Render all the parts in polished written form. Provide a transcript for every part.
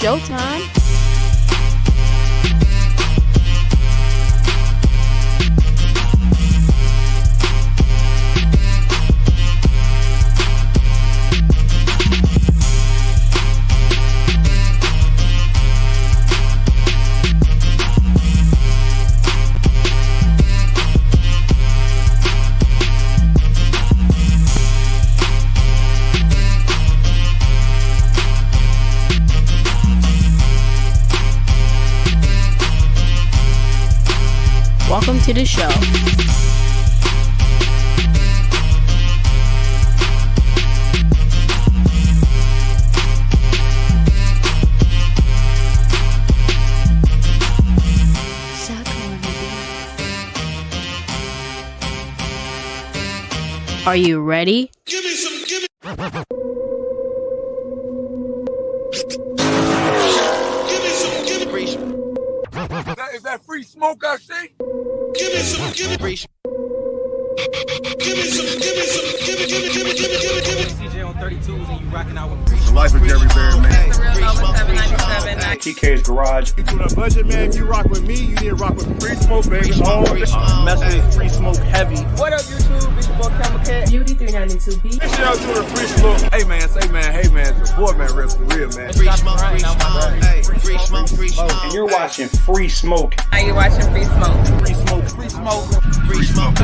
showtime. Welcome to the show. Are you ready? Give me some. Is that free smoke I see? Give me some. CJ on 32s and you rocking out with The life of Jerry Bear, man. The real Nova 797. TK's Garage. You put a budget, man. If you rock with me, you need to rock with free smoke, baby. Mess with free smoke heavy. What up, YouTube? It's your boy CashApp. Beauty 392B. This y'all doing free smoke. Hey, man, say, man, hey, man, it's your boy, man, real for real, man. Free smoke. And you're watching Free Smoke. Are you watching Free Smoke? Free Smoke. Free smoke.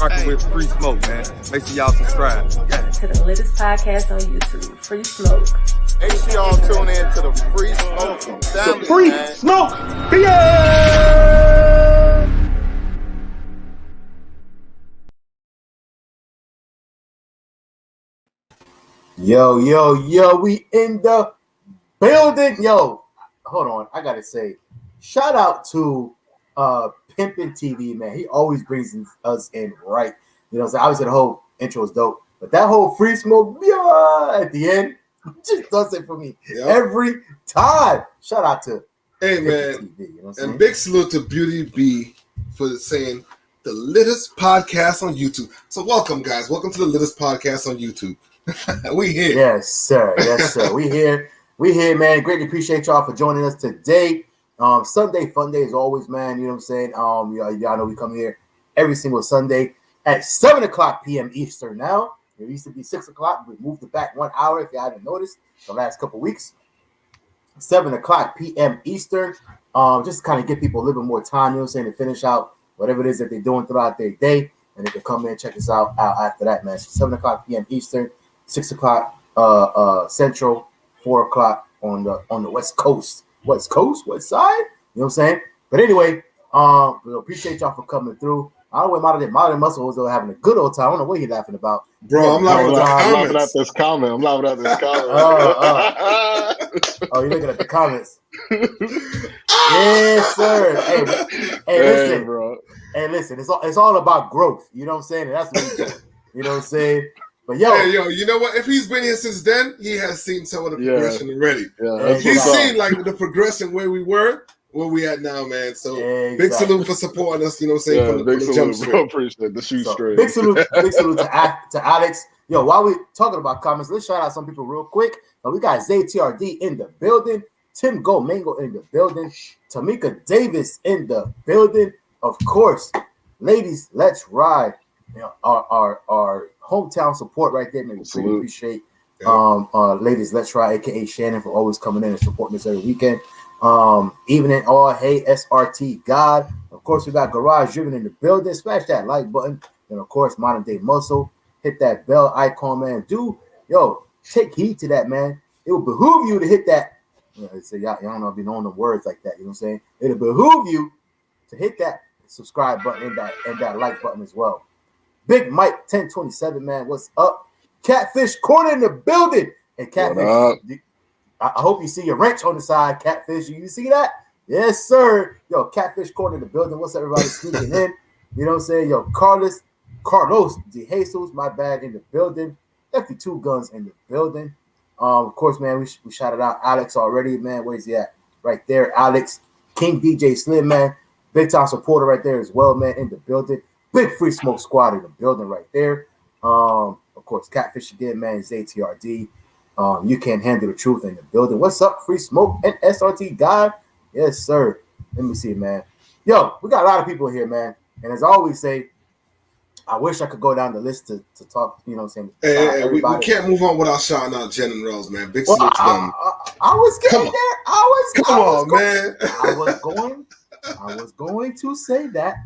Rocking with free smoke, man. Make sure y'all subscribe. Yeah. To the latest podcast on YouTube, Free Smoke. Make sure y'all tune in to the Free Smoke family, Free man. Smoke. Yeah! Yo, we in the building. Yo, hold on. I gotta say, shout out to Pimpin' TV, man. He always brings us in right. You know what I'm saying? Obviously, the whole intro is dope, but that whole free smoke at the end just does it for me every time. Shout out to Hey, Pimpin' man. TV, you know what I'm saying? And big salute to Beauty B for saying the latest podcast on YouTube. So welcome, guys. Welcome to the latest podcast on YouTube. We here. Yes, sir. We here, man. Greatly appreciate y'all for joining us today. Sunday fun day as always, man. You know what I'm saying? Y'all know we come here every single Sunday at 7 o'clock p.m. Eastern now. It used to be 6 o'clock. We moved it back 1 hour if you hadn't noticed the last couple weeks. 7 o'clock p.m. Eastern. Just to kind of give people a little bit more time, you know what I'm saying, to finish out whatever it is that they're doing throughout their day. And they can come in and check us out after that, man. So 7 o'clock p.m. Eastern, 6 o'clock Central, 4 o'clock on the West Coast. West side, you know what I'm saying? But anyway, we appreciate y'all for coming through. I don't know where Modern Muscle was having a good old time. I don't know what he's laughing about. Bro, I'm laughing at this comment. Oh, you're looking at the comments. Yes, sir. Hey, listen, bro. Hey, listen. It's all about growth. You know what I'm saying? And that's what he's doing. You know what I'm saying? But yo, you know what? If he's been here since then, he has seen some of the progression already. Yeah, he's seen like the progression where we were, where we at now, man. So big salute for supporting us. You know what I'm saying? Yeah, from big the salute, jump bro. Appreciate the shoe straight. Big salute to Alex. Yo, while we talking about comments, let's shout out some people real quick. We got ZTRD in the building, Tim Gomango in the building, Tamika Davis in the building. Of course, ladies, let's ride. You know, our hometown support right there, man. We really appreciate ladies, let's ride, aka Shannon, for always coming in and supporting us every weekend. Evening all, hey, SRT God. Of course, we got Garage Driven in the building. Smash that like button. And of course, Modern Day Muscle. Hit that bell icon, man. Take heed to that, man. It will behoove you to hit that. Y'all don't know if you know the words like that. You know what I'm saying? It'll behoove you to hit that subscribe button and that like button as well. Big Mike 1027, man. What's up? Catfish Corner in the building. And Catfish, I hope you see your wrench on the side, Catfish. You see that? Yes, sir. Yo, Catfish Corner in the building. What's everybody sneaking in? You know what I'm saying? Yo, Carlos De Jesus, my bad, in the building. Definitely two guns in the building. Of course, man, we shouted out Alex already, man. Where's he at? Right there, Alex. King DJ Slim, man. Big time supporter right there as well, man, in the building. Big Free Smoke Squad in the building right there. Of course, Catfish again, man. ZTRD. You Can't Handle the Truth in the building. What's up, Free Smoke and SRT God? Yes, sir. Let me see, man. Yo, we got a lot of people here, man. And as I always say, I wish I could go down the list to talk, you know what I'm saying? We can't move on without shouting out Jen and Rose, man. Big Well, salute to them. I was getting there. Come on, man. I was going to say that.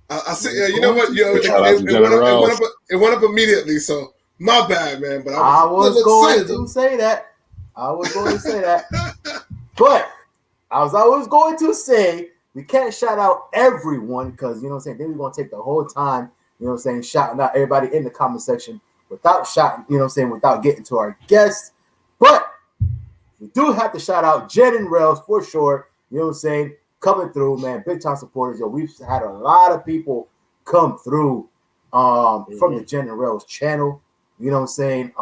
I said, you know what? Yo, it went up immediately, so my bad, man. But I was going to say that. But I was going to say we can't shout out everyone because, you know what I'm saying, then we're going to take the whole time, you know what I'm saying, shouting out everybody in the comment section without shouting, you know what I'm saying, without getting to our guests. But we do have to shout out Jen and Rails for sure, you know what I'm saying, coming through, man, big time supporters. Yo, we've had a lot of people come through from the Jen and Rails channel, you know what I'm saying,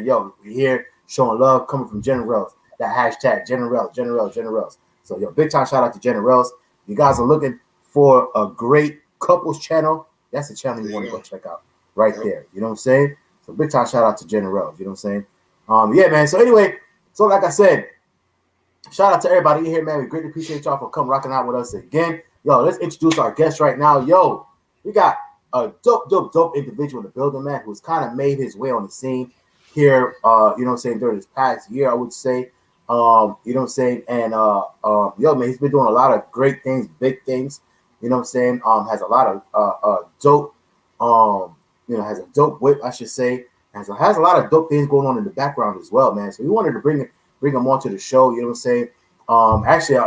yo, we here showing love coming from Jen and Rails. That hashtag Jen and Rails. So, yo, big time shout out to Jen and Rails. You guys are looking for a great couples channel. That's the channel you want to go check out right there. You know what I'm saying? So, big time shout out to Jen and Rails. You know what I'm saying? Yeah, man. So, anyway, like I said, shout out to everybody here, man. We greatly appreciate y'all for coming rocking out with us again. Yo, let's introduce our guest right now. Yo, we got a dope individual in the building, man, who's kind of made his way on the scene here, you know what I'm saying, during this past year, I would say. You know what I'm saying? And yo, man, he's been doing a lot of great things, big things, you know what I'm saying? Has a lot of dope, you know, has a dope whip, I should say. Has a lot of dope things going on in the background as well, man. So we wanted to bring him onto the show, you know what I'm saying? Actually,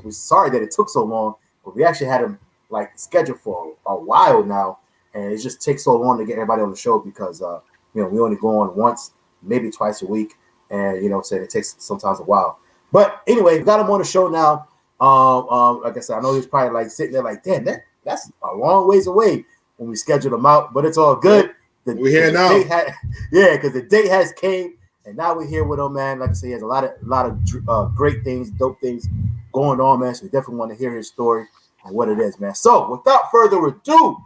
we're sorry that it took so long, but we actually had him like scheduled for a while now, and it just takes so long to get everybody on the show because you know, we only go on once, maybe twice a week. And, you know what I'm saying, it takes sometimes a while. But anyway, we got him on the show now. Like I said, I know he's probably like sitting there like, damn, that's a long ways away when we scheduled him out. But it's all good. We're here now. Because the date has came. And now we're here with him, man. Like I said, he has a lot of great things, dope things going on, man. So we definitely want to hear his story and what it is, man. So without further ado,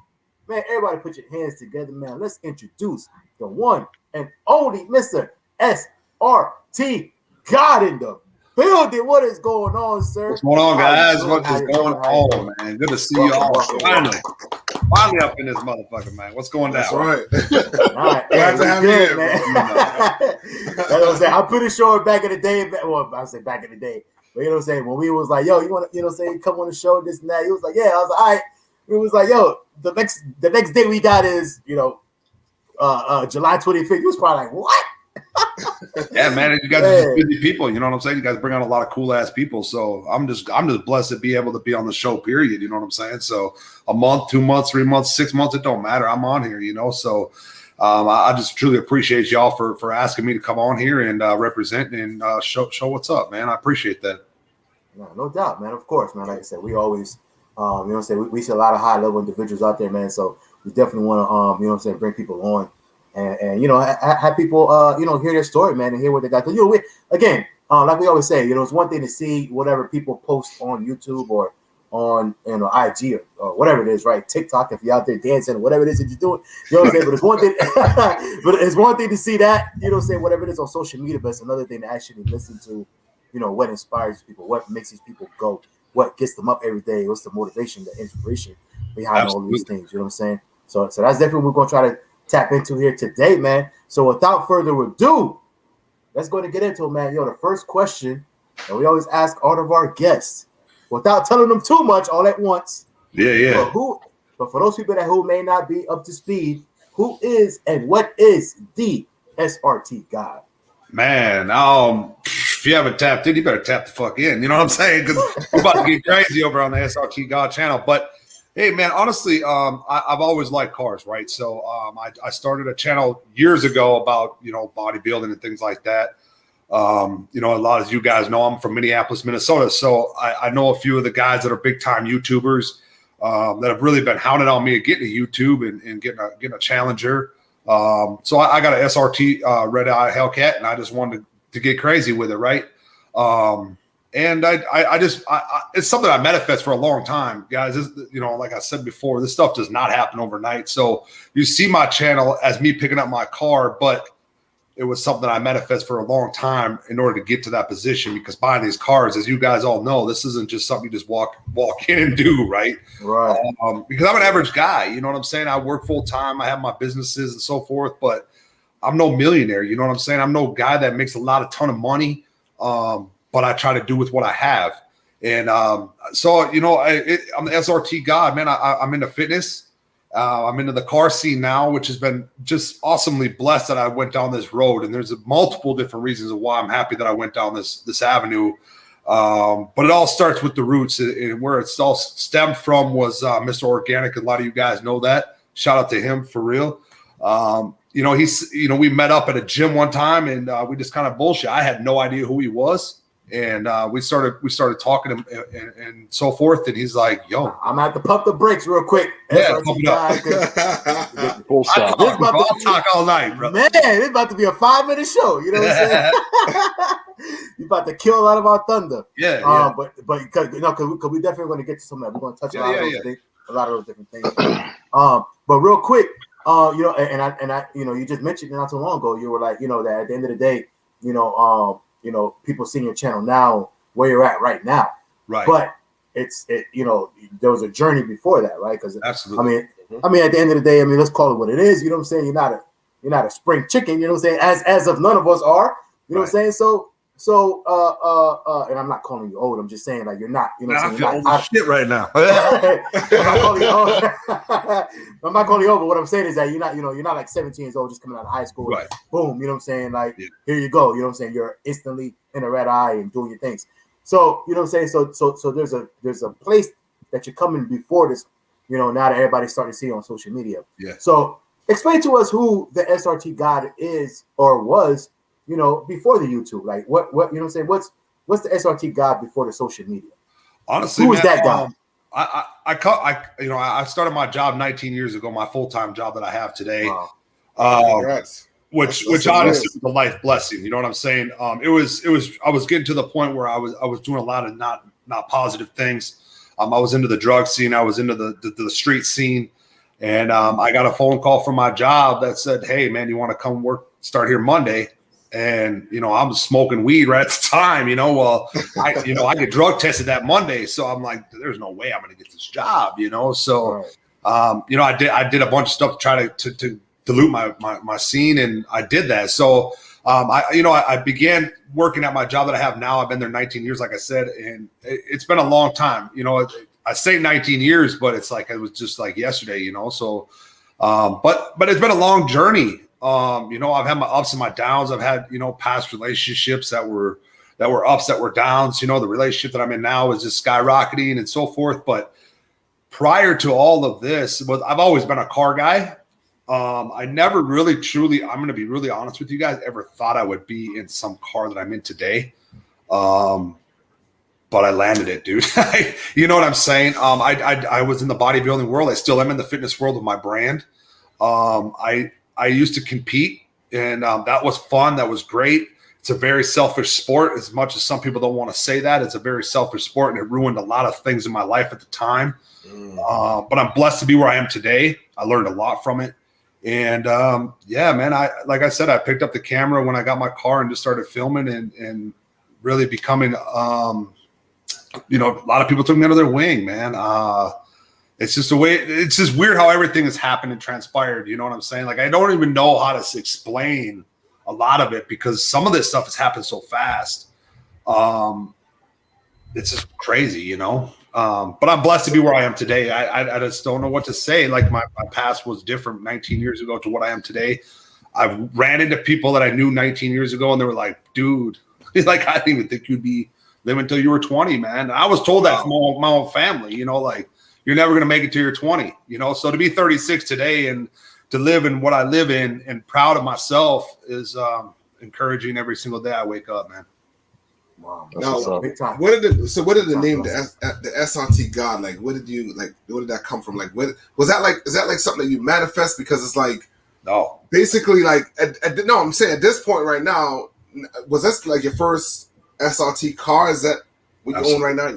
man, everybody put your hands together, man. Let's introduce the one and only Mr. SRT God in the building. What is going on, sir? What's going on, guys? What is going on, man? Good to see you all. Finally up in this motherfucker, man. What's going down? That's right. All right. Glad to have you here, man. I'm pretty sure back in the day, well, I say back in the day, but you know what I'm saying, when we was like, yo, you want to, you know what I'm saying, come on the show, this and that. He was like, yeah. I was like, all right. It was like, yo, the next day we got is, you know, July 25th. He was probably like, what? Yeah, man, you guys are just busy people. You know what I'm saying? You guys bring on a lot of cool ass people. So I'm just blessed to be able to be on the show. Period. You know what I'm saying? So a month, 2 months, 3 months, 6 months, it don't matter. I'm on here. You know, so I just truly appreciate y'all for asking me to come on here and represent and show what's up, man. I appreciate that. No doubt, man. Of course, man. Like I said, we always, you know what I'm saying, we see a lot of high level individuals out there, man. So we definitely want to, you know what I'm saying, bring people on. And you know, have people, you know, hear their story, man, and hear what they got. Because, you know, again, like we always say, you know, it's one thing to see whatever people post on YouTube or on, you know, IG or whatever it is, right? TikTok, if you're out there dancing, whatever it is that you're doing, you know what I'm saying? But it's one thing, but it's one thing to see that, you know what I'm saying, whatever it is on social media, but it's another thing to actually listen to, you know, what inspires people, what makes these people go, what gets them up every day, what's the motivation, the inspiration behind all these things, you know what I'm saying? So that's definitely what we're going to try to tap into here today, man. So without further ado, let's go to get into it, man. Yo, the first question that we always ask all of our guests, without telling them too much all at once. Yeah. But for those people who may not be up to speed, who is and what is the SRT God? Man, if you haven't tapped in, you better tap the fuck in. You know what I'm saying? Because we're about to get crazy over on the SRT God channel. But hey, man, honestly, I've always liked cars, right? So I started a channel years ago about, you know, bodybuilding and things like that. You know, a lot of you guys know I'm from Minneapolis, Minnesota. So I know a few of the guys that are big time YouTubers that have really been hounding on me to get into YouTube and getting a Challenger. So I got an SRT Red Eye Hellcat, and I just wanted to get crazy with it, right? And I just it's something I manifest for a long time, guys. You know, like I said before, this stuff does not happen overnight. So you see my channel as me picking up my car, but it was something that I manifested for a long time in order to get to that position, because buying these cars, as you guys all know, this isn't just something you just walk in and do, right? Right. Because I'm an average guy, you know what I'm saying? I work full time, I have my businesses and so forth, but I'm no millionaire, you know what I'm saying? I'm no guy that makes a ton of money, but I try to do with what I have. And so, you know, I'm the SRT God, man. I'm into fitness. I'm into the car scene now, which has been just awesomely blessed that I went down this road. And there's multiple different reasons of why I'm happy that I went down this avenue. But it all starts with the roots, and where it's all stemmed from was Mr. Organic. A lot of you guys know that. Shout out to him for real. You know, we met up at a gym one time, and we just kind of bullshit. I had no idea who he was. And we started talking and so forth, and he's like, "Yo, I'm gonna have to pump the brakes real quick." Yeah, pump it up. Full stop. I'll talk all night, bro. Man, it's about to be a 5-minute show. You know what I'm saying? You're about to kill a lot of our thunder. Yeah. But because we definitely going to get to some of that. We're going to touch a lot of those different things. But real quick, you know, and I, you know, you just mentioned not too long ago, you were like, you know, that at the end of the day, you know, people seeing your channel now, where you're at right now. Right. But you know, there was a journey before that, right? Because absolutely. I mean, at the end of the day, I mean, let's call it what it is. You know what I'm saying? You're not a spring chicken. You know what I'm saying? As of none of us are. You know what I'm saying? So, and I'm not calling you old. I'm just saying, like, you're not. You know what I'm saying? I feel old as shit right now. I'm not calling you old. I'm not calling you old. But what I'm saying is that you're not. You know, you're not like 17 years old, just coming out of high school. Right. Boom. You know what I'm saying? Like, here you go. You know what I'm saying? You're instantly in a red eye and doing your things. So, you know what I'm saying? So there's a place that you're coming before this, you know, now that everybody's starting to see on social media. Yeah. So explain to us who the SRT God is or was, you know, before the YouTube. Like what you know what I'm saying? What's the SRT God before the social media? Honestly, who is that guy? I started my job 19 years ago, my full-time job that I have today. Wow. Which honestly was a life blessing. You know what I'm saying? It was I was getting to the point where I was doing a lot of not positive things. I was into the drug scene. I was into the street scene. And I got a phone call from my job that said, "Hey man, you want to come start here Monday?" And, you know, I was smoking weed right at the time, you know, well, I get drug tested that Monday. So I'm like, there's no way I'm going to get this job, you know? So, you know, I did a bunch of stuff to try to dilute my scene, and I did that. So, I began working at my job that I have now. I've been there 19 years, like I said, and it's been a long time. You know, I say 19 years, but it's like, it was just like yesterday, you know? So, but it's been a long journey. You know, I've had my ups and my downs. I've had, you know, past relationships that were ups, that were downs. You know, the relationship that I'm in now is just skyrocketing and so forth. But prior to all of this, I've always been a car guy. I never really truly, I'm going to be really honest with you guys, ever thought I would be in some car that I'm in today. But I landed it, dude. You know what I'm saying? I was in the bodybuilding world. I still am in the fitness world with my brand. I used to compete, and that was fun. That was great. It's a very selfish sport. As much as some people don't want to say that, it's a very selfish sport, and it ruined a lot of things in my life at the time. But I'm blessed to be where I am today. I learned a lot from it. And yeah, man, like I said, I picked up the camera when I got my car and just started filming and really becoming, you know, a lot of people took me under their wing, man. It's just it's just weird how everything has happened and transpired. You know what I'm saying? Like, I don't even know how to explain a lot of it because some of this stuff has happened so fast. It's just crazy, you know? But I'm blessed to be where I am today. I just don't know what to say. Like, my past was different 19 years ago to what I am today. I've ran into people that I knew 19 years ago, and they were like, dude, like, I didn't even think you'd be living until you were 20, man. And I was told that from my own family, you know, like, you're never going to make it till you're 20, you know? So to be 36 today and to live in what I live in and proud of myself is encouraging every single day I wake up, man. Wow. Now, Big time. what did the name the SRT God, like, where did that come from? Like, what was that like? Is that like something that you manifest? Because it's like, no, basically, like, no, I'm saying at this point right now, was this like your first SRT car? Is that what you own right now?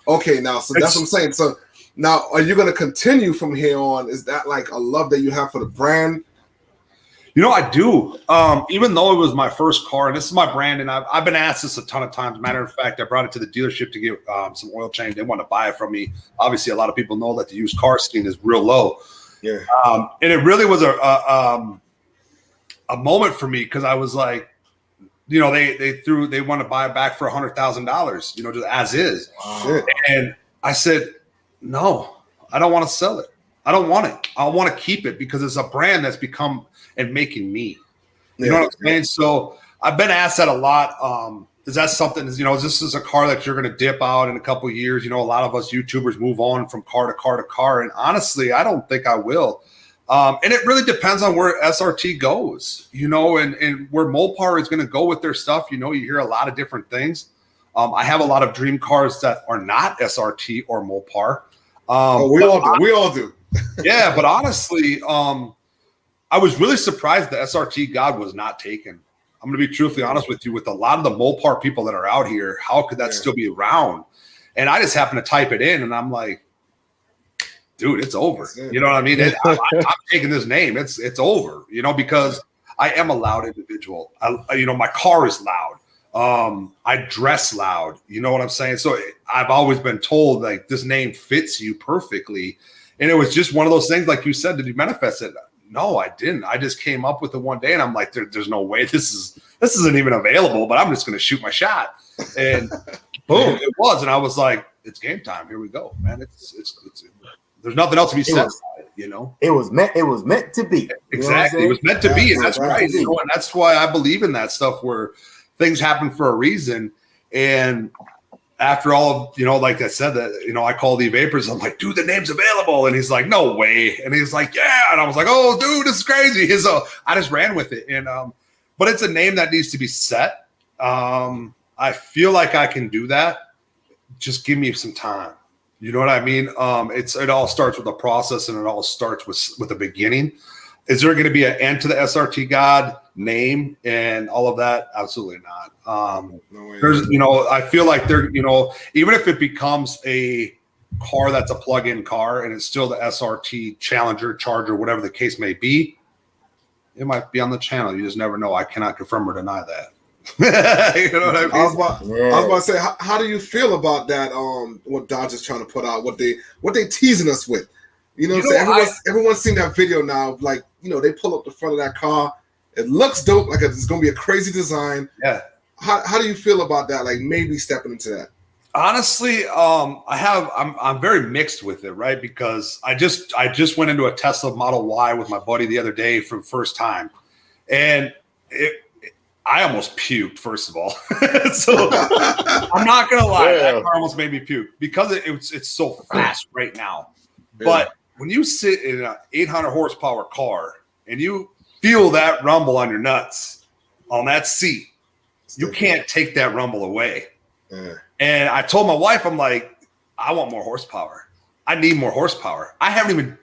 Okay, now, so that's what I'm saying. So now, are you going to continue from here on? Is that like a love that you have for the brand? You know, I do. Even though it was my first car, and this is my brand, and I've been asked this a ton of times. Matter of fact, I brought it to the dealership to get some oil change. They want to buy it from me. Obviously, a lot of people know that the used car scene is real low. Yeah. And it really was a moment for me because I was like, you know, they want to buy it back for $100,000, you know, just as is. Wow. And I said, no, I don't want to sell it. I don't want it. I want to keep it because it's a brand that's become and making me. You know what I'm saying? So I've been asked that a lot. Is that something, you know, this is a car that you're going to dip out in a couple of years? You know, a lot of us YouTubers move on from car to car to car. And honestly, I don't think I will. And it really depends on where SRT goes, you know, and where Mopar is going to go with their stuff. You know, you hear a lot of different things. I have a lot of dream cars that are not SRT or Mopar. We all do. Yeah, but honestly, I was really surprised the SRT God was not taken. I'm going to be truthfully honest with you. With a lot of the Mopar people that are out here, how could that still be around? And I just happened to type it in, and I'm like, dude, it's over. You know what I mean? I'm taking this name. It's over, you know, because I am a loud individual. You know, my car is loud. I dress loud. You know what I'm saying? So I've always been told, like, this name fits you perfectly. And it was just one of those things, like you said, did you manifest it? No, I didn't. I just came up with it one day, and I'm like, there's no way this isn't even available, but I'm just going to shoot my shot. And boom, it was. And I was like, it's game time. Here we go, man. It's there's nothing else to be said about it, you know. It was meant to be. Exactly. It was meant to be, and that's right. You know, and that's why I believe in that stuff where things happen for a reason. And after all of, you know, like I said, that, you know, I call the Vapors. I'm like, dude, the name's available. And he's like, no way. And he's like, yeah. And I was like, oh, dude, this is crazy. So I just ran with it. And, but it's a name that needs to be set. I feel like I can do that. Just give me some time. You know what I mean? It all starts with a process, and it all starts with a beginning. Is there going to be an end to the SRT God name and all of that? Absolutely not. There's, you know, I feel like there, you know, even if it becomes a car that's a plug-in car and it's still the SRT Challenger, Charger, whatever the case may be, it might be on the channel. You just never know. I cannot confirm or deny that. You know what I mean? I was about to say, how do you feel about that? What Dodge is trying to put out, what they teasing us with? You know what I'm saying? Everyone's seen that video now. Like, you know, they pull up the front of that car. It looks dope. Like it's going to be a crazy design. Yeah. How do you feel about that? Like maybe stepping into that? Honestly, I'm very mixed with it, right? Because I just went into a Tesla Model Y with my buddy the other day for the first time, and I almost puked, first of all. So I'm not gonna lie, that car almost made me puke because it's so fast right now. But when you sit in an 800 horsepower car and you feel that rumble on your nuts on that seat, you can't take that rumble away. And I told my wife, I'm like, I want more horsepower. I need more horsepower. I haven't even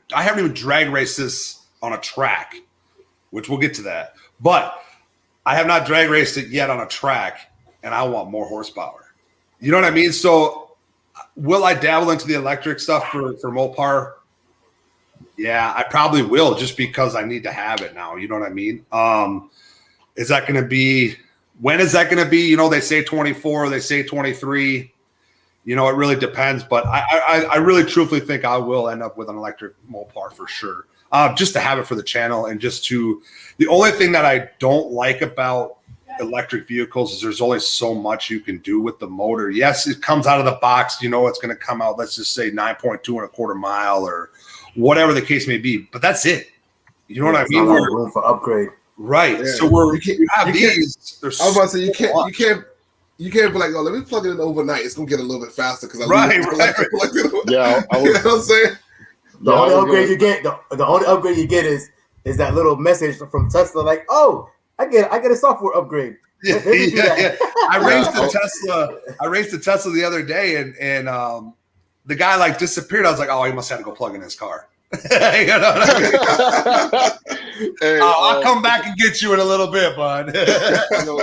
drag raced this on a track, which we'll get to that. But I have not drag raced it yet on a track, and I want more horsepower. You know what I mean? So will I dabble into the electric stuff for Mopar? Yeah, I probably will, just because I need to have it now. You know what I mean? Is that going to be – when is that going to be? You know, they say 24, they say 23. You know, it really depends. But I really truthfully think I will end up with an electric Mopar for sure. Just to have it for the channel, and just to – the only thing that I don't like about electric vehicles is there's only so much you can do with the motor. Yes, it comes out of the box. You know it's going to come out, let's just say 9.2¼ mile or whatever the case may be. But that's it. You know what I mean? We're room for upgrade. Right. Yeah. So you have these. I was about to say, you can't be like, oh, let me plug it in overnight. It's going to get a little bit faster because right. Yeah, you know what I'm saying? The only upgrade you get, the only upgrade you get is that little message from Tesla, like, oh, I get a software upgrade. Yeah. I raced the Tesla the other day, and the guy like disappeared. I was like, oh, he must have to go plug in his car. You know what I mean? Hey, I'll come back and get you in a little bit, bud. You know,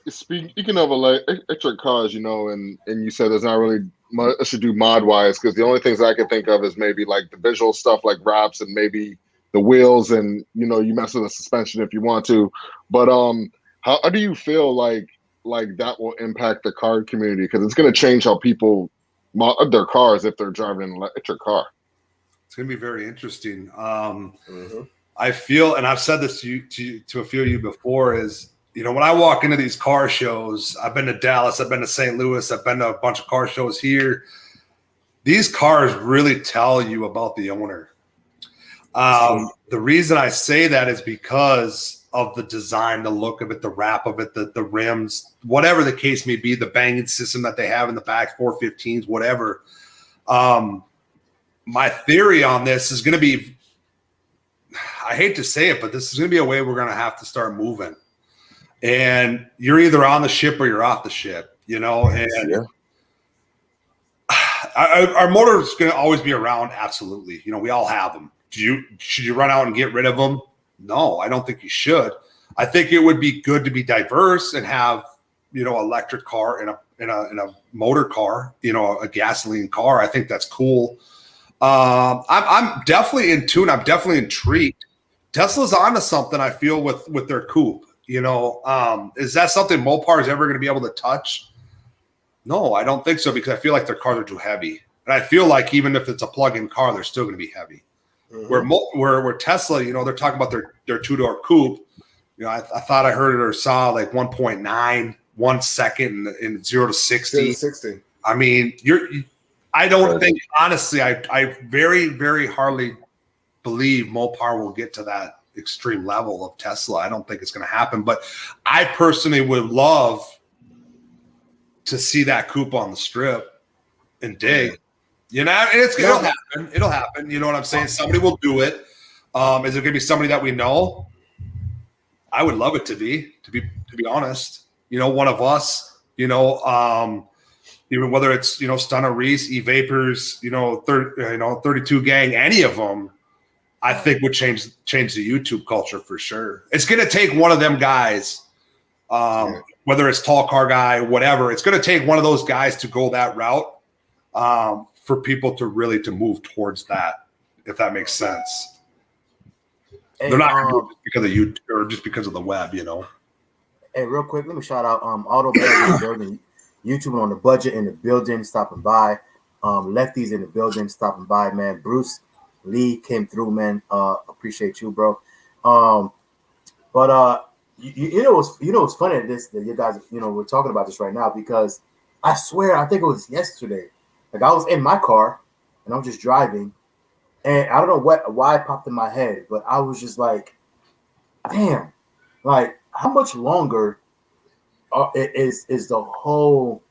speaking of electric cars, you know, and you said there's not really much to do mod wise, because the only things I can think of is maybe like the visual stuff like wraps and maybe the wheels, and you mess with the suspension if you want to. But how do you feel like that will impact the car community? Because it's going to change how people mod their cars if they're driving an electric car. It's going to be very interesting. I feel, and I've said this to a few of you before, is when I walk into these car shows, I've been to Dallas, I've been to St. Louis, I've been to a bunch of car shows here. These cars really tell you about the owner. The reason I say that is because of the design, the look of it, the wrap of it, the rims, whatever the case may be, the banging system that they have in the back, 415s, whatever. My theory on this is going to be, I hate to say it, but this is going to be a way we're going to have to start moving. And you're either on the ship or you're off the ship, and our motor is going to always be around. Absolutely. We all have them. Should you run out and get rid of them? No, I don't think you should. I think it would be good to be diverse and have, electric car in a motor car, a gasoline car. I think that's cool. I'm definitely in tune. I'm definitely intrigued. Tesla's onto something, I feel, with their coupe. Is that something Mopar is ever going to be able to touch? No, I don't think so, because I feel like their cars are too heavy. And I feel like even if it's a plug-in car, they're still going to be heavy. Where Tesla, they're talking about their two-door coupe. I thought I heard it or saw like 1.9, 1 second in 0 to 60. I mean, I don't think, honestly, I very, very hardly believe Mopar will get to that extreme level of Tesla. I don't think it's going to happen, but I personally would love to see that coupe on the strip and dig. It'll happen. It'll happen. You know what I'm saying? Somebody will do it. Is it going to be somebody that we know? I would love it to be honest. One of us. Even whether it's Stunner Reese, E-Vapors, 32 Gang, any of them, I think would change the YouTube culture for sure. It's going to take one of them guys, whether it's tall car guy, whatever. It's going to take one of those guys to go that route. For people to really move towards that, if that makes sense. Hey, they're not going to do it because of YouTube or just because of the web, Hey, real quick, let me shout out Auto Bag in the building, YouTube on the budget in the building, stopping by. Lefties in the building, stopping by, man. Bruce Lee came through, man. Appreciate you, bro. But what's funny that you guys, we're talking about this right now, because I swear, I think it was yesterday. Like, I was in my car and I'm just driving, and I don't know why it popped in my head, but I was just like, damn, like, how much longer is the whole,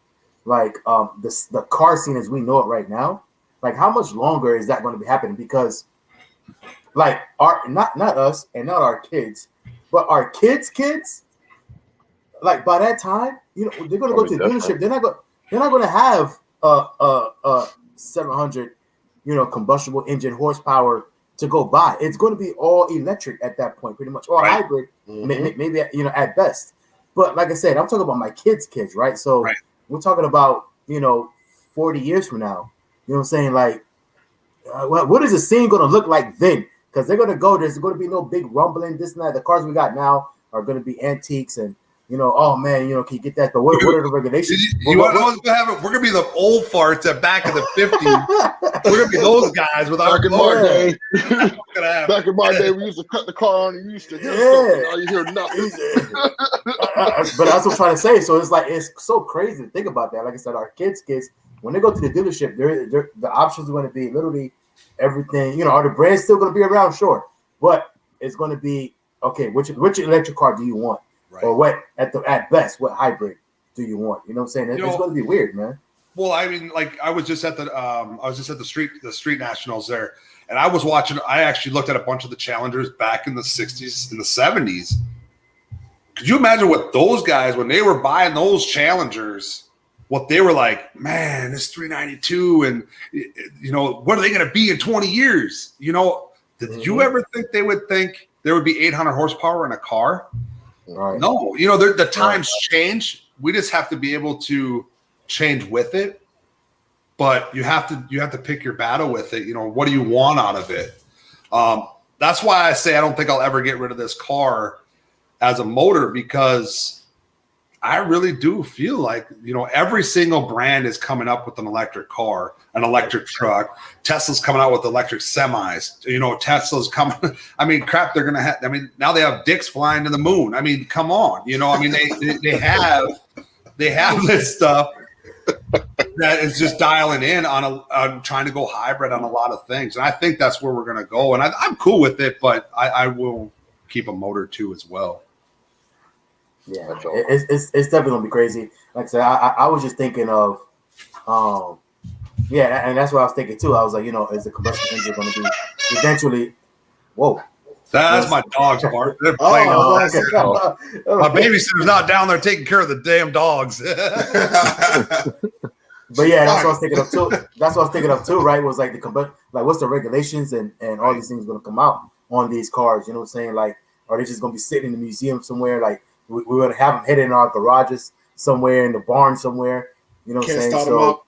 like, the car scene as we know it right now? Like, how much longer is that going to be happening? Because, like, not us and not our kids, but our kids, like, by that time, they're going to go to the dealership. They're not going to have 700, combustible engine horsepower to go buy. It's going to be all electric at that point, pretty much, or hybrid, maybe at best. But like I said, I'm talking about my kids, right? So we're talking about 40 years from now. You know what I'm saying? Like, what is the scene going to look like then? Because they're going to go. There's going to be no big rumbling. This and that. The cars we got now are going to be antiques and. Oh man, can you get that? But what are the regulations? We're going to be the old farts that back in the 50s. We're going to be those guys with our back in my day, we used to cut the car on and used to hear something. Now you hear nothing. But that's what I'm trying to say. So it's like, it's so crazy to think about that. Like I said, our kids, when they go to the dealership, the options are going to be literally everything. Are the brands still going to be around? Sure, but it's going to be okay. Which electric car do you want? Right. Or what at best, what hybrid do you want? You know what I'm saying? It's going to be weird, man. Well, I mean, like, I was just at the street nationals there, and I was watching. I actually looked at a bunch of the Challengers back in the 60s and the 70s. Could you imagine what those guys, when they were buying those Challengers, what they were like? Man, this 392, and what are they going to be in 20 years? Did you ever think they would think there would be 800 horsepower in a car? Right. No, the times change. We just have to be able to change with it. But you have to pick your battle with it. What do you want out of it? that's why I say I don't think I'll ever get rid of this car as a motor, because I really do feel like, every single brand is coming up with an electric car, an electric truck. Tesla's coming out with electric semis. Tesla's coming. I mean, crap, they're going to have, now they have dicks flying to the moon. I mean, come on. They have this stuff that is just dialing in on trying to go hybrid on a lot of things. And I think that's where we're going to go. And I'm cool with it, but I will keep a motor too as well. Yeah, it's definitely gonna be crazy. Like I said, I was just thinking of, and that's what I was thinking too. I was like, is the combustion engine gonna be eventually? Whoa, that's my dogs, Bart. They're playing. My babysitter's not down there taking care of the damn dogs. But yeah, that's what I was thinking of too. That's what I was thinking of too. Right? Was like what's the regulations and all these things gonna come out on these cars? You know what I'm saying? Like, are they just gonna be sitting in the museum somewhere? Like, we're going to have them hidden in our garages somewhere, in the barn somewhere. You know what I'm saying? Start them up.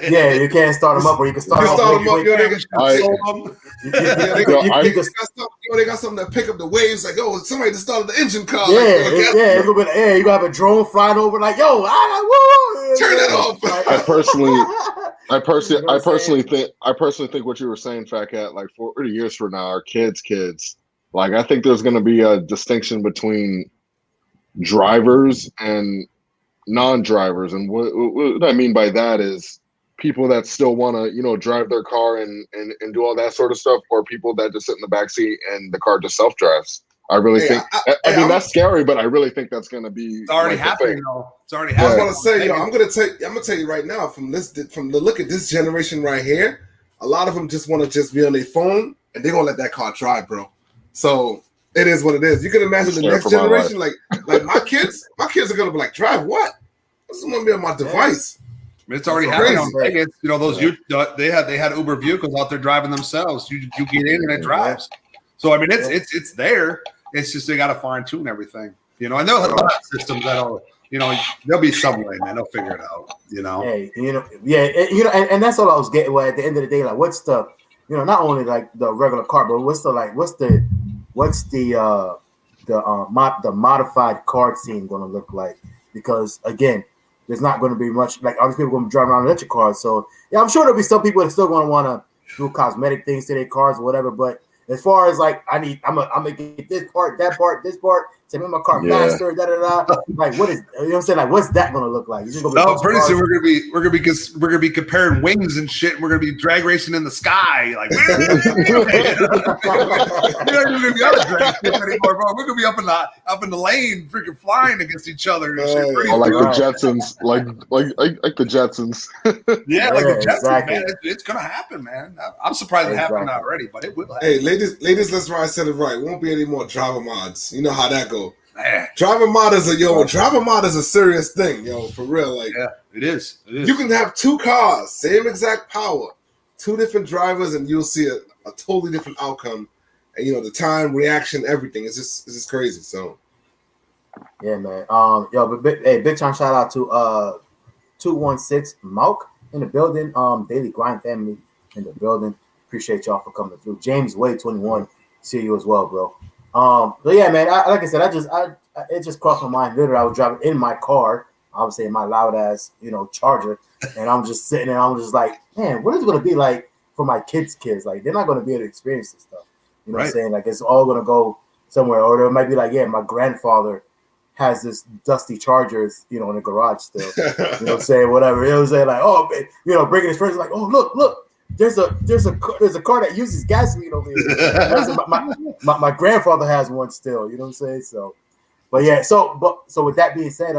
Yeah, you can't start them up, or you can start them up. They got something that pick up the waves. Like, somebody just started the engine car. Yeah, it's gonna be in the air. You gonna have a drone flying over, like, woo! Turn it off. I personally think what you were saying, FaTKaT, like 40 years from now, our kids, like, I think there's going to be a distinction between drivers and non-drivers, and what I mean by that is people that still want to drive their car and do all that sort of stuff, or people that just sit in the back seat and the car just self-drives. I really think I mean that's scary, but I really think that's going to be it's already happening though. It's already happening. I was going to say, I'm going to tell you right now, from the look at this generation right here, a lot of them just want to just be on their phone and they're going to let that car drive, bro. So it is what it is. You can imagine the next generation, like my kids are gonna be like, drive what? This is gonna be on my device. It's already happening on Vegas. They had Uber vehicles out there driving themselves. You get in and it drives. So it's there. It's just they got to fine tune everything. And they'll have a lot of systems that'll there'll be some way, man. They'll figure it out. Hey, and that's all I was getting. Well, at the end of the day, like, what's the not only like the regular car, but what's the modified car scene going to look like? Because again, there's not going to be much, like, all these people going to be driving around electric cars. So yeah, I'm sure there'll be some people that still going to want to do cosmetic things to their cars or whatever. But as far as like, I'm gonna get this part, that part, this part to make my car faster, Like, what is, you know what I'm saying? Like, what's that gonna look like? Pretty soon we're gonna be comparing wings and shit. And we're gonna be drag racing in the sky. Like, we're not gonna be other drag anymore, bro. We're gonna be up in the lane, freaking flying against each other and shit. Like the Jetsons, like the Jetsons. Yeah, like the Jetsons, exactly. Man. It's gonna happen, man. I'm surprised it happened already, but it will happen. Hey, ladies, let's ride. Said it right. Won't be any more driver mods. You know how that goes. Driver mod is a serious thing, for real. Like, yeah, it is. You can have two cars, same exact power, two different drivers, and you'll see a totally different outcome. And the time, reaction, everything. It's just crazy. So, yeah, man. Big time shout out to 216 Malk in the building. Daily Grind family in the building. Appreciate y'all for coming through. James Way 21, see you as well, bro. But yeah, man, like I said, it just crossed my mind. Literally, I was driving in my car, obviously in my loud ass, Charger, and I'm just sitting there. I'm just like, man, what is it going to be like for my kids? Like, they're not going to be able to experience this stuff. You know what I'm saying? Like, it's all going to go somewhere, or it might be like, yeah, my grandfather has this dusty Chargers, in the garage still. You know what I'm saying? Whatever. It was like, oh, bringing his friends, like, oh, look. There's a car that uses gasoline over here. my grandfather has one still. You know what I'm saying? So, but yeah. So with that being said,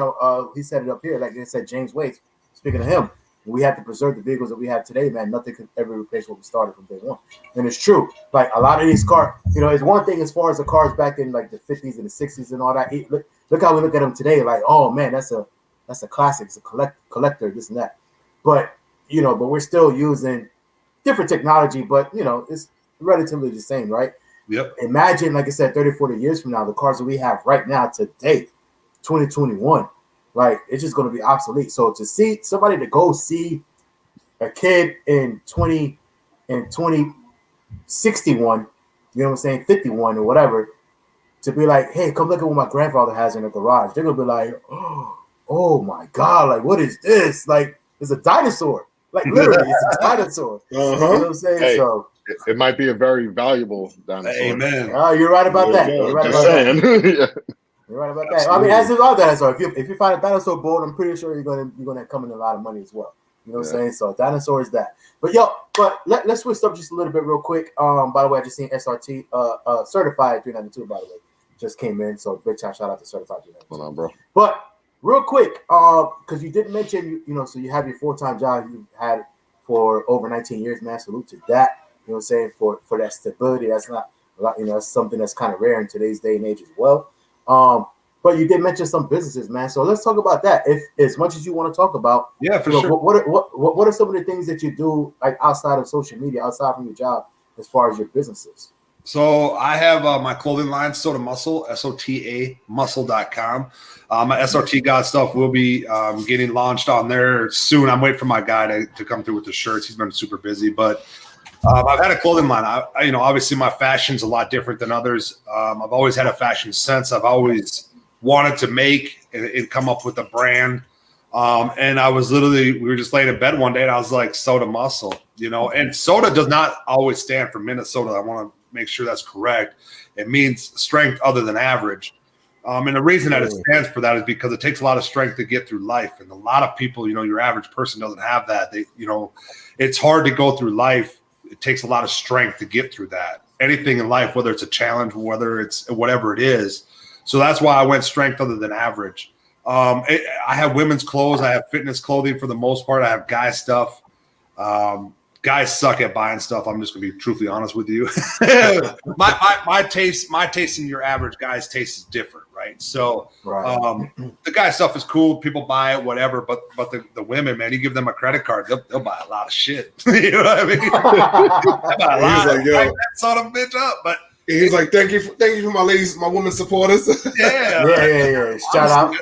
he set it up here. Like they said, James Waits. Speaking of him, we had to preserve the vehicles that we have today, man. Nothing could ever replace what we started from day one. And it's true. Like, a lot of these cars, it's one thing as far as the cars back in like the 50s and the 60s and all that. Look how we look at them today. Like, oh man, that's a classic. It's a collector, this and that. But but we're still using different technology, but it's relatively the same, right? Yep. Imagine, like I said, 30, 40 years from now, the cars that we have right now today, 2021, like, it's just going to be obsolete. So to see somebody to go see a kid in 2061 you know what I'm saying, 51 or whatever, to be like, hey, come look at what my grandfather has in the garage. They're gonna be like, oh my God, like what is this? Like it's a dinosaur. Like literally, it's a dinosaur. You know what I'm saying? Hey, so it might be a very valuable dinosaur. Amen. you're right about that. You're right Just about that. saying. Yeah. You're right about that. I mean, as is all dinosaurs. If you find a dinosaur bone, I'm pretty sure you're gonna come in a lot of money as well. You know what I'm saying? So dinosaur is that. But let's switch up just a little bit real quick. By the way, I just seen SRT certified 392. By the way, just came in. So big shout out to certified 392. Hold on, bro. But real quick, because you did mention so you have your full-time job you had for over 19 years, man. Salute to that. You know what I'm saying? For that stability, that's not a lot. That's something that's kind of rare in today's day and age as well. But you did mention some businesses, man. So let's talk about that. If as much as you want to talk about, sure. What are some of the things that you do like outside of social media, outside from your job, as far as your businesses? So I have my clothing line, Sota Muscle, SOTA muscle.com. My SRT God stuff will be getting launched on there soon. I'm waiting for my guy to come through with the shirts. He's been super busy, but I've had a clothing line. Obviously my fashion's a lot different than others. I've always had a fashion sense. I've always wanted to make and come up with a brand. And I was we were just laying in bed one day and I was like, Sota Muscle, and Sota does not always stand for Minnesota. I want to make sure that's correct. It means strength other than average. And the reason that it stands for that is because it takes a lot of strength to get through life. And a lot of people, your average person doesn't have that. It's hard to go through life. It takes a lot of strength to get through that. Anything in life, whether it's a challenge, whether it's whatever it is. So that's why I went strength other than average. I have women's clothes. I have fitness clothing for the most part. I have guy stuff. Guys suck at buying stuff. I'm just gonna be truthfully honest with you. my taste and your average guy's taste is different, right? So the guy stuff is cool. People buy it, whatever. But the women, man, you give them a credit card, they'll buy a lot of shit. You know what I mean? They buy a lot. Like, yo, that sort of bitch up, but. He's like, thank you for my ladies, my women supporters. Yeah. Shout out.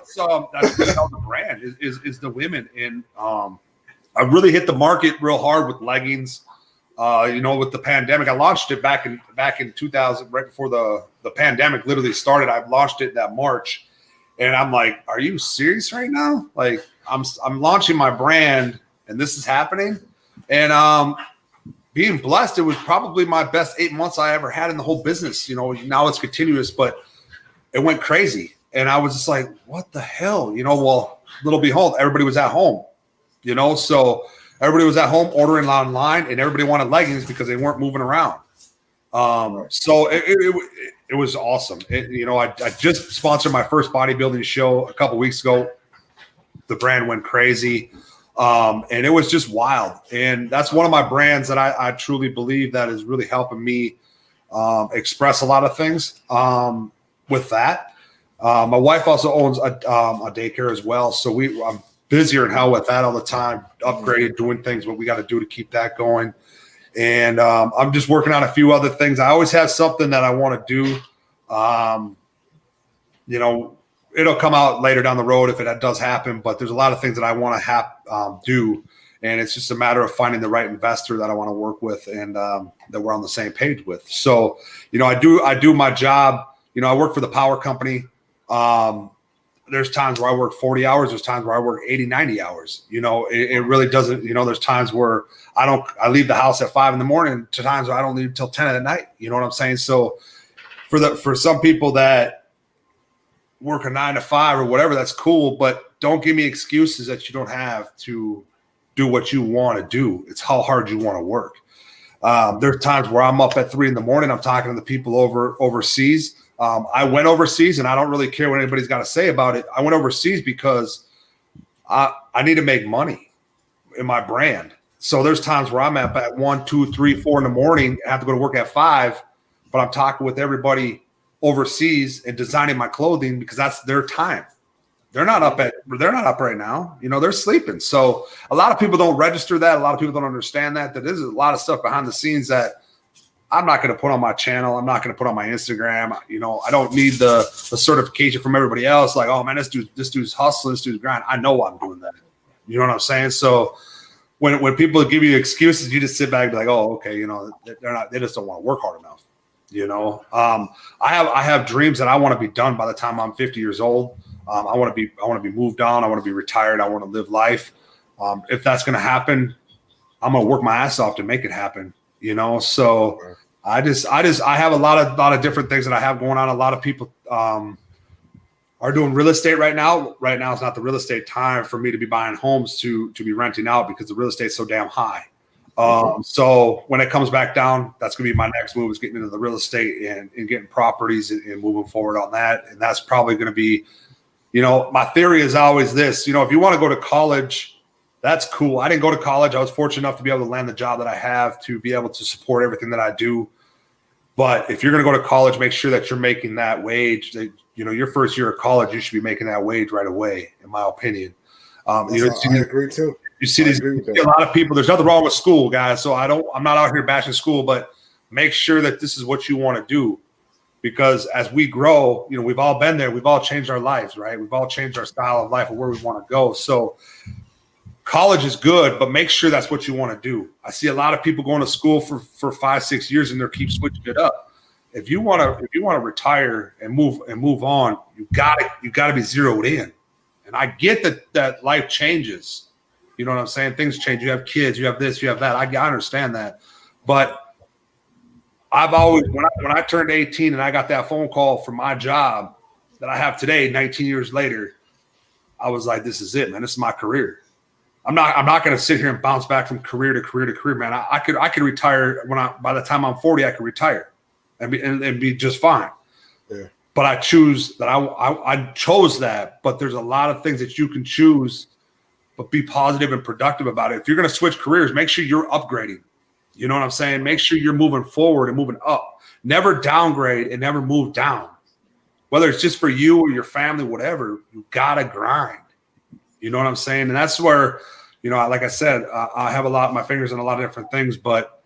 That's the brand is the women, and I really hit the market real hard with leggings. With the pandemic, I launched it back in 2000, right before the pandemic literally started. I launched it that March, and I'm like, are you serious right now? Like, I'm launching my brand, and this is happening, and being blessed, it was probably my best 8 months I ever had in the whole business. Now it's continuous, but it went crazy. And I was just like, what the hell? Well, little behold, everybody was at home, so everybody was at home ordering online and everybody wanted leggings because they weren't moving around. So it was awesome. I just sponsored my first bodybuilding show a couple weeks ago. The brand went crazy. And it was just wild. And that's one of my brands that I truly believe that is really helping me express a lot of things with that. My wife also owns a daycare as well. So I'm busier in hell with that all the time, upgrading, doing things, what we got to do to keep that going. And I'm just working on a few other things. I always have something that I want to do. It'll come out later down the road if it does happen, but there's a lot of things that I want to do. And it's just a matter of finding the right investor that I want to work with and that we're on the same page with. So, I do my job. I work for the power company. There's times where I work 40 hours. There's times where I work 80, 90 hours. It really doesn't, there's times where I leave the house at 5 a.m. to times where I don't leave till 10 at night. You know what I'm saying? So for some people that work a 9 to 5 or whatever, that's cool, but don't give me excuses that you don't have to do what you want to do. It's how hard you want to work. There's times where I'm up at 3 a.m. I'm talking to the people overseas. I went overseas, and I don't really care what anybody's got to say about it. I went overseas because I need to make money in my brand. So there's times where I'm up at 1, 2, 3, 4 in the morning. I have to go to work at 5, but I'm talking with everybody overseas and designing my clothing because that's their time. They're not up right now. They're sleeping. So a lot of people don't register that. A lot of people don't understand that there's a lot of stuff behind the scenes that I'm not going to put on my channel. I'm not going to put on my Instagram. I don't need the certification from everybody else. Like, oh man, this dude's hustling, this dude's grinding. I know I'm doing that. You know what I'm saying? So when people give you excuses, you just sit back and be like, oh, okay, they just don't want to work hard enough. You know, I have dreams that I want to be done by the time I'm 50 years old. I want to be moved on. I want to be retired. I want to live life. If that's going to happen, I'm going to work my ass off to make it happen. You know, so I have a lot of different things that I have going on. A lot of people are doing real estate right now. Right now is not the real estate time for me to be buying homes to be renting out because the real estate's so damn high. So when it comes back down, that's going to be my next move, is getting into the real estate and getting properties and moving forward on that. And that's probably going to be, you know, my theory is always this, you know, if you want to go to college, that's cool. I didn't go to college. I was fortunate enough to be able to land the job that I have, to be able to support everything that I do. But if you're going to go to college, make sure that you're making that wage. That, you know, your first year of college, you should be making that wage right away, in my opinion. You know, I agree too. You see a lot of people. There's nothing wrong with school, guys. So I'm not out here bashing school, but make sure that this is what you want to do, because as we grow, you know, we've all been there. We've all changed our lives, right? We've all changed our style of life and where we want to go. So college is good, but make sure that's what you want to do. I see a lot of people going to school for 5-6 years and they keep switching it up. If you want to retire and move on, you got to be zeroed in. And I get that life changes. You know what I'm saying? Things change. You have kids, you have this, you have that. I understand that. But I've always, when I turned 18 and I got that phone call from my job that I have today, 19 years later, I was like, this is it, man. This is my career. I'm not going to sit here and bounce back from career to career to career, man. I could retire by the time I'm 40, I could retire and be just fine. Yeah. But I chose that. But there's a lot of things that you can choose, but be positive and productive about it. If you're going to switch careers, make sure you're upgrading. You know what I'm saying? Make sure you're moving forward and moving up. Never downgrade and never move down. Whether it's just for you or your family, whatever, you got to grind. You know what I'm saying? And that's where, you know, like I said, I have my fingers in a lot of different things, but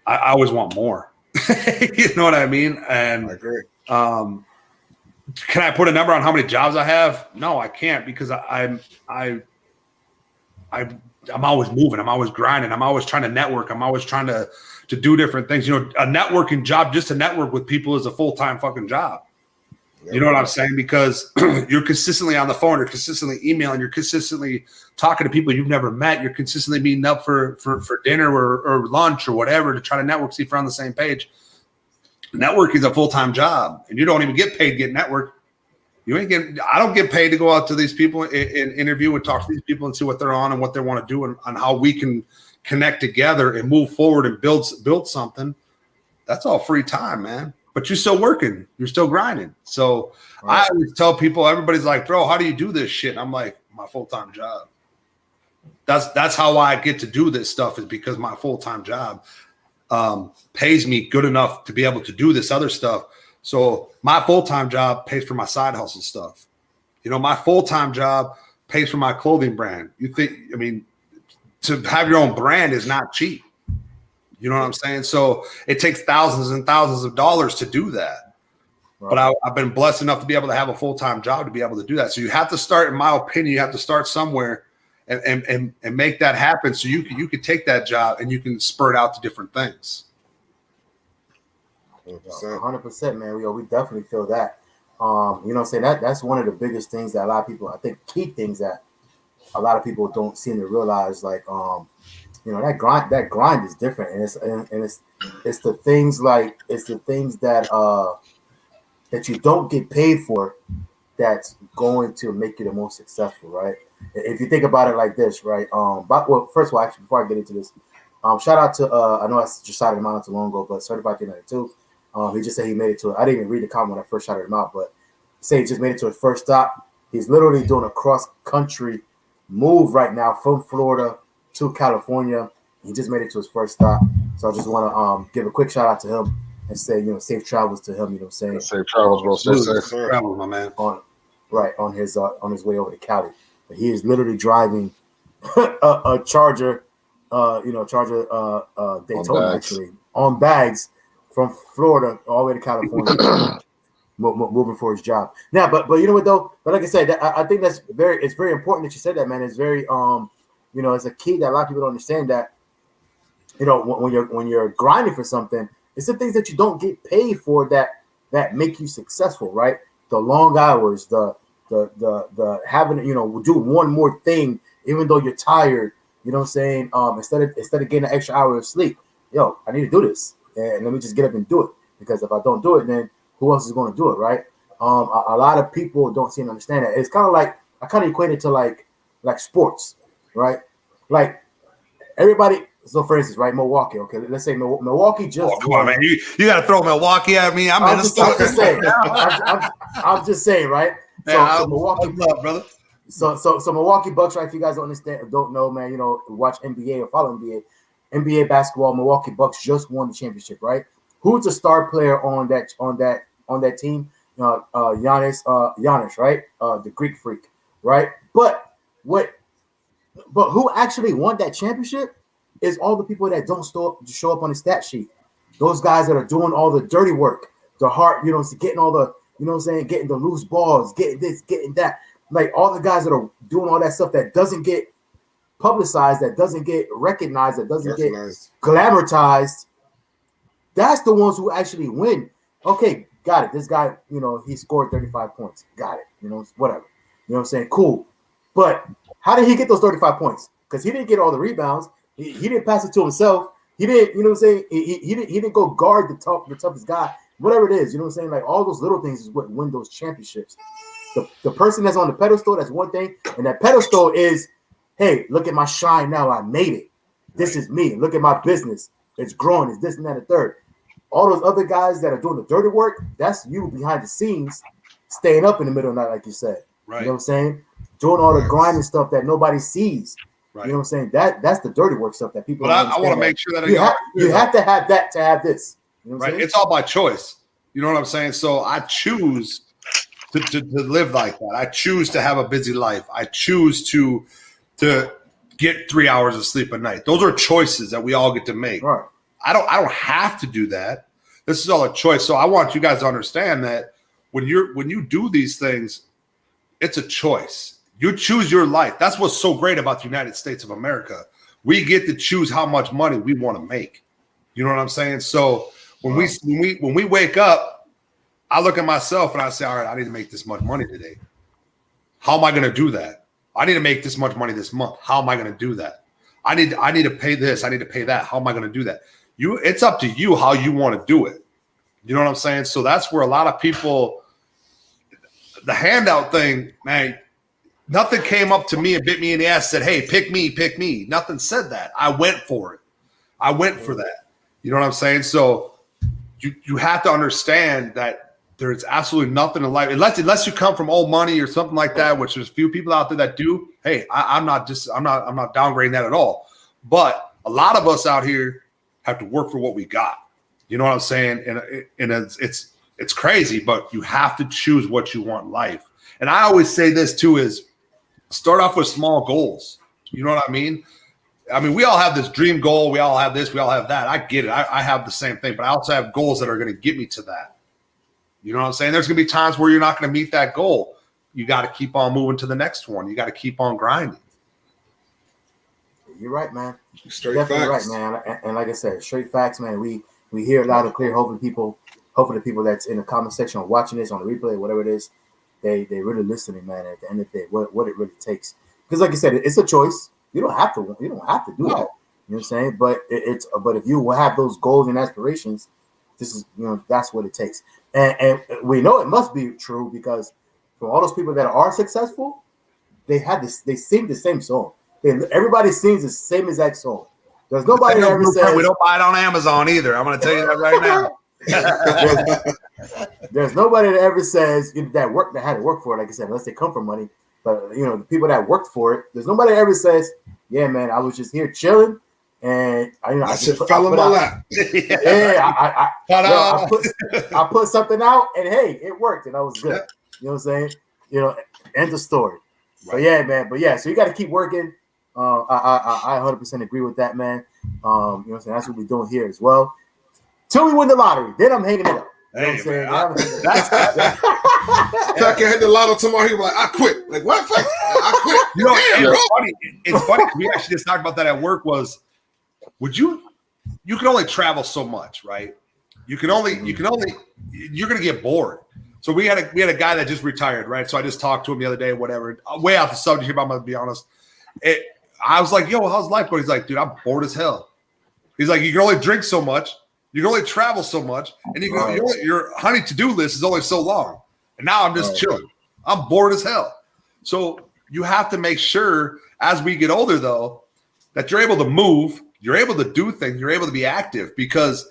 I always want more. You know what I mean? And I agree. Can I put a number on how many jobs I have? No, I can't, because I'm always moving. I'm always grinding. I'm always trying to network. I'm always trying to do different things. You know, a networking job, just to network with people, is a full-time fucking job. You know what I'm saying? Because you're consistently on the phone, you're consistently emailing, you're consistently talking to people you've never met, you're consistently meeting up for dinner or lunch or whatever to try to network, see if we're on the same page. Networking is a full-time job, and you don't even get paid to get network. I don't get paid to go out to these people and interview and talk to these people and see what they're on and what they want to do and how we can connect together and move forward and build something. That's all free time, man. But you're still working. You're still grinding. So right. I always tell people, everybody's like, bro, how do you do this shit? And I'm like, my full-time job. That's how I get to do this stuff, is because my full-time job pays me good enough to be able to do this other stuff. So my full-time job pays for my side hustle stuff. You know, my full-time job pays for my clothing brand. To have your own brand is not cheap. You know what I'm saying? So it takes thousands and thousands of dollars to do that. Right. But I've been blessed enough to be able to have a full-time job to be able to do that. So you have to start, in my opinion, you have to start somewhere and make that happen. So you could take that job and you can spurt out to different things. 100%, man. We definitely feel that. You know what I'm saying? That's one of the biggest things that a lot of people, I think, key things that a lot of people don't seem to realize. Like, you know, that grind is different, and it's the things that that you don't get paid for that's going to make you the most successful, right? If you think about it like this, right? First of all, actually, before I get into this, shout out to I know I just shouted him out not too long ago, but Certified K92. He just said he made it to it. I didn't even read the comment when I first shouted him out, but say he just made it to his first stop. He's literally doing a cross-country move right now from Florida to California. He just made it to his first stop. So I just want to give a quick shout out to him and say, you know, safe travels to him. You know what I'm saying? Safe travels, bro. Safe travels, my man. On his way over to Cali. But he is literally driving a Charger, Daytona actually on bags from Florida all the way to California, moving for his job. Now, but you know what though? But like I said, I think it's very important that you said that, man. It's very you know, it's a key that a lot of people don't understand, that, you know, when you're grinding for something, It's the things that you don't get paid for that make you successful, right? The long hours, the having, you know, do one more thing even though you're tired. You know what I'm saying? Instead of getting an extra hour of sleep, yo, I need to do this, and let me just get up and do it. Because if I don't do it, then who else is going to do it, right? A lot of people don't seem to understand that. It's kind of like, I kind of equate it to like sports, right? Like everybody. So for instance, right, Milwaukee. Okay, let's say Milwaukee just. Oh, come on, man! You got to throw Milwaukee at me. I'm just saying. I'm just saying, right? So Milwaukee, love, brother. So Milwaukee Bucks, right? If you guys don't understand or don't know, man, you know, watch NBA or follow NBA basketball. Milwaukee Bucks just won the championship, right? Who's the star player on that team? Giannis, right? The Greek freak, right? But who actually won that championship is all the people that don't show up on the stat sheet. Those guys that are doing all the dirty work, the hard, you know, getting all the, you know what I'm saying, getting the loose balls, getting this, getting that. Like all the guys that are doing all that stuff that doesn't get publicized, that doesn't get recognized, that doesn't get glamorized. That's the ones who actually win. Okay, got it. This guy, you know, he scored 35 points. Got it. You know, whatever. You know what I'm saying? Cool. But how did he get those 35 points? Because he didn't get all the rebounds. He didn't pass it to himself. He didn't, you know what I'm saying? He didn't go guard the toughest guy. Whatever it is, you know what I'm saying? Like all those little things is what win those championships. The person that's on the pedestal, that's one thing. And that pedestal is, hey, look at my shine now. I made it. This is me. Look at my business. It's growing. It's this and that and third. All those other guys that are doing the dirty work, that's you behind the scenes, staying up in the middle of the night, like you said. Right. You know what I'm saying? Doing all the grinding stuff that nobody sees. Right. You know what I'm saying? That's the dirty work stuff that people. But I want to make sure that you have to have that to have this. You know what I'm saying? It's all by choice. You know what I'm saying? So I choose to live like that. I choose to have a busy life. I choose to get 3 hours of sleep a night. Those are choices that we all get to make. Right. I don't have to do that. This is all a choice. So I want you guys to understand that when you do these things, it's a choice. You choose your life. That's what's so great about the United States of America. We get to choose how much money we want to make. You know what I'm saying? So when we wake up, I look at myself and I say, all right, I need to make this much money today. How am I going to do that? I need to make this much money this month. How am I going to do that? I need to pay this. I need to pay that. How am I going to do that? It's up to you how you want to do it. You know what I'm saying? So that's where a lot of people, the handout thing, man, nothing came up to me and bit me in the ass and said, hey, pick me, pick me. Nothing said that. I went for it. I went for that. You know what I'm saying? So you have to understand that there's absolutely nothing in life, unless you come from old money or something like that, which there's few people out there that do. Hey, I'm not downgrading that at all. But a lot of us out here have to work for what we got. You know what I'm saying? And it's crazy, but you have to choose what you want in life. And I always say this too is start off with small goals. You know what I mean? We all have this dream goal. We all have this. We all have that. I get it. I have the same thing, but I also have goals that are going to get me to that. You know what I'm saying? There's going to be times where you're not going to meet that goal. You got to keep on moving to the next one. You got to keep on grinding. You're right, man. Straight Definitely facts. right, man. And like I said, straight facts, man. We hear it loud and clear. Hopefully the people that's in the comment section watching this on the replay, whatever it is, they really listening, man. At the end of the day, what it really takes. Because like I said, it's a choice. You don't have to do that. You know what I'm saying? But but if you have those goals and aspirations, this is, you know, that's what it takes. And we know it must be true because from all those people that are successful, they sing the same song. Everybody sings the same exact song. There's nobody that ever says we don't buy it on Amazon either. I'm going to tell you that right now. There's nobody that ever says that had to work for it. Like I said, unless they come from money. But you know, the people that worked for it, there's nobody that ever says, "Yeah, man, I was just here chilling." And I just fell in my lap. I put something out, and hey, it worked, and I was good. You know what I'm saying? You know, end of story. Right. But yeah, man. But yeah, so you got to keep working. I 100% agree with that, man. You know what I'm saying? That's what we're doing here as well. Till we win the lottery, then I'm hanging it up. You know what I'm saying? If I can hit the lotto tomorrow, he'll be like, I quit. Like, what? I quit. You know, it's funny. It's funny. We actually just talked about that at work. You can only travel so much, right? you're gonna get bored. So we had a guy that just retired, right? So I just talked to him the other day, whatever. Way off the subject here, but I'm gonna be honest. I was like, yo, how's life going? He's like, dude, I'm bored as hell. He's like, you can only drink so much, you can only travel so much, and your honey to-do list is only so long. And now I'm just chilling. I'm bored as hell. So you have to make sure as we get older, though, that you're able to move, you're able to do things, you're able to be active, because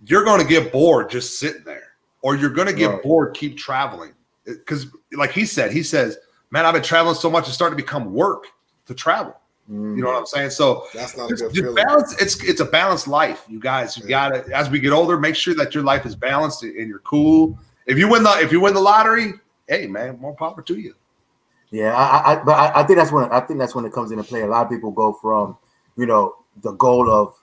you're going to get bored just sitting there, or you're going to get bored keep traveling. Because like he says, man, I've been traveling so much, it's starting to become work to travel. You know what I'm saying? So that's not a good just feeling. balance. It's a balanced life, you guys. You got to, as we get older, make sure that your life is balanced and you're cool. If you win the lottery, hey man, more power to you. Yeah, I think that's when it comes into play. A lot of people go from, the goal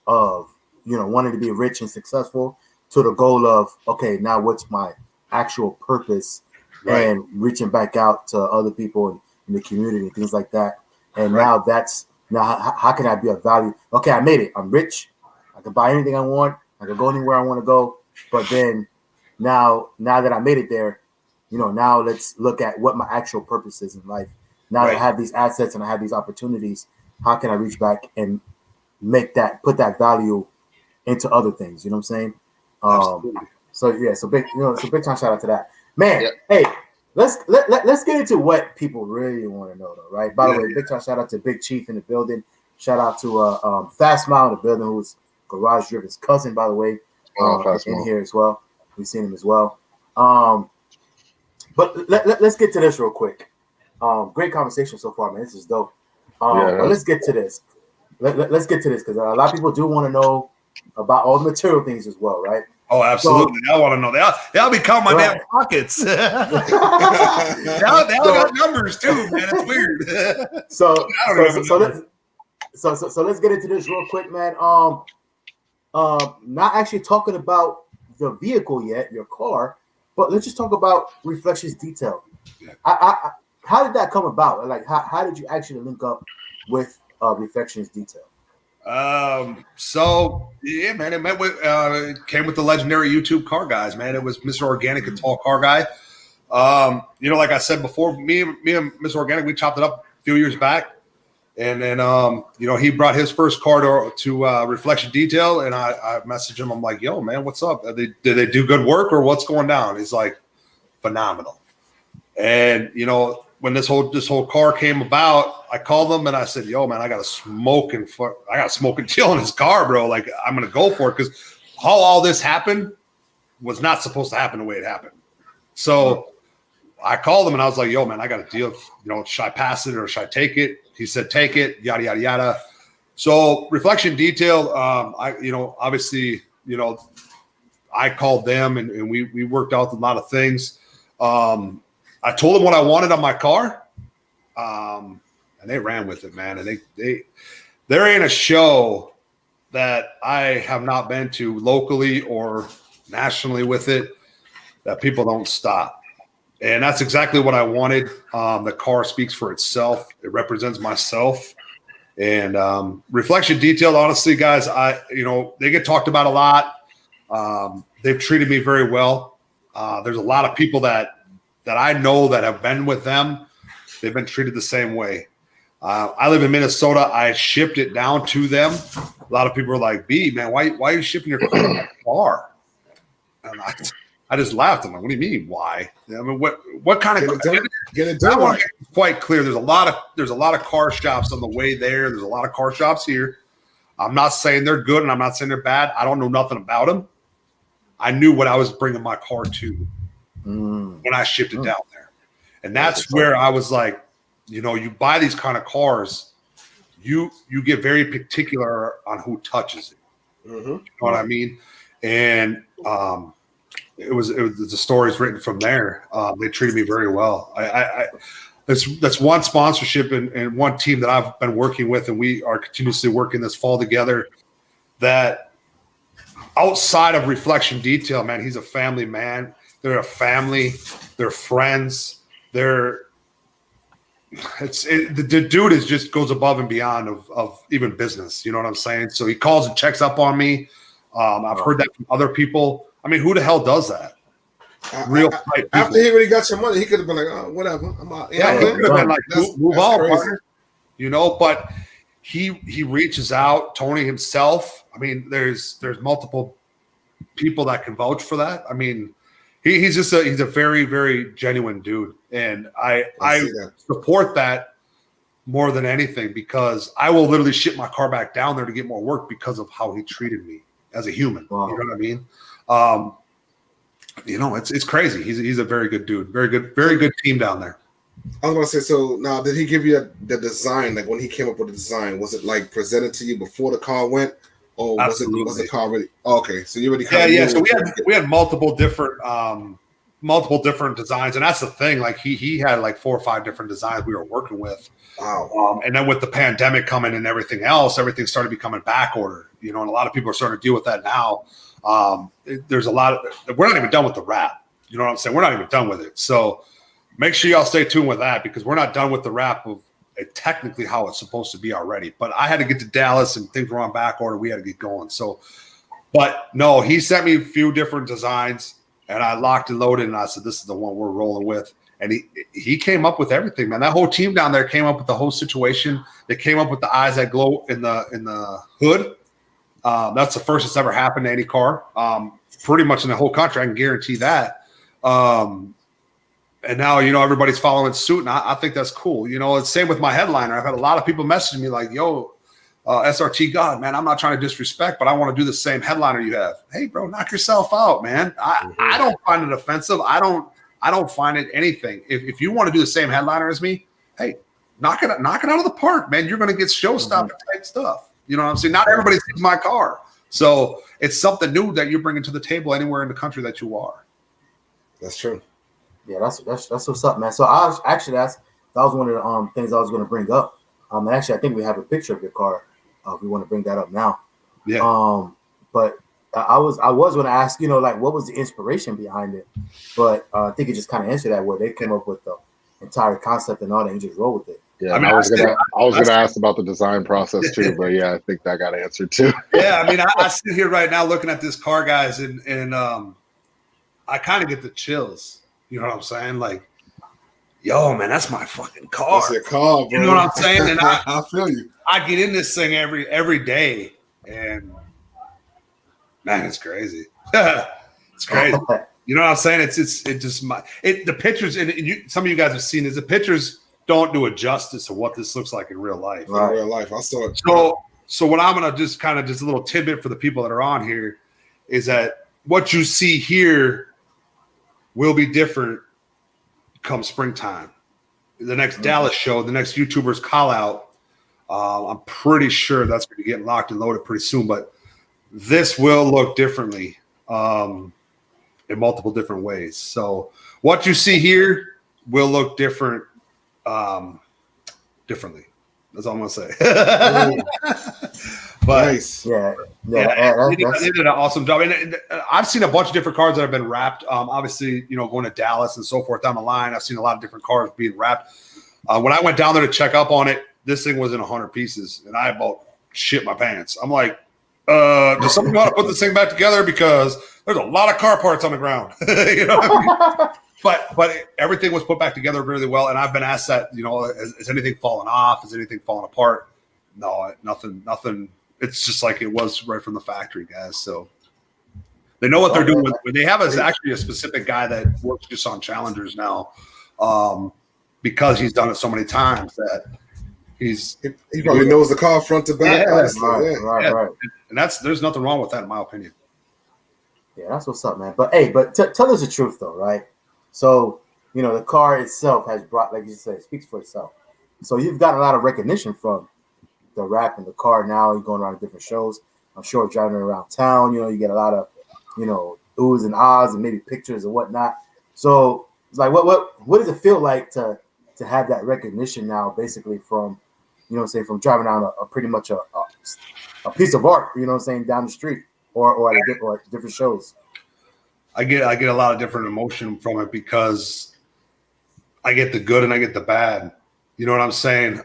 of wanting to be rich and successful to the goal of, okay, now what's my actual purpose, and reaching back out to other people in the community and things like that. And now how can I be of value? Okay, I made it. I'm rich. I can buy anything I want. I can go anywhere I want to go. But then now that I made it there, now let's look at what my actual purpose is in life. Now that I have these assets and I have these opportunities, how can I reach back and put that value into other things? You know what I'm saying? So big time shout out to that, man. Hey, let's get into what people really want to know, though, right? By the way, big time shout out to Big Chief in the building. Shout out to Fast Smile in the building, who's Garage Driven's cousin, by the way, in here as well. We've seen him as well. But let's get to this real quick. Great conversation so far, man. This is dope. But let's get to this. Let's get to this, because a lot of people do want to know about all the material things as well, right? Oh, absolutely. They all want to know. They'll be counting my damn pockets. they all got numbers too, man. It's weird. So let's get into this real quick, man. Not actually talking about the vehicle yet, your car, but let's just talk about Reflections Detail. How did that come about? Like, how did you actually link up with Reflections Detail? So yeah, man, it came with the legendary YouTube car guys, man. It was Mr. Organic, a tall car guy. Like I said before, me and Mr. Organic, we chopped it up a few years back, and then he brought his first car to Reflection Detail, and I messaged him. I'm like, yo, man, what's up? Did they do good work, or what's going down? He's like, phenomenal. And when this whole car came about, I called them and I said, yo, man, I got a smoking deal in his car, bro. Like, I'm going to go for it, because how all this happened was not supposed to happen the way it happened. So I called him and I was like, yo, man, I got a deal. Should I pass it or should I take it? He said, take it, yada, yada, yada. So Reflection Detail, obviously, I called them and we worked out a lot of things. I told them what I wanted on my car, and they ran with it, man. And there ain't a show that I have not been to locally or nationally with it that people don't stop. And that's exactly what I wanted. The car speaks for itself. It represents myself. And Reflection Detail, honestly, guys, they get talked about a lot. They've treated me very well. There's a lot of people that I know that have been with them. They've been treated the same way. I live in Minnesota. I shipped it down to them. A lot of people are like, B, man, why are you shipping your car? And I just laughed. I'm like, what do you mean, why? I mean, what kind of get it done? I want to make it quite clear. There's a lot of car shops on the way there. There's a lot of car shops here. I'm not saying they're good and I'm not saying they're bad. I don't know nothing about them. I knew what I was bringing my car to when I shipped it down there. And that's where I was like, you buy these kind of cars, you get very particular on who touches it. You know what I mean? And it was the stories written from there. They treated me very well. That's one sponsorship and one team that I've been working with, and we are continuously working this fall together. That outside of Reflection Detail, man, he's a family man. They're a family. They're friends. The dude just goes above and beyond of even business. You know what I'm saying? So he calls and checks up on me. I've heard that from other people. I mean, who the hell does that? Real fight after he already got your money, he could have been like, "Oh, whatever, I'm out." Yeah, he could have been like, "Move on, crazy. partner." You know, but he reaches out. Tony himself. I mean, there's multiple people that can vouch for that. I mean, he's a very, very genuine dude, and I support that more than anything, because I will literally ship my car back down there to get more work because of how he treated me as a human. Wow. You know what I mean? You know, it's crazy. He's a very good dude. Very good team down there. I was going to say, so now, did he give you the design? Like when he came up with the design, was it like presented to you before the car went, or was the car ready? Oh, okay, so you already So we had multiple different designs, and that's the thing. Like he had like 4 or 5 different designs we were working with. Wow. And then with the pandemic coming and everything else, everything started becoming back order. You know, and a lot of people are starting to deal with that now. There's a lot of, we're not even done with the wrap. You know what I'm saying? We're not even done with it. So make sure y'all stay tuned with that, because we're not done with the wrap of technically how it's supposed to be already. But I had to get to Dallas and things were on back order. We had to get going. So, but no, he sent me a few different designs and I locked and loaded and I said, this is the one we're rolling with. And he came up with everything, man. That whole team down there came up with the whole situation. They came up with the eyes that glow in the hood. That's the first that's ever happened to any car, pretty much in the whole country. I can guarantee that. And now, you know, everybody's following suit, and I think that's cool. You know, it's same with my headliner. I've had a lot of people message me like, yo, SRT God, man, I'm not trying to disrespect, but I want to do the same headliner you have. Hey, bro, knock yourself out, man. I don't find it offensive. I don't find it anything. If you want to do the same headliner as me, hey, knock it out of the park, man. You're going to get showstopping type stuff. You know what I'm saying? Not everybody sees my car. So it's something new that you're bringing to the table anywhere in the country that you are. That's true. Yeah, that's what's up, man. So that was one of the things I was going to bring up. And actually, I think we have a picture of your car. If we want to bring that up now. Yeah. But I was going to ask, you know, like what was the inspiration behind it? But I think it just kind of answered that, where they came up with the entire concept and all that, and you just roll with it. Yeah, I mean, I was gonna ask about the design process too, but yeah, I think that got answered too. Yeah, I mean, I sit here right now looking at this car, guys, and I kind of get the chills. You know what I'm saying? Like, yo, man, that's my fucking car. That's your car, bro. You know what I'm saying? And I feel you. I get in this thing every day, and man, it's crazy. It's crazy. You know what I'm saying? The pictures, and some of you guys have seen this. The pictures don't do a justice to what this looks like in real life. In real life, I saw it. So what I'm gonna just a little tidbit for the people that are on here is that what you see here will be different come springtime. The next Dallas show, the next YouTubers call out. I'm pretty sure that's going to get locked and loaded pretty soon, but this will look differently in multiple different ways. So what you see here will look different, differently. That's all I'm gonna say. But nice. Yeah, they did an awesome job. And I've seen a bunch of different cars that have been wrapped. Obviously, you know, going to Dallas and so forth down the line, I've seen a lot of different cars being wrapped. When I went down there to check up on it, this thing was in 100 pieces, and I about shit my pants. I'm like, does somebody want to put this thing back together, because there's a lot of car parts on the ground. You know what I mean? But everything was put back together really well, and I've been asked that, you know, is anything falling off? Is anything falling apart? No, nothing. It's just like it was right from the factory, guys. So they know what they're doing. They have actually a specific guy that works just on Challengers now, because he's done it so many times that he probably knows the car front to back. Right. And there's nothing wrong with that, in my opinion. Yeah, that's what's up, man. But hey, tell us the truth though, right? So, you know, the car itself has brought, like you said, it speaks for itself. So you've got a lot of recognition from the wrap in the car now. You're going around to different shows. I'm sure driving around town, you know, you get a lot of, you know, oohs and ahs and maybe pictures and whatnot. So it's like, what does it feel like to have that recognition now, basically from, you know what I'm saying, from driving down a pretty much a piece of art, you know what I'm saying, down the street or at different shows? I get a lot of different emotion from it, because I get the good and I get the bad. You know what I'm saying?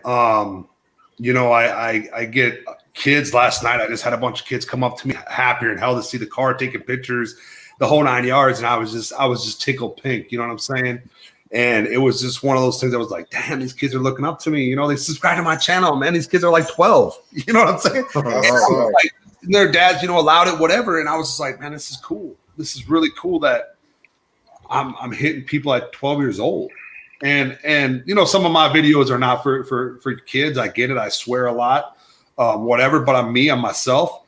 You know, I get kids last night. I just had a bunch of kids come up to me happier and hell to see the car, taking pictures, the whole 9 yards. And I was just tickled pink. You know what I'm saying? And it was just one of those things that was like, damn, these kids are looking up to me. You know, they subscribe to my channel, man. These kids are like 12. You know what I'm saying? Like, their dads, you know, allowed it, whatever. And I was just like, man, this is cool. This is really cool that I'm hitting people at 12 years old. And you know, some of my videos are not for kids. I get it. I swear a lot, whatever. But I'm me. I'm myself.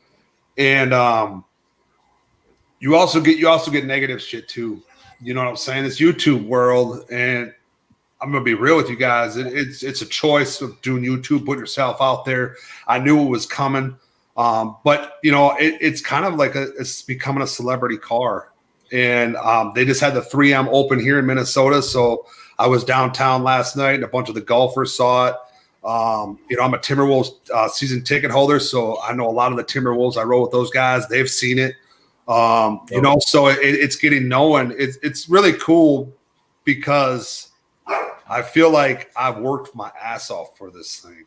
And you also get negative shit too. You know what I'm saying? This YouTube world, and I'm gonna be real with you guys. It's a choice of doing YouTube, putting yourself out there. I knew it was coming, but you know, it's kind of like it's becoming a celebrity car. And they just had the 3M open here in Minnesota, so I was downtown last night, and a bunch of the golfers saw it. You know, I'm a Timberwolves season ticket holder, so I know a lot of the Timberwolves. I rode with those guys; they've seen it. You know, so it's getting known. It's really cool because I feel like I've worked my ass off for this thing.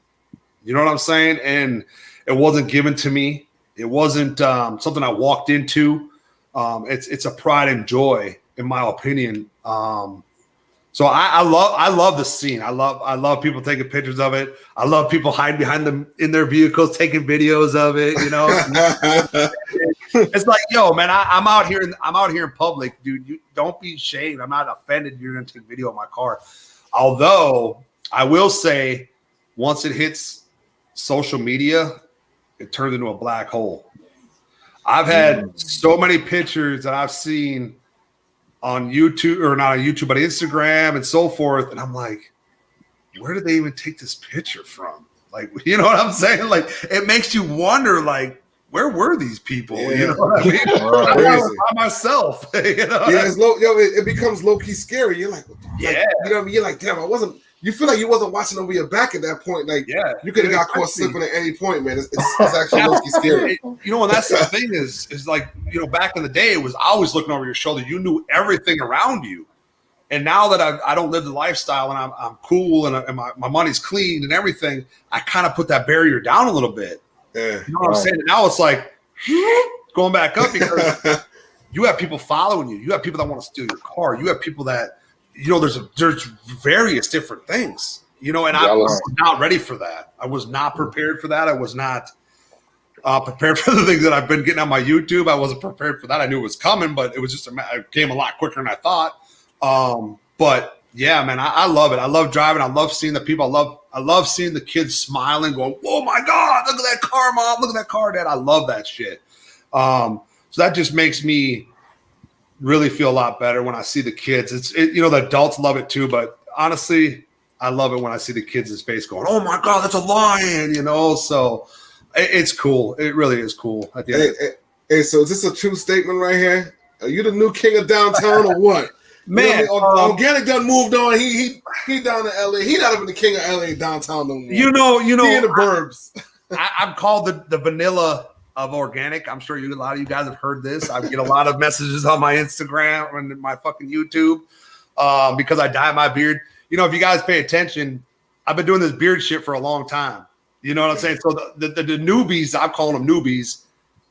You know what I'm saying? And it wasn't given to me. It wasn't something I walked into. It's a pride and joy, in my opinion. So I love the scene. I love people taking pictures of it. I love people hiding behind them in their vehicles, taking videos of it. You know, it's like, yo, man, I'm out here in public, dude. You don't be ashamed. I'm not offended. You're gonna take video of my car. Although I will say, once it hits social media, it turns into a black hole. I've had so many pictures that I've seen on YouTube, or not on YouTube, but Instagram and so forth. And I'm like, where did they even take this picture from? Like, you know what I'm saying? Like, it makes you wonder, like, where were these people? Yeah. You know what I mean? I was by myself. You know? Yeah, it becomes low-key scary. You're like, you know what I mean? You're like, damn, you feel like you wasn't watching over your back at that point. Like, you could have got caught slipping at any point, man. It's actually low-key scary. You know, and that's the thing is like, you know, back in the day, it was always looking over your shoulder. You knew everything around you. And now that I don't live the lifestyle and I'm cool and my money's clean and everything, I kind of put that barrier down a little bit. Yeah. You know what I'm saying? And now it's like going back up because you have people following you. You have people that want to steal your car. You have people that, you know, there's various different things, you know, and I was not ready for that. I was not prepared for that. I was not prepared for the things that I've been getting on my YouTube. I wasn't prepared for that. I knew it was coming, but it was just it came a lot quicker than I thought. But yeah, man, I love it. I love driving. I love seeing the people. I love seeing the kids smiling, going, "Oh my God, look at that car, Mom! Look at that car, Dad!" I love that shit. So that just makes me really feel a lot better when I see the kids. You know, the adults love it too, but honestly, I love it when I see the kids' face going, "Oh my God, that's a lion!" You know, so it's cool. It really is cool. Hey, so is this a true statement right here? Are you the new king of downtown or what? Man, you know, Organic done moved on. He down to LA. He not even the king of LA downtown no more. You know, he in the burbs. I'm called the vanilla of Organic. I'm sure a lot of you guys have heard this. I get a lot of messages on my Instagram and my fucking YouTube because I dye my beard. You know, if you guys pay attention, I've been doing this beard shit for a long time. You know what I'm saying? So the newbies, I'm calling them newbies.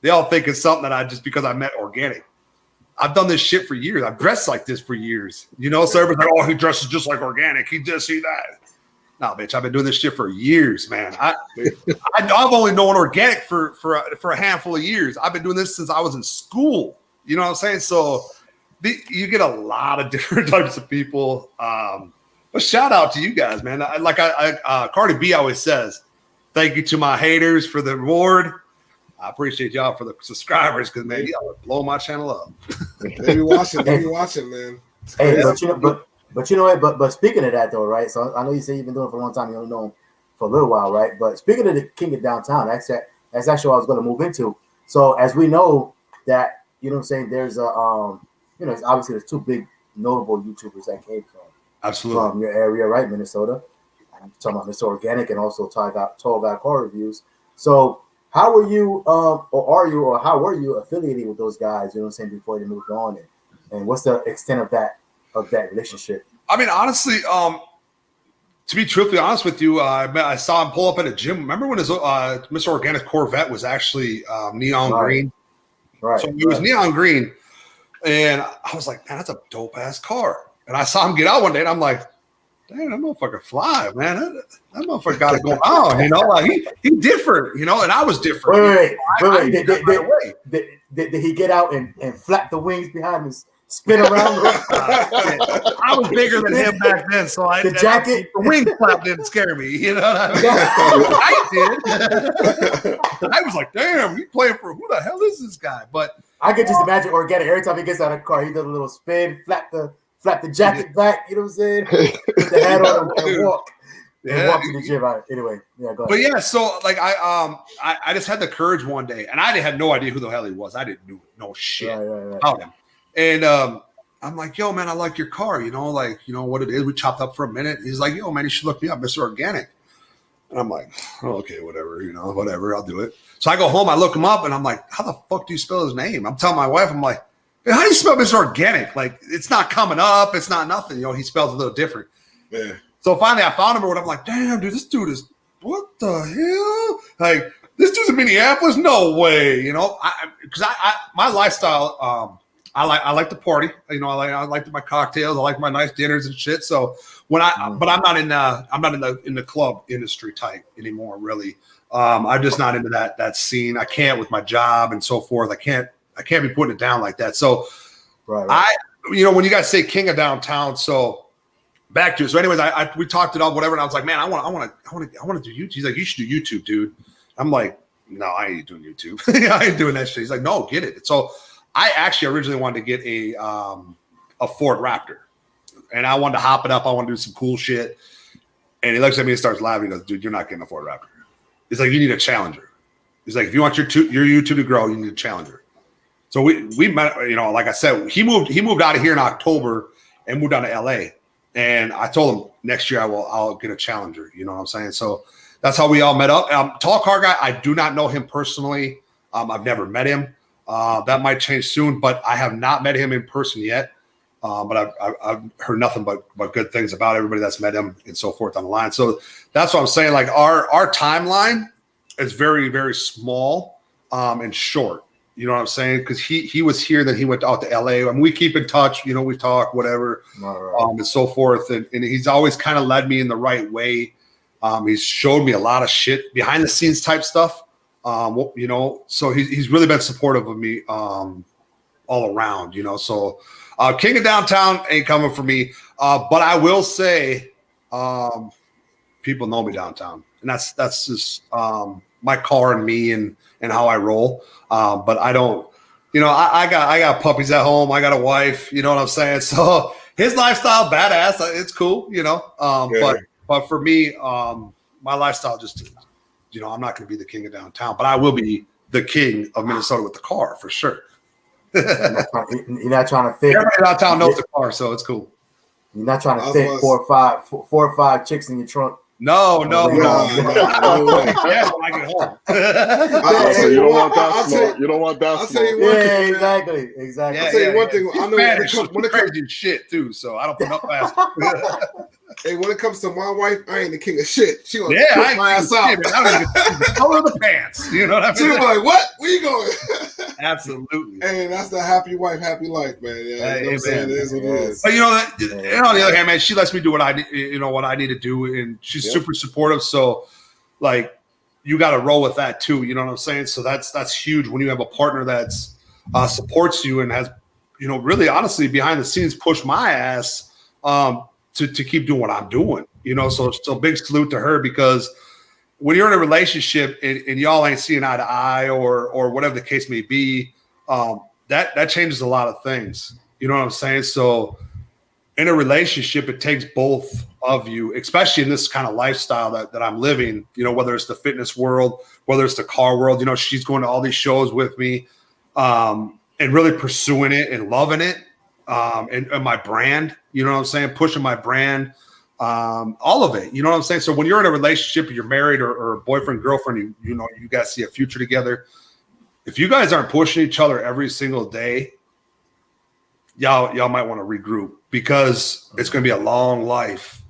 They all think it's something that I just because I met Organic. I've done this shit for years. I've dressed like this for years. You know, so everybody's like, "Oh, he dresses just like Organic. He just see that." No, bitch, I've been doing this shit for years, man. I've only known Organic for a handful of years. I've been doing this since I was in school. You know what I'm saying? So you get a lot of different types of people. But shout out to you guys, man. Cardi B always says, "Thank you to my haters for the reward. I appreciate y'all for the subscribers because, man, y'all blow my channel up." They be watching, man. Hey, but you know what? But speaking of that though, right? So I know you say you've been doing it for a long time. You don't know him for a little while, right? But speaking of the king of downtown, that's actually what I was going to move into. So as we know that, you know what I'm saying, there's a you know, obviously there's two big notable YouTubers that came from your area, right? Minnesota. I'm talking about Mr. Organic and also Tall Guy Car Reviews. So how were you, how were you affiliated with those guys? You know what I'm saying, before they moved on, and what's the extent of that relationship? I mean, honestly, To be truthfully honest with you, I saw him pull up at a gym. Remember when his Mr. Organic Corvette was actually neon green? Right. So it was neon green. And I was like, man, that's a dope-ass car. And I saw him get out one day, and I'm like, damn, that motherfucker fly, man. That motherfucker got it going on, you know? Like, he different, you know? And I was different. Wait. Did he get out and flap the wings behind his spin around? I was bigger than him back then, so the jacket, the wing flap didn't scare me. You know what I mean? I did. I was like, "Damn, he playing for who the hell is this guy?" But I could just imagine Organic every time he gets out of the car, he does a little spin, flap the jacket back. You know what I'm saying? Put the hat on and walk. Yeah. Walk to the gym. Anyway, yeah, go ahead. But yeah, so like I just had the courage one day, and I had no idea who the hell he was. I didn't know shit about him. And I'm like, yo, man, I like your car. You know, like, you know what it is. We chopped up for a minute. He's like, yo, man, you should look me up, Mr. Organic. And I'm like, oh, okay, whatever, you know, whatever, I'll do it. So I go home, I look him up, and I'm like, how the fuck do you spell his name? I'm telling my wife, I'm like, hey, how do you spell Mr. Organic? Like, it's not coming up. It's not nothing. You know, he spells a little different. Yeah. So finally I found him, and I'm like, damn, dude, this dude is, what the hell? Like, this dude's in Minneapolis? No way. You know, because my lifestyle, I like to party. You know, I like my cocktails. I like my nice dinners and shit. So but I'm not in the club industry type anymore. Really, I'm just not into that scene. I can't with my job and so forth. I can't be putting it down like that. So, right. You know, when you guys say king of downtown, so back to it. So, anyways, we talked it up, whatever, and I was like, man, I want to do YouTube. He's like, you should do YouTube, dude. I'm like, no, I ain't doing YouTube. I ain't doing that shit. He's like, no, get it. So I actually originally wanted to get a Ford Raptor, and I wanted to hop it up. I want to do some cool shit. And he looks at me and starts laughing. He goes, dude, you're not getting a Ford Raptor. He's like, you need a Challenger. He's like, if you want your YouTube to grow, you need a Challenger. So we met, you know, like I said, he moved out of here in October and moved down to LA. And I told him next year I'll get a Challenger. You know what I'm saying? So that's how we all met up. Tall car guy, I do not know him personally. I've never met him. That might change soon, but I have not met him in person yet. But I've heard nothing but good things about everybody that's met him and so forth on the line. So that's what I'm saying. Like our timeline is very, very small and short. You know what I'm saying? Because he was here, then he went out to LA. I mean, we keep in touch. You know, we talk, whatever, and so forth. And he's always kind of led me in the right way. He's showed me a lot of shit behind the scenes type stuff. You know, so he's really been supportive of me all around. You know, so king of downtown ain't coming for me. But I will say, people know me downtown, and that's just my car and me and how I roll. But I don't, you know, I got puppies at home. I got a wife, you know what I'm saying? So his lifestyle, badass. It's cool, you know? But for me, my lifestyle just, you know, I'm not going to be the king of downtown, but I will be the king of Minnesota with the car for sure. You're not trying to fit. Everybody downtown knows the car, so it's cool. You're not trying to fit four or five chicks in your trunk. No. Yeah, when I get home. So you don't want that smoke. You don't want that I'll smoke. tell you one thing. Exactly. I'll tell you one thing. I know when it comes to shit too, so I don't put up fast. Hey, when it comes to my wife, I ain't the king of shit. She gonna I my ass out. I don't even the color of the pants. You know what I mean? She was like, "What? Where you going?" Absolutely. Hey, that's the happy wife, happy life, man. Yeah, you know what I'm saying? It is what it is. But you know, and on the other hand, man, she lets me do what I need to do, and she's super supportive. So, like, you got to roll with that too. You know what I'm saying? So that's huge when you have a partner that's supports you and has, you know, really honestly behind the scenes push my ass to keep doing what I'm doing. You know, so big salute to her, because when you're in a relationship and y'all ain't seeing eye to eye or whatever the case may be, that changes a lot of things. You know what I'm saying? So in a relationship, it takes both of you, especially in this kind of lifestyle that I'm living, you know, whether it's the fitness world, whether it's the car world, you know, she's going to all these shows with me and really pursuing it and loving it. And my brand, you know what I'm saying? Pushing my brand. All of it, you know what I'm saying? So when you're in a relationship, you're married or boyfriend, girlfriend, you know, you guys see a future together. If you guys aren't pushing each other every single day, y'all might want to regroup, because it's going to be a long life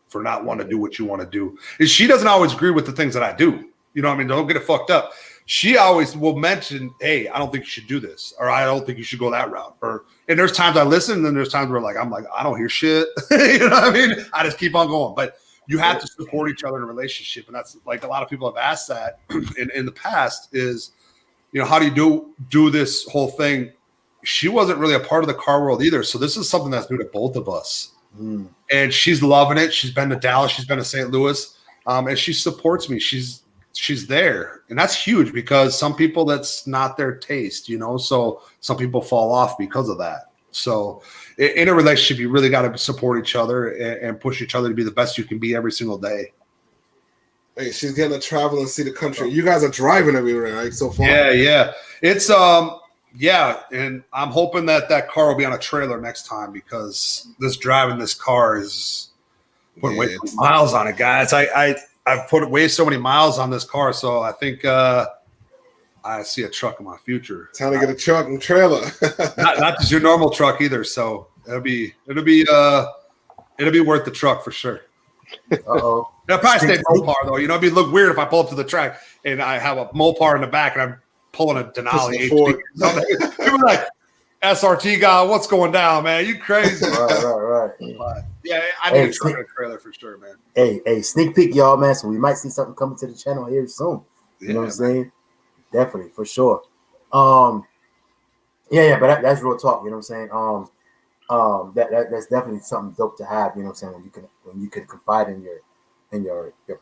for not wanting to do what you want to do. And she doesn't always agree with the things that I do. You know what I mean? Don't get it fucked up. She always will mention, hey, I don't think you should do this, or I don't think you should go that route. And there's times I listen, and then there's times where I'm like, I don't hear shit. You know what I mean? I just keep on going. But you have to support each other in a relationship. And that's like a lot of people have asked that in the past is, you know, how do you do this whole thing? She wasn't really a part of the car world either. So this is something that's new to both of us. And she's loving it. She's been to Dallas. She's been to St. Louis. And she supports me. She's there. And that's huge because some people that's not their taste, you know, so some people fall off because of that. So in a relationship, you really got to support each other and push each other to be the best you can be every single day. Hey, she's getting to travel and see the country. You guys are driving everywhere, right? So far. Yeah. It's and I'm hoping that car will be on a trailer next time because driving this car is putting way too many miles on it, guys. I've put way so many miles on this car, so I think I see a truck in my future. Time to get a truck and trailer. not just your normal truck either. So it'll be worth the truck for sure. Uh-oh. It'll probably stay Mopar though. You know, it'd look weird if I pull up to the track and I have a Mopar in the back and I'm pulling a Denali. People are like, SRT God, what's going down, man? You crazy? Right. But, yeah, I need a truck and a trailer for sure, man. Hey, sneak peek, y'all, man. So we might see something coming to the channel here soon. You know what I'm saying? Definitely, for sure. But that's real talk. You know what I'm saying? That's definitely something dope to have. You know what I'm saying? When you can confide in your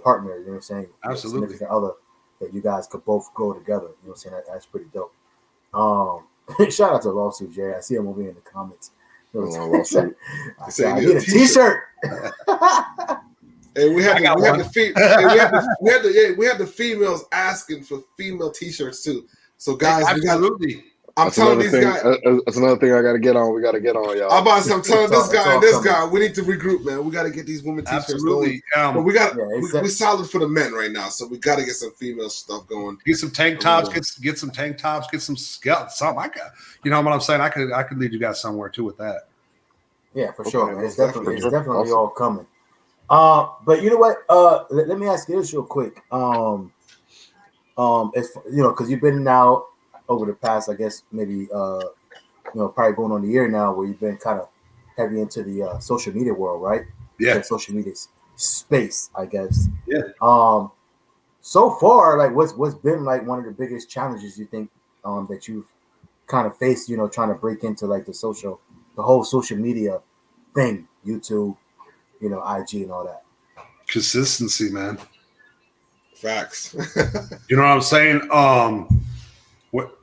partner. You know what I'm saying? Absolutely. Your significant other that you guys could both grow together. You know what I'm saying? That's pretty dope. Shout out to Lawsuit Jerry. I see him over here in the comments. I said, I get a t-shirt. And we had the females asking for female t-shirts too. So guys, absolutely. I'm telling these guys. That's another thing I got to get on. We got to get on, y'all. I'm telling this guy, we need to regroup, man. We got to get these women t-shirts absolutely going. But we solid for the men right now, so we got to get some female stuff going. Get some tank tops. Get some tank tops. Get some scouts. Something. I got. You know what I'm saying? I could lead you guys somewhere too with that. Yeah, for sure. Man. It's definitely all coming. But you know what? Let me ask you this real quick. It's because you've been now over the past, I guess maybe probably going on a year now, where you've been kind of heavy into the social media world, right? Yeah, social media space, I guess. Yeah. So far, like, what's been like one of the biggest challenges you think that you've kind of faced? You know, trying to break into like the whole social media thing, YouTube, IG and all that. Consistency, man. Facts. You know what I'm saying?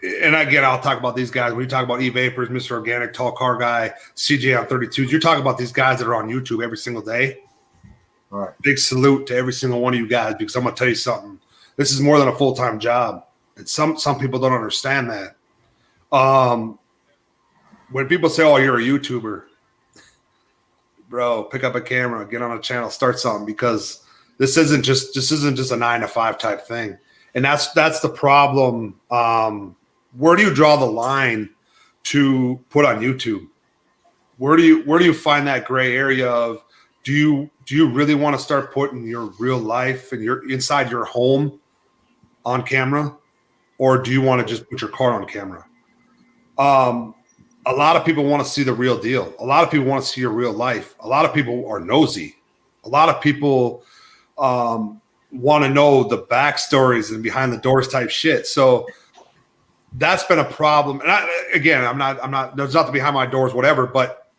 And again, I'll talk about these guys. When you talk about E-Vapors, Mr. Organic, Tall Car Guy, CJ on 32s, you're talking about these guys that are on YouTube every single day. All right. Big salute to every single one of you guys, because I'm going to tell you something. This is more than a full-time job. And some people don't understand that. When people say, oh, you're a YouTuber, bro, pick up a camera, get on a channel, start something, because this isn't just a 9-to-5 type thing. And that's the problem. Where do you draw the line to put on YouTube? Where do you find that gray area of do you really want to start putting your real life and your inside your home on camera, or do you want to just put your car on camera? A lot of people want to see the real deal. A lot of people want to see your real life. A lot of people are nosy. A lot of people want to know the backstories and behind the doors type shit. So that's been a problem. And I'm not, there's nothing behind my doors, whatever, but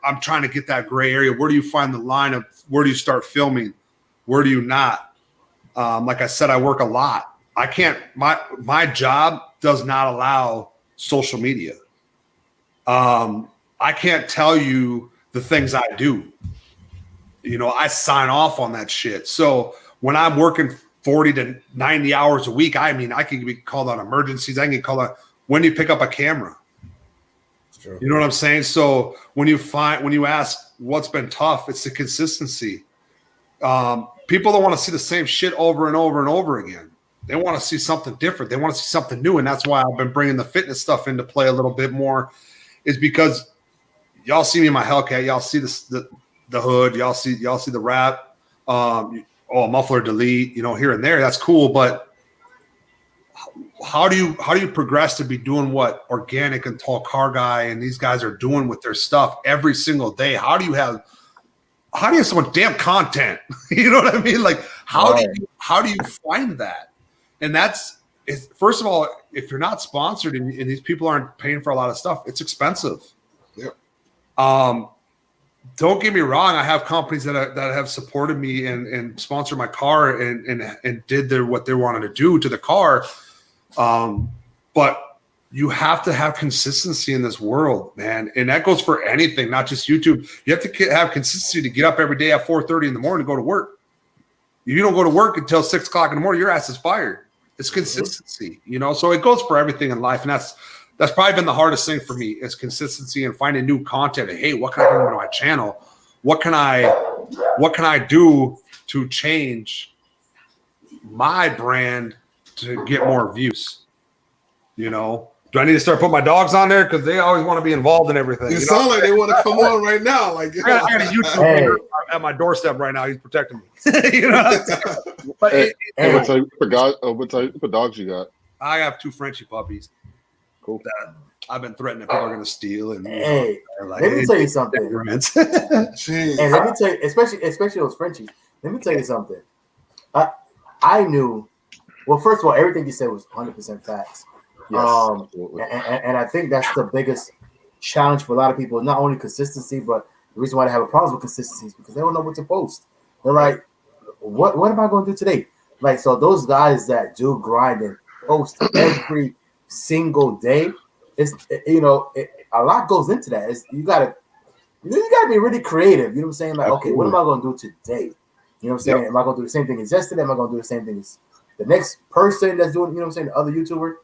I'm trying to get that gray area. Where do you find the line of where do you start filming? Where do you not? Like I said, I work a lot. I can't, my job does not allow social media. I can't tell you the things I do. I sign off on that shit. So when I'm working 40 to 90 hours a week, I can be called on emergencies. I can get called on when you pick up a camera. You know what I'm saying? So when you ask what's been tough, it's the consistency. People don't want to see the same shit over and over and over again. They want to see something different. They want to see something new. And that's why I've been bringing the fitness stuff into play a little bit more, is because y'all see me in my Hellcat. Y'all see the hood. Y'all see the wrap. Muffler delete, here and there. That's cool, but how do you progress to be doing what Organic and Tall Car Guy and these guys are doing with their stuff every single day? How do you have so much damn content? You know what I mean? Like how do you find that? And first of all, if you're not sponsored and these people aren't paying for a lot of stuff, it's expensive. Yep. Don't get me wrong. I have companies that have supported me and sponsored my car and did what they wanted to do to the car. But you have to have consistency in this world, man. And that goes for anything, not just YouTube. You have to have consistency to get up every day at 4:30 in the morning to go to work. If you don't go to work until 6 o'clock in the morning, your ass is fired. It's consistency, So it goes for everything in life. And that's probably been the hardest thing for me is consistency and finding new content. Hey, what can I bring to my channel? What can I do to change my brand to get more views? Do I need to start putting my dogs on there? Because they always want to be involved in everything. You sound like they want to come on right now. Like I got a YouTuber at my doorstep right now. He's protecting me. But what type of dogs you got? I have 2 Frenchie puppies. Cool. That I've been threatening people are going to steal. And let me tell you something. And let me tell you, especially those Frenchies. Let me tell you something. I knew. Well, first of all, everything you said was 100% facts. Yes, and I think that's the biggest challenge for a lot of people. Not only consistency, but the reason why they have a problem with consistency is because they don't know what to post. They're like, "What am I going to do today?" Like, so those guys that do grind and post every single day, a lot goes into that. You gotta be really creative. You know what I'm saying? Like, okay, what am I going to do today? You know what I'm saying? Yep. Am I going to do the same thing as yesterday? Am I going to do the same thing as the next person that's doing? You know what I'm saying? The other YouTuber.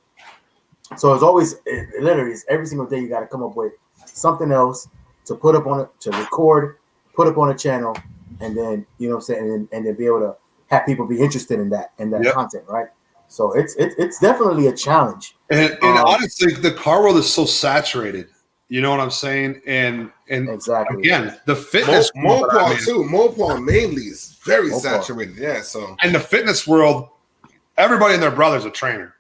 So it's always, literally, it's every single day you got to come up with something else to put up on it, to record, put up on a channel, and then, you know what I'm saying, and then be able to have people be interested in that content, right? So it's definitely a challenge. And honestly, the car world is so saturated. You know what I'm saying? And exactly. Again, the fitness Mopar too. Mopar mainly is very saturated. Yeah. So and the fitness world, everybody and their brother's a trainer.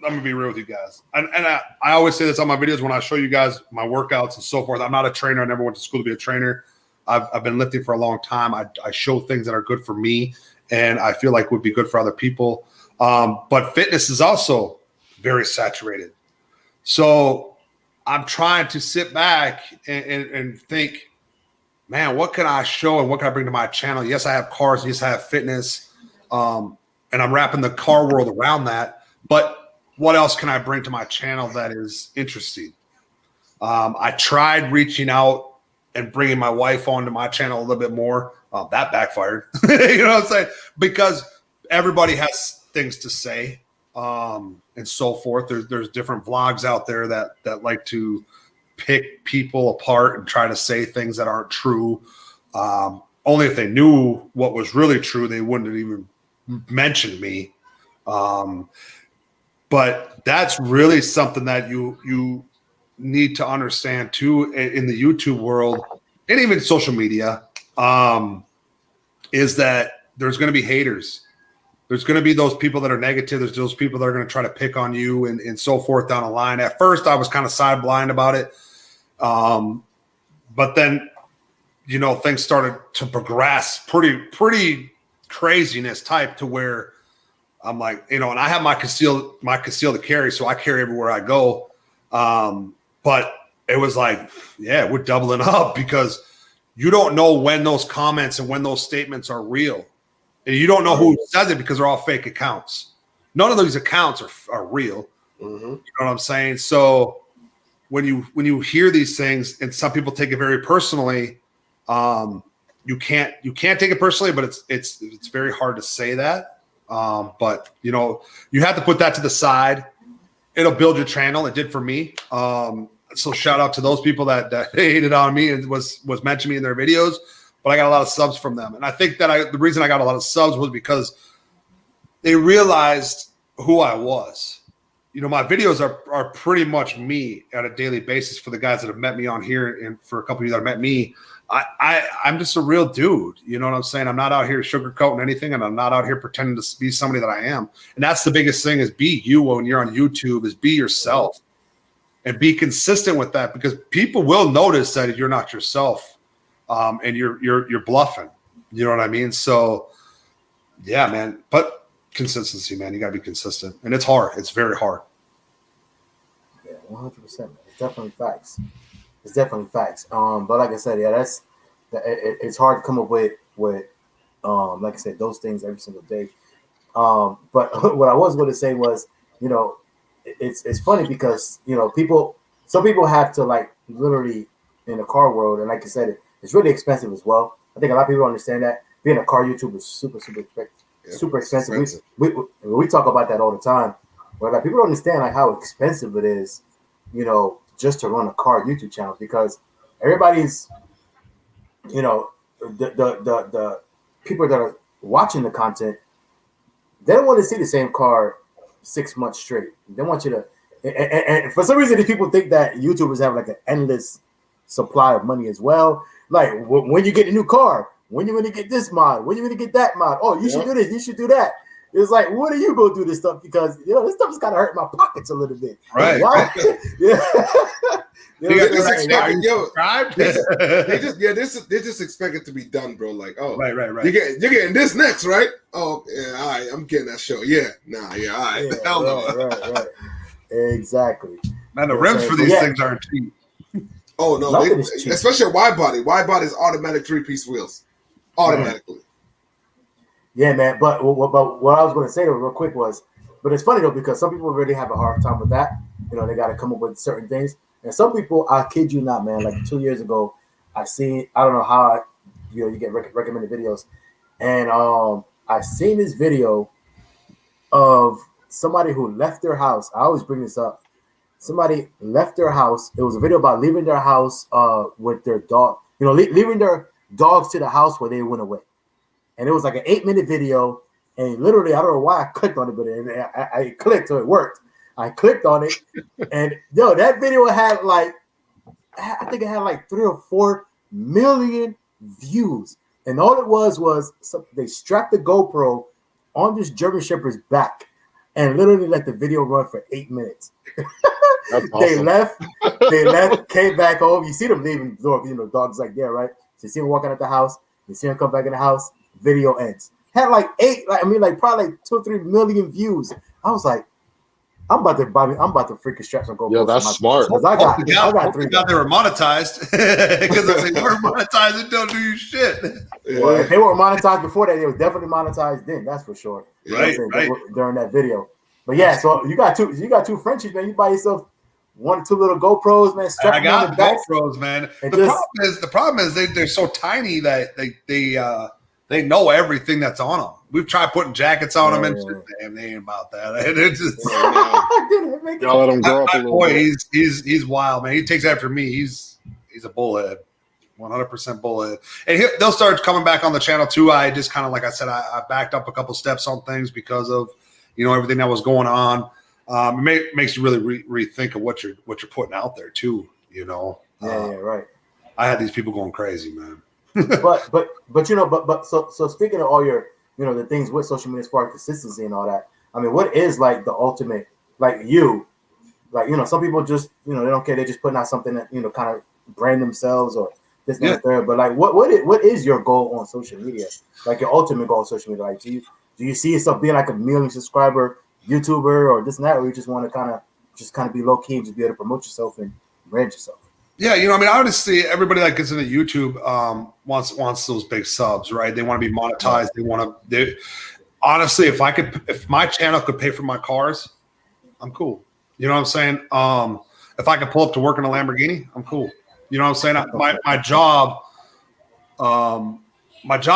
I'm gonna be real with you guys, and I always say this on my videos when I show you guys my workouts and so forth. I'm not a trainer. I never went to school to be a trainer. I've been lifting for a long time. I show things that are good for me, and I feel like would be good for other people. But fitness is also very saturated. So I'm trying to sit back and think, man, what can I show and what can I bring to my channel? Yes, I have cars. Yes, I have fitness, and I'm wrapping the car world around that, but what else can I bring to my channel that is interesting? I tried reaching out and bringing my wife onto my channel a little bit more. That backfired. You know what I'm saying? Because everybody has things to say and so forth. There's different vlogs out there that like to pick people apart and try to say things that aren't true. Only if they knew what was really true, they wouldn't have even mentioned me. But that's really something that you need to understand too in the YouTube world and even social media, is that there's going to be haters. There's going to be those people that are negative. There's those people that are going to try to pick on you and so forth down the line. At first, I was kind of sideblind about it. But then, things started to progress pretty craziness type to where I'm like, and I have my conceal to carry, so I carry everywhere I go. But it was like, yeah, we're doubling up because you don't know when those comments and when those statements are real. And you don't know who says it because they're all fake accounts. None of these accounts are real. Mm-hmm. You know what I'm saying? So when you hear these things and some people take it very personally, you can't take it personally, but it's very hard to say that. But you have to put that to the side. It'll build your channel. It did for me. So shout out to those people that hated on me and was mentioning me in their videos, but I got a lot of subs from them. And I think that the reason I got a lot of subs was because they realized who I was. My videos are pretty much me at a daily basis for the guys that have met me on here. And for a couple of you that have met me, I'm just a real dude. You know what I'm saying? I'm not out here sugarcoating anything, and I'm not out here pretending to be somebody that I am. And that's the biggest thing: is be you when you're on YouTube. Is be yourself, and be consistent with that, because people will notice that you're not yourself, and you're bluffing. You know what I mean? So, yeah, man. But consistency, man. You got to be consistent, and it's hard. It's very hard. Yeah, 100%. It's definitely facts. It's definitely facts. But like I said, yeah, it's hard to come up with like I said, those things every single day. But what I was going to say was, you know, it's funny because, you know, some people have to, like, literally in the car world, and like I said, it's really expensive as well. I think a lot of people don't understand that being a car YouTuber is super expensive. We talk about that all the time, but like people don't understand like how expensive it is, you know, just to run a car YouTube channel, because everybody's, you know, the people that are watching the content, they don't want to see the same car 6 months straight. They want you to, and for some reason, these people think that YouTubers have like an endless supply of money as well. Like when you get a new car, when you're going to get this mod, when you're going to get that mod. Oh, you should do this, you should do that. It's like, when are you going to do this stuff? Because, you know, this stuff is kind of hurting my pockets a little bit. Right. Yeah. They just expect it to be done, bro. Like, oh, right. You're getting this next, right? Oh, yeah, all right. I'm getting that show. Yeah, nah, yeah, all right. Yeah, right. Exactly. Man, the rims for these things aren't cheap. Oh no, especially a wide body. Wide body is automatic 3-piece wheels, automatically. Yeah, man. But what I was going to say real quick was, but it's funny though, because some people really have a hard time with that. You know, they got to come up with certain things, and some people, I kid you not, man. Like 2 years ago, I don't know how, you get recommended videos, and I seen this video of somebody who left their house. I always bring this up. Somebody left their house. It was a video about leaving their house with their dog, you know, leaving their dogs to the house where they went away. And it was like an 8-minute video. And literally, I don't know why I clicked on it, but I clicked, so it worked. I clicked on it. And yo, that video had like, I think it had like 3 or 4 million views. And all it was they strapped the GoPro on this German Shepherd's back and literally let the video run for 8 minutes. Awesome. They left, came back home. You see them leaving, you know, dogs like there, right? So you see them walking out the house, you see them come back in the house, video ends. Had like probably 2 or 3 million views. I was like, I'm about to freaking strap some GoPros. Yeah, that's smart. I got 3. They were monetized, because if they weren't monetized, it don't do you shit. Well, if they weren't monetized before that, they were definitely monetized then. That's for sure. Right. During that video. But yeah, so you got two Frenchies, man. You buy yourself 1 or 2 little GoPros, man. I got GoPros, man. The problem is they're so tiny that they know everything that's on them. We've tried putting jackets on them and shit. Damn, they ain't about that. It's just, y'all let him grow up a little bit. He's wild, man. He takes after me. He's a bullhead, 100% bullhead. And they'll start coming back on the channel too. I just kind of, like I said, I backed up a couple steps on things because of, you know, everything that was going on. It makes you really rethink of what you're putting out there too. You know. Yeah, right. I had these people going crazy, man. but you know, so speaking of all your, you know, the things with social media as far as consistency and all that, I mean, what is like the ultimate, like you know, some people just, you know, they don't care, they're just putting out something that, you know, kind of brand themselves or this and that, third. But like, what is your goal on social media? Like your ultimate goal on social media? Like, do you see yourself being like a 1 million subscriber YouTuber or this and that, or you just want to kind of be low key and just be able to promote yourself and brand yourself? Yeah, you know, I mean, obviously, everybody that gets into YouTube wants those big subs, right? They want to be monetized. Honestly, if my channel could pay for my cars, I'm cool. You know what I'm saying? If I could pull up to work in a Lamborghini, I'm cool. You know what I'm saying? My job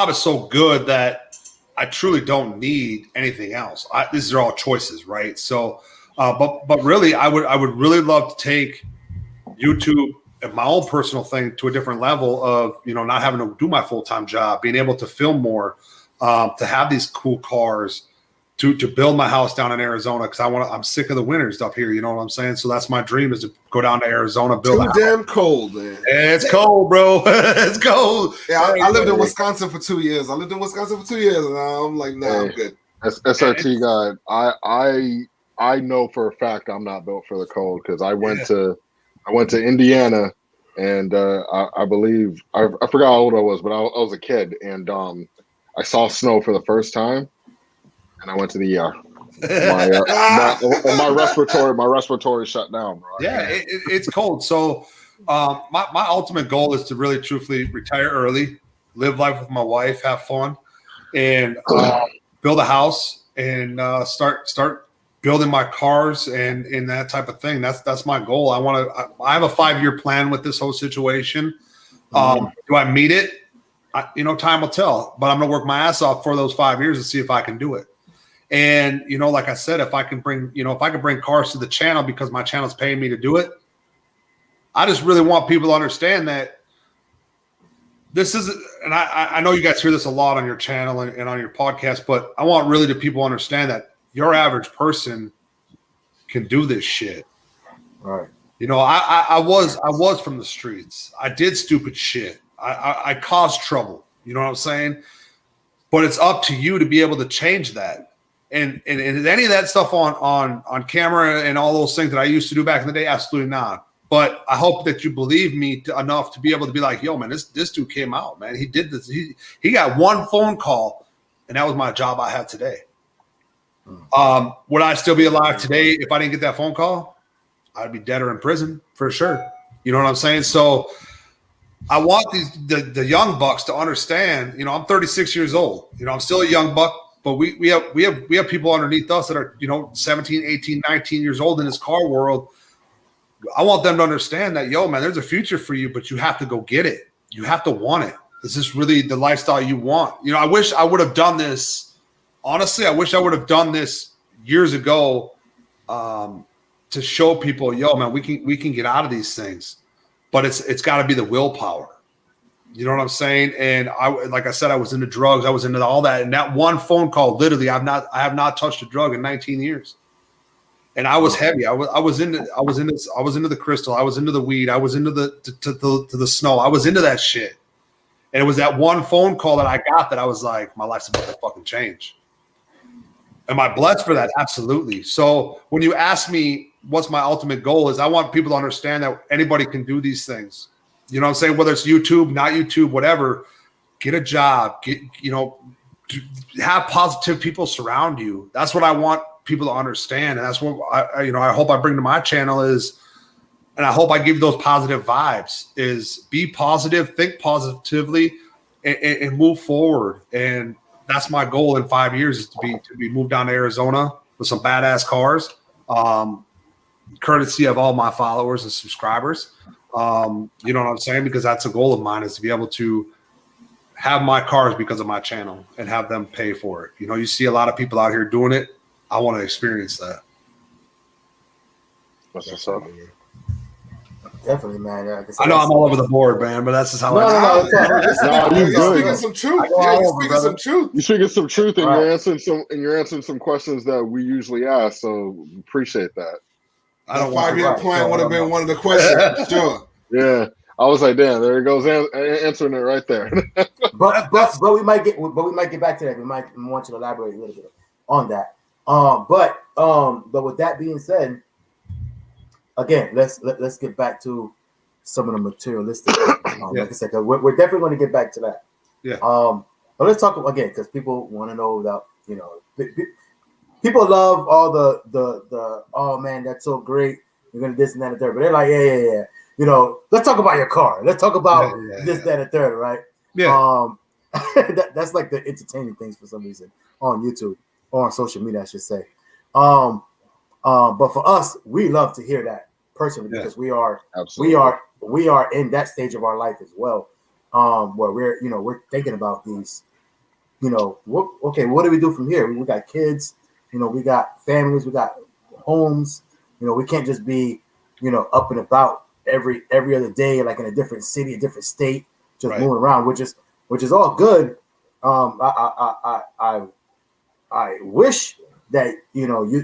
is so good that I truly don't need anything else. These are all choices, right? So, but really, I would really love to take YouTube and my own personal thing to a different level of, you know, not having to do my full-time job, being able to film more, to have these cool cars, to build my house down in Arizona because I'm sick of the winters up here. You know what I'm saying? So that's my dream, is to go down to Arizona, build. Too damn cold, man. It's cold, bro. It's cold. Yeah, I lived in Wisconsin for 2 years. And I'm like, nah, I'm good. SRT God, I know for a fact I'm not built for the cold because I went to Indiana, and I believe I forgot how old I was, but I was a kid, and I saw snow for the first time, and I went to the ER. My respiratory shut down, bro. Yeah, it's cold. So my ultimate goal is to really truthfully retire early, live life with my wife, have fun, and build a house and start building my cars and that type of thing. That's my goal. I have a 5-year plan with this whole situation. Do I meet it? Time will tell, but I'm going to work my ass off for those 5 years and see if I can do it. And, like I said, if I can bring cars to the channel because my channel's paying me to do it, I just really want people to understand that this is, and I know you guys hear this a lot on your channel and on your podcast, but I want really the people to understand that your average person can do this shit. Right. I was from the streets. I did stupid shit. I caused trouble. You know what I'm saying? But it's up to you to be able to change that. And is any of that stuff on camera and all those things that I used to do back in the day? Absolutely not. But I hope that you believe me enough to be able to be like, yo, man, this dude came out, man. He did this. He got one phone call, and that was my job I have today. Would I still be alive today if I didn't get that phone call? I'd be dead or in prison for sure. You know what I'm saying? So I want the young bucks to understand. I'm 36 years old. I'm still a young buck. But we have people underneath us that are 17, 18, 19 years old in this car world. I want them to understand that, yo, man, there's a future for you, but you have to go get it. You have to want it. Is this really the lifestyle you want? I wish I would have done this. Honestly, I wish I would have done this years ago to show people, yo, man, we can get out of these things. But it's got to be the willpower. You know what I'm saying? And like I said, I was into drugs. I was into all that. And that one phone call, literally, I have not touched a drug in 19 years. And I was heavy. I was into the crystal. I was into the weed. I was into the snow. I was into that shit. And it was that one phone call that I got that I was like, my life's about to fucking change. Am I blessed for that? Absolutely. So when you ask me what's my ultimate goal is, I want people to understand that anybody can do these things. You know what I'm saying? Whether it's YouTube, not YouTube, whatever, get a job, have positive people surround you. That's what I want people to understand. And that's what I hope I bring to my channel is, and I hope I give you those positive vibes, is be positive, think positively, and move forward. And that's my goal in 5 years, is to be moved down to Arizona with some badass cars, courtesy of all my followers and subscribers. You know what I'm saying? Because that's a goal of mine, is to be able to have my cars because of my channel and have them pay for it. You see a lot of people out here doing it. I want to experience that. That's what's up. Definitely, man. Yeah, I know I'm all over the board, man, but that's just how You're speaking some truth. You're speaking some truth. You're speaking some truth, and you're answering some questions that we usually ask. So appreciate that. I don't 5-year plan would have been one of the questions. Sure. Yeah. I was like, damn, there he goes, answering it right there. but we might get back to that. We might want you to elaborate a little bit on that. But with that being said, again, let's get back to some of the materialistic. Like I said, we're definitely going to get back to that. Yeah. But let's talk again, because people want to know about, people love all the oh man, that's so great. You're gonna this and that and third, but they're like, yeah. Let's talk about your car. Let's talk about this, that, and third, right? Yeah. That's like the entertaining things for some reason on YouTube or on social media, I should say. But for us, we love to hear that personally, because we are in that stage of our life as well, where we're thinking about these. Okay, what do we do from here? We got kids, we got families, we got homes. We can't just be, up and about every other day, like in a different city, a different state, just moving around, which is all good. I wish that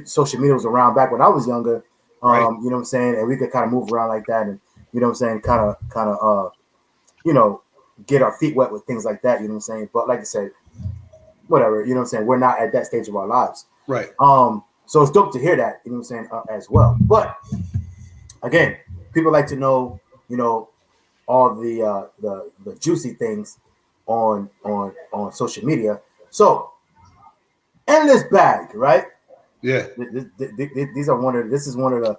social media was around back when I was younger. Right. You know what I'm saying, and we could kind of move around like that, and you know what I'm saying, kind of get our feet wet with things like that. You know what I'm saying, but like I said, whatever. You know what I'm saying, we're not at that stage of our lives. Right. So it's dope to hear that. You know what I'm saying, as well. But again, people like to know, all the juicy things on social media. So endless bag, right? Yeah. This is one of the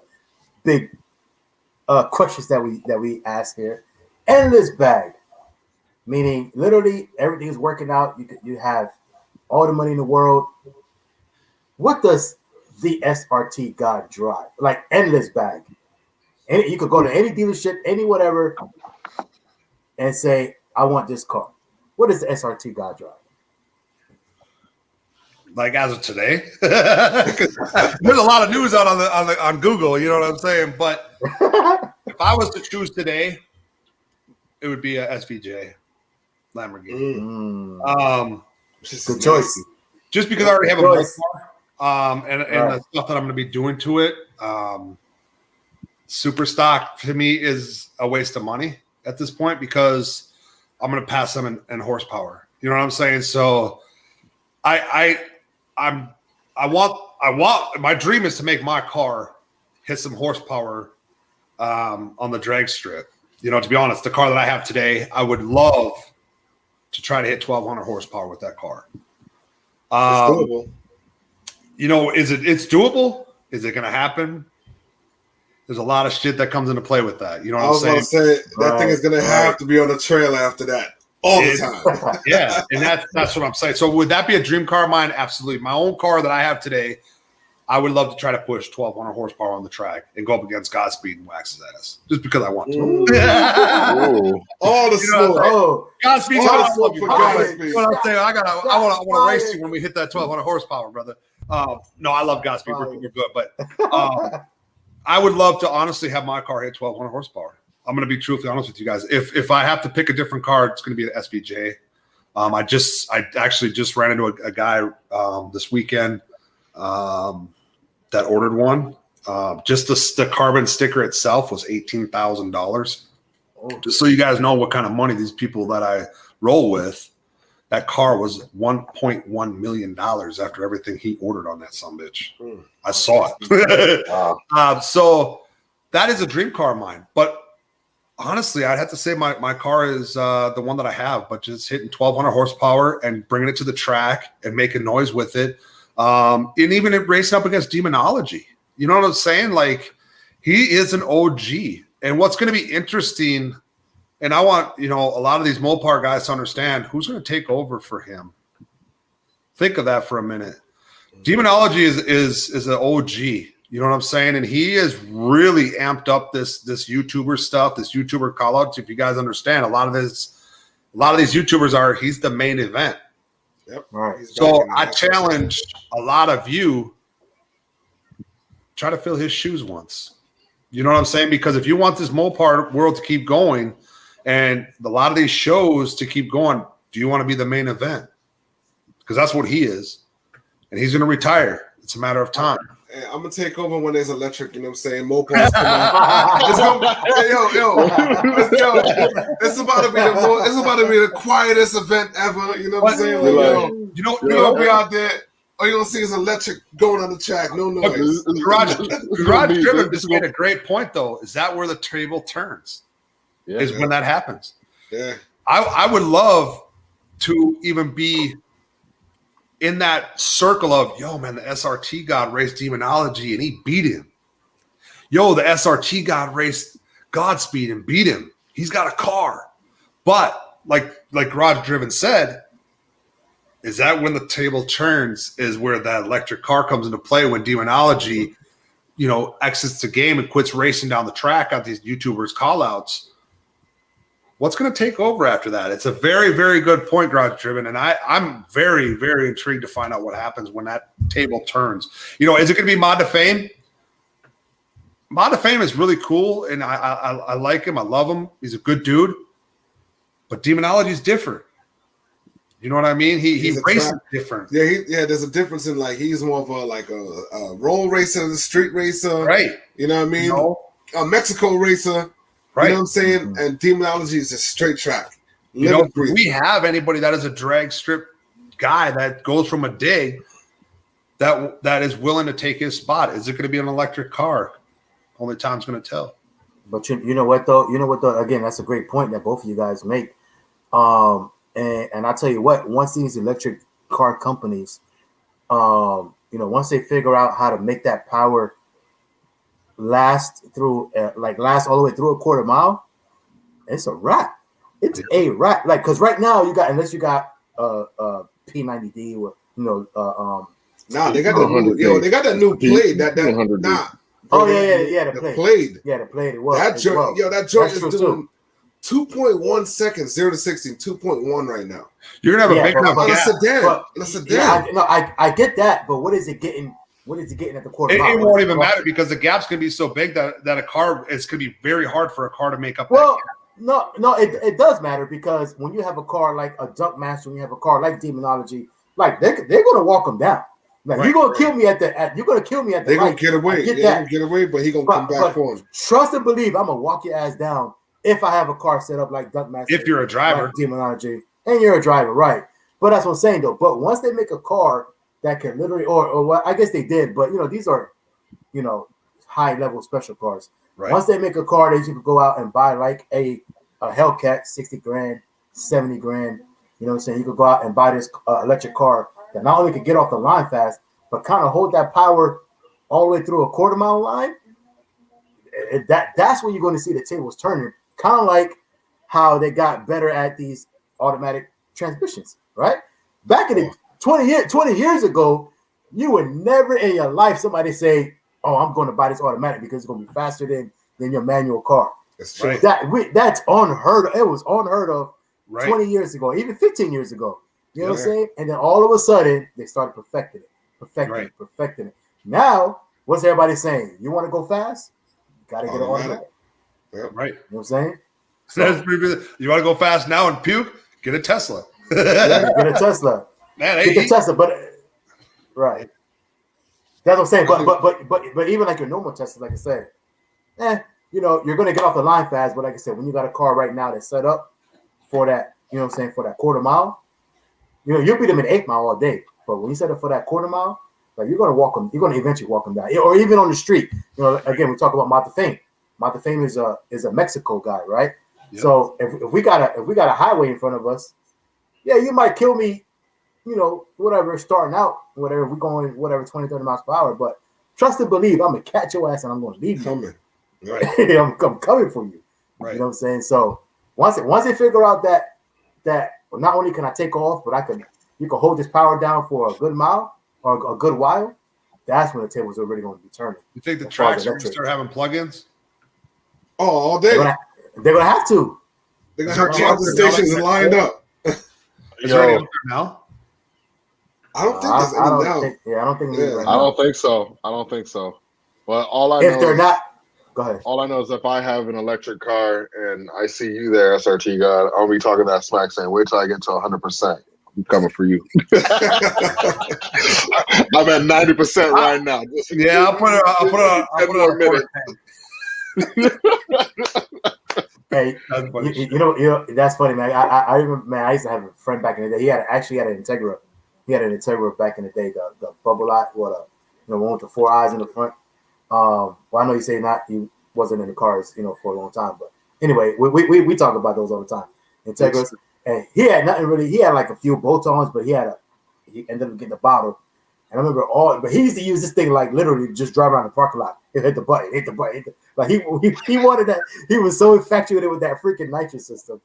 big questions that we ask here. Endless bag, meaning literally everything's working out. You have all the money in the world. What does the SRT God drive? Like endless bag. And you could go to any dealership, any whatever, and say, I want this car. What is the SRT God drive? Like as of today, there's a lot of news out on Google. You know what I'm saying? But if I was to choose today, it would be a SVJ Lamborghini. Good choice. Just because I already have a choice. car, and the stuff that I'm going to be doing to it. Super stock to me is a waste of money at this point because I'm going to pass them in horsepower. You know what I'm saying? So I want my dream is to make my car hit some horsepower on the drag strip. To be honest, the car that I have today, I would love to try to hit 1,200 horsepower with that car. It's doable. It's doable? Is it going to happen? There's a lot of shit that comes into play with that. You know what I'm saying? I was going to say, that thing is going to have to be on the trail after that. All the time. Yeah, and that's what I'm saying. So would that be a dream car of mine? Absolutely. My own car that I have today, I would love to try to push 1,200 horsepower on the track and go up against Godspeed and wax his ass. Just because I want to. All the smoke. Godspeed. All the smoke for Godspeed. You know what I'm saying? I want to race you when we hit that 1,200 horsepower, brother. No, I love Godspeed. We're good. But I would love to honestly have my car hit 1,200 horsepower. I'm going to be truthfully honest with you guys. If I have to pick a different car, it's going to be an SVJ. I actually just ran into a guy this weekend that ordered one. Just the carbon sticker itself was $18,000. Just so you guys know what kind of money these people that I roll with. That car was $1.1 million after everything he ordered on that sumbitch. I saw it. Wow. So that is a dream car of mine. But honestly, I'd have to say my car is the one that I have, but just hitting 1,200 horsepower and bringing it to the track and making noise with it. And even racing up against Demonology. You know what I'm saying? Like, he is an OG. And what's going to be interesting, and I want, a lot of these Mopar guys to understand who's going to take over for him. Think of that for a minute. Demonology is an OG. You know what I'm saying? And he has really amped up this YouTuber stuff, this YouTuber call outs. If you guys understand, a lot of these YouTubers he's the main event. Yep. Right. So I challenge a lot of you, try to fill his shoes once. You know what I'm saying? Because if you want this Mopar world to keep going and a lot of these shows to keep going, do you want to be the main event? Because that's what he is. And he's going to retire. It's a matter of time. Hey, I'm gonna take over when there's electric. You know what I'm saying? Mopars come out. It's about to be the quietest event ever. You know what I'm saying? You'll be out there. All you're gonna see is electric going on the track. No noise. Garage Driven just made a great point though. Is that where the table turns? When that happens. Yeah. I would love to even be in that circle of, the SRT God raced Demonology and he beat him. The SRT God raced Godspeed and beat him. He's got a car. But like Garage Driven said, is that when the table turns is where that electric car comes into play when Demonology, exits the game and quits racing down the track on these YouTubers call outs. What's going to take over after that? It's a very, very good point, Garage Driven, and I'm very, very intrigued to find out what happens when that table turns. Is it going to be Mod to Fame? Mod to Fame is really cool, and I like him. I love him. He's a good dude. But Demonology is different. You know what I mean? He He's a races track- different. Yeah, there's a difference in like he's more of a roll racer, a street racer, Right. You know what I mean? A Mexico racer, right? You know what I'm saying? And Demonology is a straight track. You know, if we have anybody that is a drag strip guy that goes from a dig that is willing to take his spot. Is it going to be an electric car? Only time's going to tell. But you know what though? Again, that's a great point that both of you guys make. And I tell you what, once these electric car companies, once they figure out how to make that power last all the way through a quarter mile, it's a wrap. It's a wrap. Like, because right now unless you got P90D or they got that new plate that the Blade. Yeah, the Blade. It was that joint. That joint is doing too. 2.1 seconds, 0 to 60, 2.1 right now. You're gonna have a big enough gap. I get that, but what is it getting? What is it getting at the quarter mile? It won't even matter because the gap's gonna be so big that a car it's gonna be very hard for a car to make up. No, it does matter because when you have a car like a Dunk Master, when you have a car like Demonology, like they're gonna walk them down. Like you're gonna kill me at the. You're gonna kill me at the. They're gonna get away. They're gonna get away, but he gonna come back for him. Trust and believe, I'm gonna walk your ass down if I have a car set up like Dunk Master. If you're a driver, like Demonology, and you're a driver, right? But that's what I'm saying though. But once they make a car that can literally, or what I guess they did, but these are, high level special cars. Right. Once they make a car that you can go out and buy like a Hellcat, 60 grand, 70 grand. You know what I'm saying? You could go out and buy this electric car that not only can get off the line fast, but kind of hold that power all the way through a quarter mile line. That's when you're going to see the tables turning. Kind of like how they got better at these automatic transmissions, right? Back in the 20 years ago, you would never in your life somebody say, "Oh, I'm going to buy this automatic because it's going to be faster than your manual car." That's true. That's unheard of. It was unheard of 20 Right. years ago, even 15 years ago. You know what I'm saying? And then all of a sudden, they started perfecting it. Now, what's everybody saying? You want to go fast? Got to get an automatic. Yep. Right. You know what I'm saying? That's pretty good. You want to go fast now and puke? Get a Tesla. Get a Tesla. Man, Get the Tesla, but right. That's what I'm saying. But even like your normal Tesla, like I said, you're gonna get off the line fast. But like I said, when you got a car right now that's set up for that, for that quarter mile, you'll beat them in 8 mile all day. But when you set up for that quarter mile, like you're gonna walk them, you're gonna eventually walk them down, or even on the street. Again, we talk about Mata Fame. Mata Fame is a Mexico guy, right? Yep. So if we got a highway in front of us, you might kill me, whatever, starting out, whatever, we're going, 20, 30 miles per hour. But trust and believe, I'm going to catch your ass and I'm going to leave you. Coming. Right. I'm coming for you. Right. You know what I'm saying? So once they figure out that well, not only can I take off, but you can hold this power down for a good mile or a good while, that's when the tables are really going to be turning. You think the tracks are going to start having plugins? Oh, all day. They're going to have to. They're going to have charging stations lined up. Is there any up there now? I don't think there's any now. I don't think. I don't think so. I don't think so. But all I know, if they're not, go ahead. All I know is if I have an electric car and I see you there, SRT God, I'll be talking that smack saying, "Wait till I get to 100%. I'm coming for you." I'm at 90% right now. I'll put it 10 more minutes. Hey, that's funny. You know, that's funny, man. I remember, man. I used to have a friend back in the day. He had an Integra. He had an Integra back in the day, the bubble light, one with the 4 eyes in the front. Well, I know you say he wasn't in the cars, for a long time, but anyway, we talk about those all the time. Integras, and he had nothing really. He had like a few bolt-ons, but he ended up getting a bottle. And I remember but he used to use this thing like literally just drive around the parking lot and hit the button. Like he wanted that. He was so infatuated with that freaking nitrous system.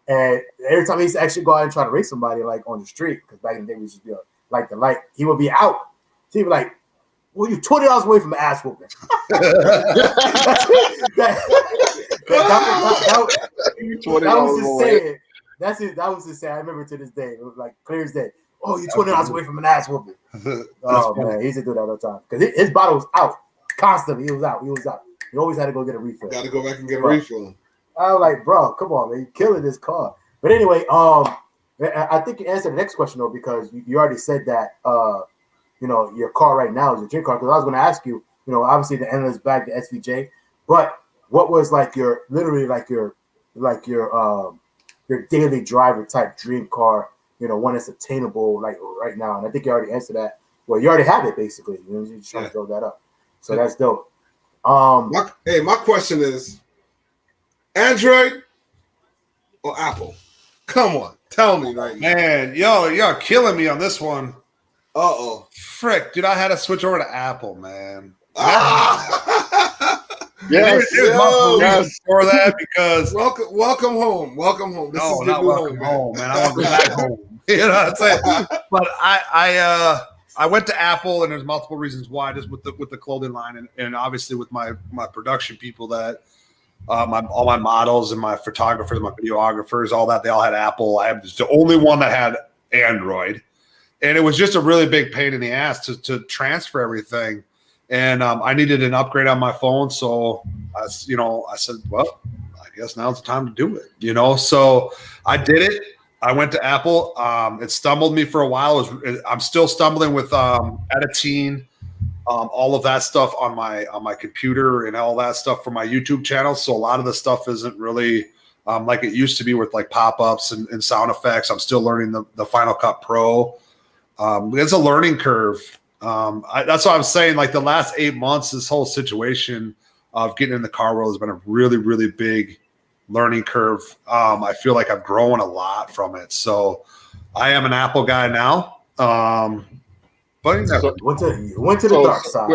And every time he used to actually go out and try to race somebody like on the street, because back in the day we used to be like the light, he would be out. So he'd be like, "Well, you 20 hours away from an ass whooping." That was his saying. That was his saying. I remember to this day. It was like clear as day. "Oh, you 20 hours away from an ass whooping." Oh man, he used to do that all the time because his bottle was out constantly. He was out. He always had to go get a refill. Got to go back and get a refill. I was like, bro, come on, man, you're killing this car. But anyway, I think you answered the next question though, because you already said that your car right now is a dream car. Because I was going to ask you, obviously the endless bag, the SVJ, but what was like your daily driver type dream car? One that's attainable like right now. And I think you already answered that. Well, you already have it basically. You're just trying to build that up. So that's dope. My question is, Android or Apple? Come on, tell me right now. Man, you're killing me on this one. Uh-oh. Frick, dude, I had to switch over to Apple, man. Yes, for that because welcome home. Welcome home. This is not welcome home, man. I want to go back home. You know what I'm saying? But I went to Apple, and there's multiple reasons why. Just with the clothing line, and obviously with my production people that all my models and my photographers, my videographers, all that, they all had Apple. I was the only one that had Android, and it was just a really big pain in the ass to transfer everything. And I needed an upgrade on my phone, so I said, well, I guess now's the time to do it. So I did it. I went to Apple. It stumbled me for a while. I'm still stumbling with editing, all of that stuff on my computer and all that stuff for my YouTube channel. So a lot of the stuff isn't really like it used to be with like pop-ups and sound effects. I'm still learning the Final Cut Pro. It's a learning curve. That's what I'm saying. Like the last 8 months, this whole situation of getting in the car world has been a really, really big learning curve. I feel like I've grown a lot from it. So I am an Apple guy now. But went to the dark side.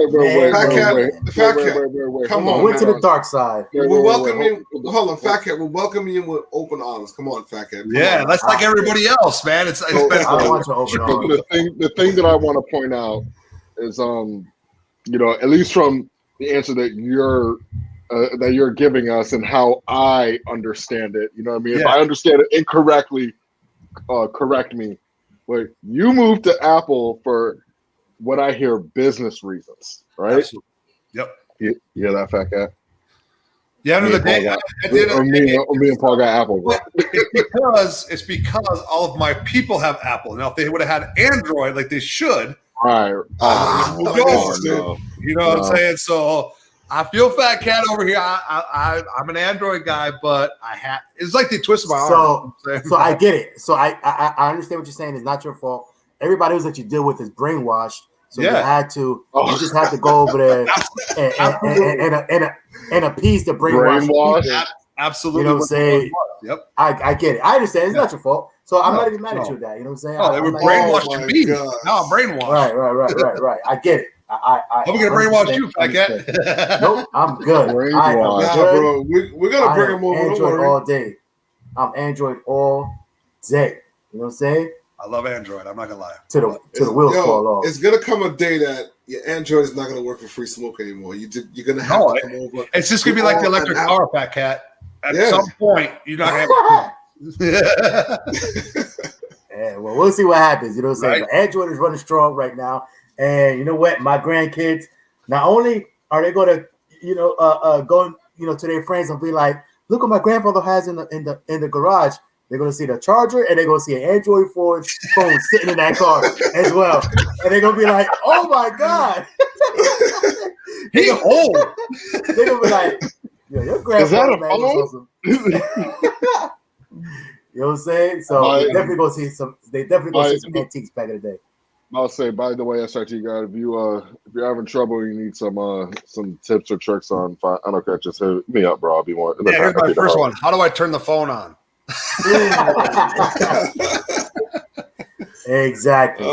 FaTKaT, come on. Went to the dark side. We'll welcome you. Hold on, FaTKaT. We'll welcome you with open arms. Come on, FaTKaT. Yeah, that's like everybody else, man. It's been the thing that I want to point out is, at least from the answer that you're giving us and how I understand it. You know what I mean? Yeah. If I understand it incorrectly, correct me. But you moved to Apple for what I hear business reasons, right? Absolutely. Yep. You hear that, FaTKaT? Yeah, me and Paul got Apple. It's because all of my people have Apple. Now, if they would have had Android like they should, right? You know what I'm saying? So I feel FaTKaT over here. I'm an Android guy, but it's like they twisted my arm. So I get it. So I understand what you're saying. It's not your fault. Everybody else that you deal with is brainwashed. So you just had to go over there and appease the brainwash. Absolutely. You know what I'm saying? Yep. I get it. I understand. It's not your fault. So I'm not even mad at you with that. You know what I'm saying? Oh, they were brainwashed me. Now I'm brainwashed. Right. I get it. I'm gonna brainwash you, FaTKaT. Nope, I'm good. Bro, we're gonna bring him over. Android all day. I'm Android all day. You know what I'm saying? I love Android. I'm not gonna lie. To the wheels fall off. It's gonna come a day that your Android is not gonna work for Free Smoke anymore. You're gonna have to come over. It's just gonna be like the electric car, FaTKaT. At some point, you're not gonna have Yeah, well, we'll see what happens. You know what I'm saying? Right. But Android is running strong right now. And you know what? My grandkids, not only are they going to, go, to their friends and be like, look what my grandfather has in the garage. They're going to see the charger and they're going to see an Android phone sitting in that car as well. And they're going to be like, oh my God. He's old. They're going to be like, yo, your grandfather was awesome. You know what I'm saying? So they definitely going to see some antiques back in the day. I'll say, by the way, SRT God, if you're having trouble, you need some tips or tricks on. I don't care, just hit me up, bro. I'll be more. Yeah, here's my first one. How do I turn the phone on? Exactly.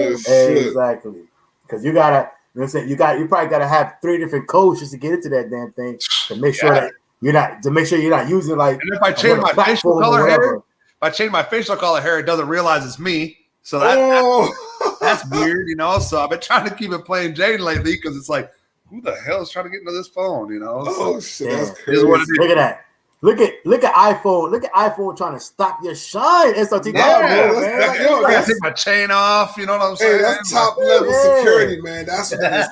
Exactly. Because you gotta, you probably gotta have 3 different codes just to get into that damn thing to make sure that you're not using like. And if I change my facial color hair, it doesn't realize it's me. So that's weird, So I've been trying to keep it plain Jane lately because it's like, who the hell is trying to get into this phone? Shit, that's crazy. Look at that. Look at iPhone. Look at iPhone trying to stop your shine. SRT God, I gotta take my chain off. You know what I'm saying? Hey, that's top level security, man. That's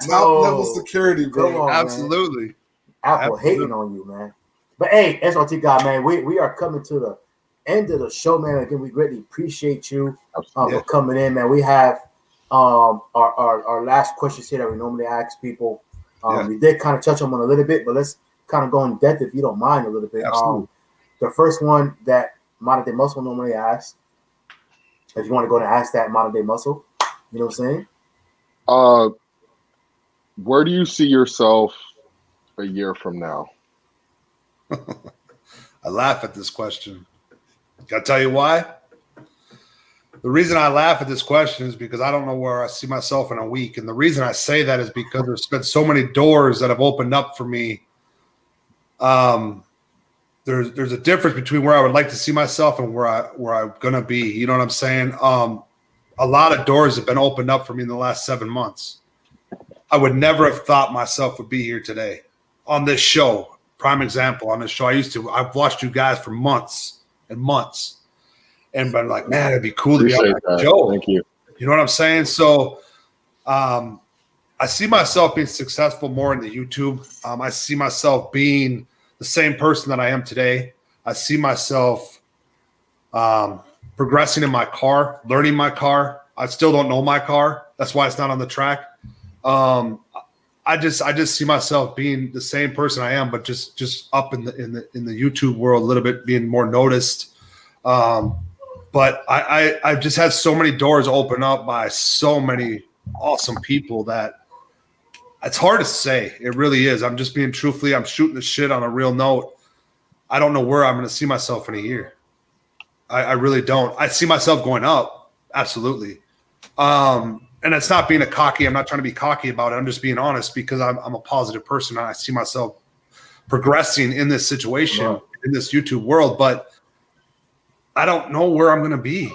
top level security, bro. On, absolutely. Apple hating on you, man. But hey, SRT God, man, we are coming to end of the show, man. Again, we greatly appreciate you for coming in, man. We have our last questions here that we normally ask people. We did kind of touch on them a little bit, but let's kind of go in depth if you don't mind a little bit. The first one that Modern Day Muscle normally asks, if you want to go and ask that Modern Day Muscle, you know what I'm saying? Where do you see yourself a year from now? I laugh at this question. Can I tell you why? The reason I laugh at this question is because I don't know where I see myself in a week. And the reason I say that is because there's been so many doors that have opened up for me. There's a difference between where I would like to see myself and where I'm gonna be. You know what I'm saying? A lot of doors have been opened up for me in the last 7 months. I would never have thought myself would be here today on this show. Prime example on this show. I've watched you guys for months and months, and been like, man, it'd be cool to be on that show. Thank you. You know what I'm saying? So, I see myself being successful more in the YouTube. I see myself being the same person that I am today. I see myself progressing in my car, learning my car. I still don't know my car. That's why it's not on the track. I just see myself being the same person I am, but just up in the YouTube world a little bit, being more noticed. But I've just had so many doors open up by so many awesome people that it's hard to say. It really is. I'm just being truthfully. I'm shooting the shit on a real note. I don't know where I'm going to see myself in a year. I really don't. I see myself going up. Absolutely. And it's not being I'm not trying to be cocky about it. I'm just being honest because I'm a positive person. And I see myself progressing in this situation, in this YouTube world, but I don't know where I'm going to be.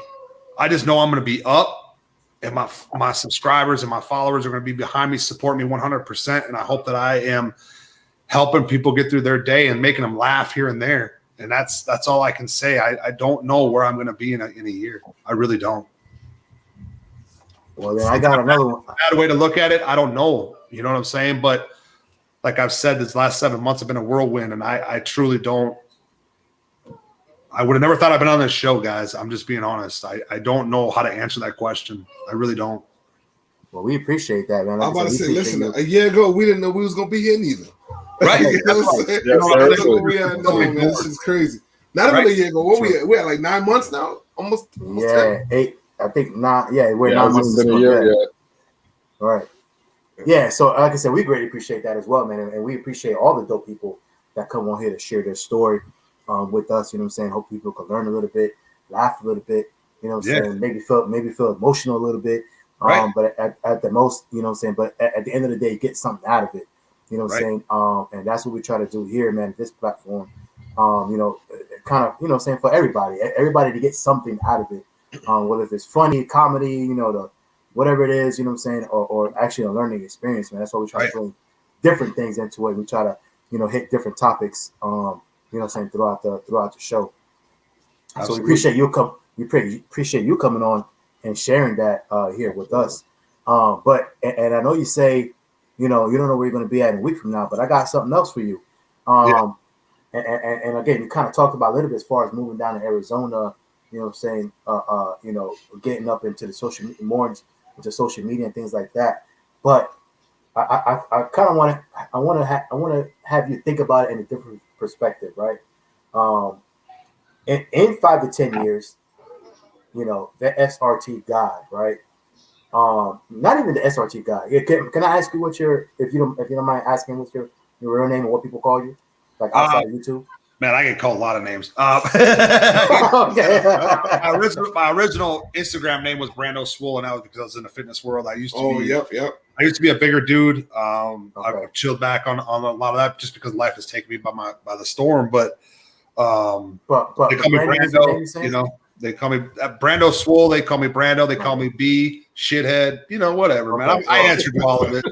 I just know I'm going to be up, and my subscribers and my followers are going to be behind me, support me 100%. And I hope that I am helping people get through their day and making them laugh here and there. And that's all I can say. I don't know where I'm going to be in a year. I really don't. Well, then I got another one. Bad way to look at it. I don't know. You know what I'm saying? But like I've said, this last 7 months have been a whirlwind, and I truly don't. I would have never thought I'd been on this show, guys. I'm just being honest. I don't know how to answer that question. I really don't. Well, we appreciate that, man. Like I'm about to say, listen, a year ago, we didn't know we was going to be here neither. Right? You know what I'm saying? Man, this is crazy. Not even a year ago. What we at? We're at like 9 months now? Almost 10. 8. I think not. Yeah, we're 9 months. Been a year yet. All right. Yeah, so like I said, we greatly appreciate that as well, man. And we appreciate all the dope people that come on here to share their story with us. You know what I'm saying? Hope people can learn a little bit, laugh a little bit. You know what I'm saying? Maybe feel emotional a little bit. But at the most, you know what I'm saying? But at the end of the day, get something out of it. You know what I'm saying? And that's what we try to do here, man, this platform. You know, kind of, you know what I'm saying, for everybody to get something out of it. Whether it's funny, comedy, you know, whatever it is, you know what I'm saying, or actually a learning experience, man. That's why we try to bring different things into it. We try to, you know, hit different topics, you know what I'm saying, throughout the show. Absolutely. So we appreciate you appreciate you coming on and sharing that here with us. But I know you say, you know, you don't know where you're going to be at in a week from now, but I got something else for you. And again, you kind of talked about a little bit as far as moving down to Arizona. You know what I'm saying? You know, getting up into the social media and things like that. But I kind of want to have you think about it in a different perspective, right? In 5 to 10 years, you know, the SRT God, right? Not even the SRT God. Can I ask you what if you don't mind asking what's your real name and what people call you, like outside of YouTube? Man, I get called a lot of names. My original Instagram name was Brando Swole, and that was because I was in the fitness world. I used to I used to be a bigger dude. I've chilled back on a lot of that just because life has taken me by the storm. But they call me Brando. You know, they call me Brando Swole. They call me Brando. They call me B Shithead. You know, whatever, man. I answered to all of it.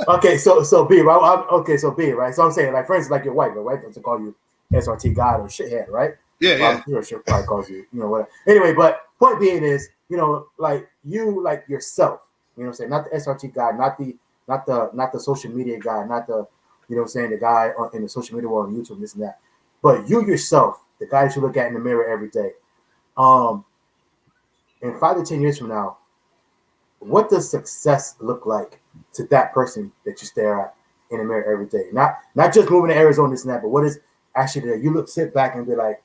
Okay, so B, right? So B, right? So I'm saying, like, for instance, like your wife, right? Doesn't call you SRT God or shithead, right? I'm sure she probably calls you, you know, whatever. Anyway, but point being is, you know, like you, like yourself, you know what I'm saying? Not the SRT guy, not the social media guy, not the, you know what I'm saying, the guy in the social media world on YouTube, this and that. But you yourself, the guy that you look at in the mirror every day. In 5 to 10 years from now, what does success look like to that person that you stare at in the mirror every day? Not just moving to Arizona, this and that, but what is actually there? You sit back and be like,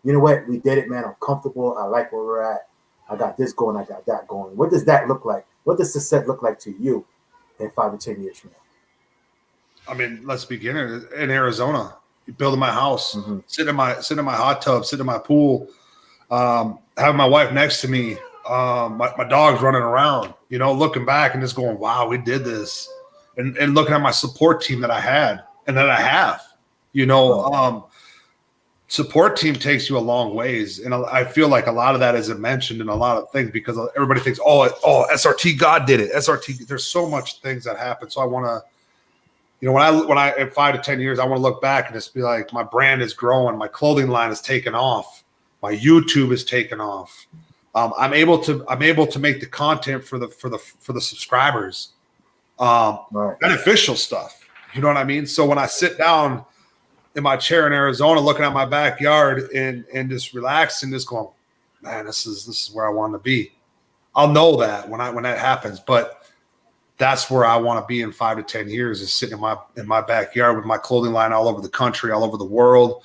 you know what? We did it, man. I'm comfortable. I like where we're at. I got this going. I got that going. What does that look like? What does success look like to you in 5 to 10 years from now? I mean, let's begin in Arizona. Building my house, sitting in my hot tub, sitting in my pool, having my wife next to me, my dog's running around, looking back and just going, wow, we did this. And looking at my support team that I had and that I have, support team takes you a long ways. And I feel like a lot of that isn't mentioned in a lot of things because everybody thinks, oh, SRT God did it. SRT, there's so much things that happen. So I want to, when I in 5 to 10 years, I want to look back and just be like, my brand is growing, my clothing line is taking off, my YouTube is taking off. I'm able to make the content for the subscribers, beneficial stuff. You know what I mean? So when I sit down in my chair in Arizona, looking at my backyard and just relaxing, just going, man, this is where I want to be. I'll know that when that happens, but that's where I want to be in 5 to 10 years, is sitting in my backyard with my clothing line all over the country, all over the world.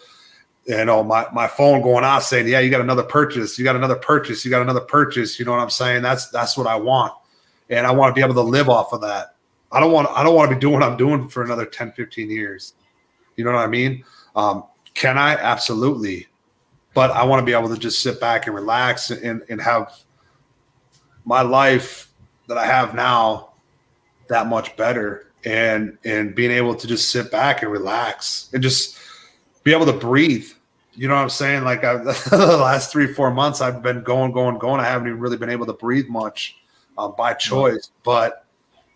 My phone going out saying, yeah, you got another purchase. You got another purchase. You got another purchase. You know what I'm saying? That's what I want. And I want to be able to live off of that. I don't want to be doing what I'm doing for another 10, 15 years. You know what I mean? Can I? Absolutely. But I want to be able to just sit back and relax and have my life that I have now that much better, and being able to just sit back and relax and just be able to breathe. You know what I'm saying? Like the last 3-4 months, I've been going. I haven't even really been able to breathe much by choice. But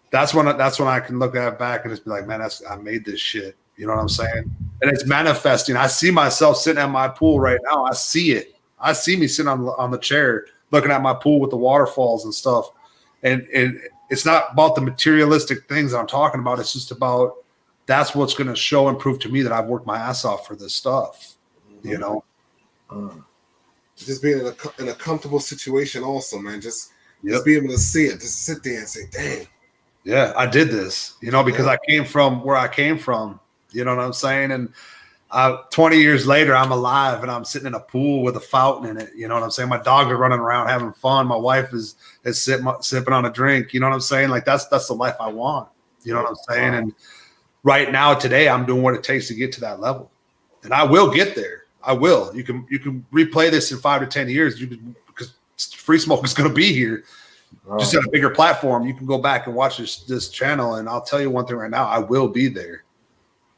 that's when I can look at it back and just be like, man, I made this shit. You know what I'm saying? And it's manifesting. I see myself sitting at my pool right now. I see it. I see me sitting on the chair looking at my pool with the waterfalls and stuff. And it's not about the materialistic things I'm talking about. It's just about that's what's going to show and prove to me that I've worked my ass off for this stuff. Just being in a comfortable situation also, man. Just be able to see it. Just sit there and say, damn. Yeah, I did this, because I came from where I came from. You know what I'm saying? And 20 years later, I'm alive and I'm sitting in a pool with a fountain in it. You know what I'm saying? My dogs are running around having fun. My wife is sipping on a drink. You know what I'm saying? Like that's the life I want. You know what I'm saying? And right now, today, I'm doing what it takes to get to that level, and I will get there. I will. You can replay this in 5 to 10 years. Because Free Smoke is going to be here, just at a bigger platform. You can go back and watch this channel, and I'll tell you one thing right now: I will be there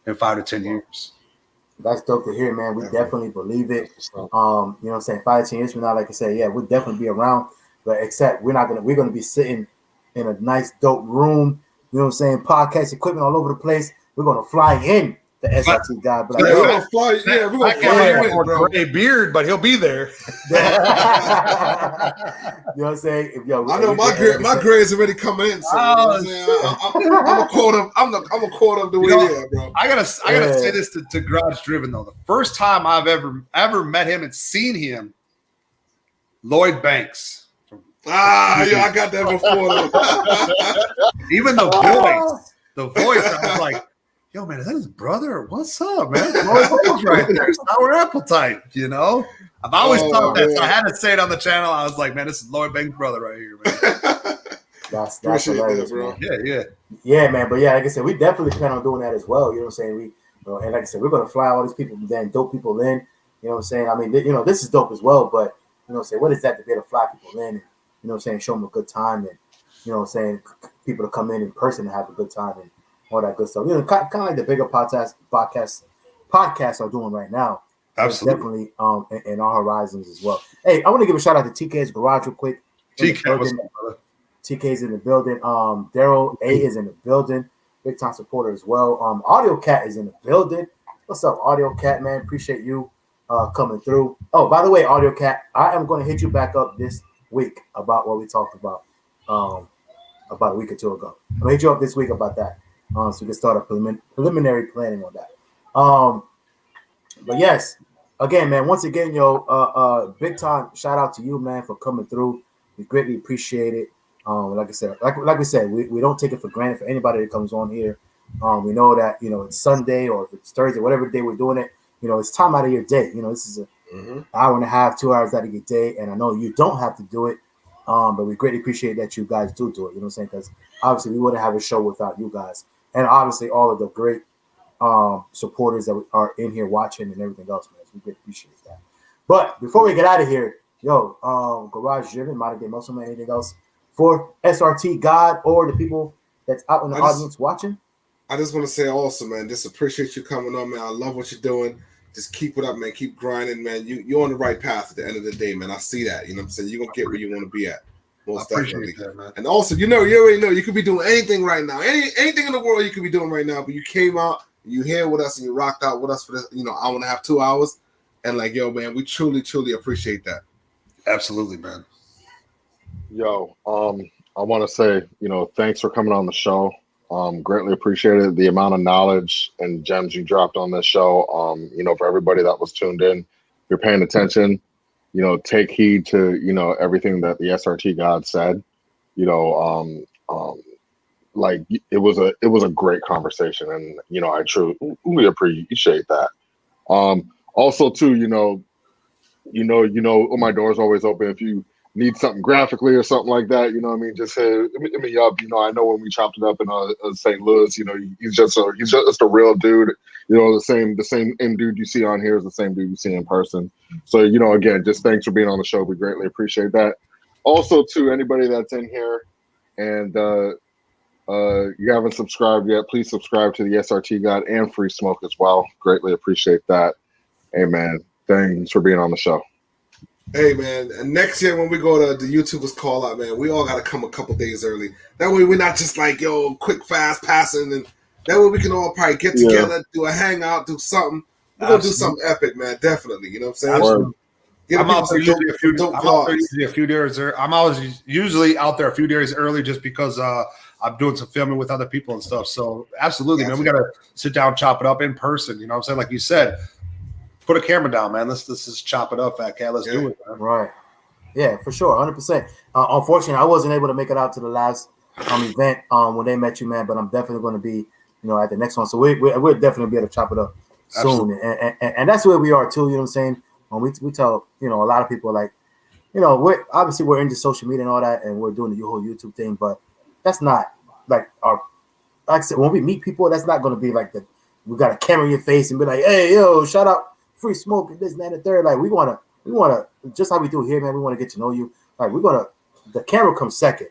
in 5 to 10 years. That's dope to hear, man. We definitely believe it. You know what I'm saying? 5 to 10 years from now, like I said, yeah, we'll definitely be around. But except we're gonna be sitting in a nice dope room. You know what I'm saying? Podcast equipment all over the place. We're gonna fly in the SRT God. But we're gonna fly in, bro. Gray beard, but he'll be there. You know what I'm saying? I know my grade's already coming in. So I'm a quarter. I'm a quarter of the way there, bro. I gotta say this to Garage Driven though. The first time I've ever met him and seen him, Lloyd Banks. Yeah, I got that before. Even the voice, I was like, yo, man, is that his brother? What's up, man? Lloyd right there, sour apple type, I've always thought that, so I had to say it on the channel. I was like, man, this is Lloyd Banks' brother right here, man. That's hilarious, bro. Yeah, man. But yeah, like I said, we definitely plan on doing that as well. You know what I'm saying? And like I said, we're gonna fly all these people, dope people in. You know what I'm saying? I mean, this is dope as well. But you know what I'm saying? What is that to be able to fly people in? And, you know what I'm saying? Show them a good time, and you know what I'm saying? People to come in person and have a good time and all that good stuff. Kind of like the bigger podcasts are doing right now. Absolutely. Definitely in our horizons as well. Hey, I want to give a shout out to TK's Garage real quick. TK's in the building. Daryl A is in the building. Big time supporter as well. AudioCat is in the building. What's up, AudioCat, man? Appreciate you coming through. Oh, by the way, AudioCat, I am going to hit you back up this week about what we talked about a week or two ago. I'm going to hit you up this week about that. So we can start a preliminary planning on that. But yes, again, man, once again, yo, big time shout out to you, man, for coming through. We greatly appreciate it. Like I said, like we said, we don't take it for granted for anybody that comes on here. We know that, it's Sunday or if it's Thursday, whatever day we're doing it, it's time out of your day. This is an hour and a half, 2 hours out of your day. And I know you don't have to do it, but we greatly appreciate that you guys do it. You know what I'm saying? Because obviously we wouldn't have a show without you guys. And obviously all of the great supporters that are in here watching and everything else, man. So we greatly appreciate that. But before we get out of here, Garage Driven, Modern Day Muscle Man, anything else for SRT God or the people that's out in the audience watching? I just want to say also, man, just appreciate you coming on, man. I love what you're doing. Just keep it up, man. Keep grinding, man. You're on the right path at the end of the day, man. I see that. You know what I'm saying? You're going to get where you want to be at. Most definitely. That, man. And also, you already know, you could be doing anything right now. Anything in the world you could be doing right now, but you came out, you here with us, and you rocked out with us for this, hour and a half, 2 hours. And like, yo, man, we truly, truly appreciate that. Absolutely, man. Yo, I want to say, thanks for coming on the show. Greatly appreciated the amount of knowledge and gems you dropped on this show. For everybody that was tuned in, you're paying attention, take heed to, everything that the SRT God said. Like it was a great conversation, and I truly appreciate that. Also too, my door's always open if you need something graphically or something like that, just hit me up. I know when we chopped it up in St. Louis, he's just a real dude. The same dude you see on here is the same dude you see in person. So, again, just thanks for being on the show. We greatly appreciate that. Also, to anybody that's in here and you haven't subscribed yet, please subscribe to the SRT God and Free Smoke as well. Greatly appreciate that. Hey, man, thanks for being on the show. Hey, man, and next year when we go to the YouTubers call out, man, we all got to come a couple days early. That way we're not just like, quick, fast passing. And that way we can all probably get together, do a hangout, do something. We're going to do something epic, man, definitely. You know what I'm saying? I'm out there usually a few days early. I'm always usually out there a few days early just because I'm doing some filming with other people and stuff. So absolutely, man, we got to sit down, chop it up in person. You know what I'm saying? Like you said, put a camera down, man. Let's just chop it up, FaTKaT. Let's do it, man. Right. Yeah, for sure, 100%. Unfortunately, I wasn't able to make it out to the last event when they met you, man. But I'm definitely going to be, at the next one. So we'll definitely be able to chop it up soon. And that's where we are too. You know what I'm saying? We tell a lot of people like, we're into social media and all that, and we're doing the whole YouTube thing, but that's not like like I said, when we meet people, that's not going to be like we got a camera in your face and be like, hey, yo, shout out Free Smoke and this and that and the third. Like we want to just how we do here, man. We want to get to know you. Like the camera comes second.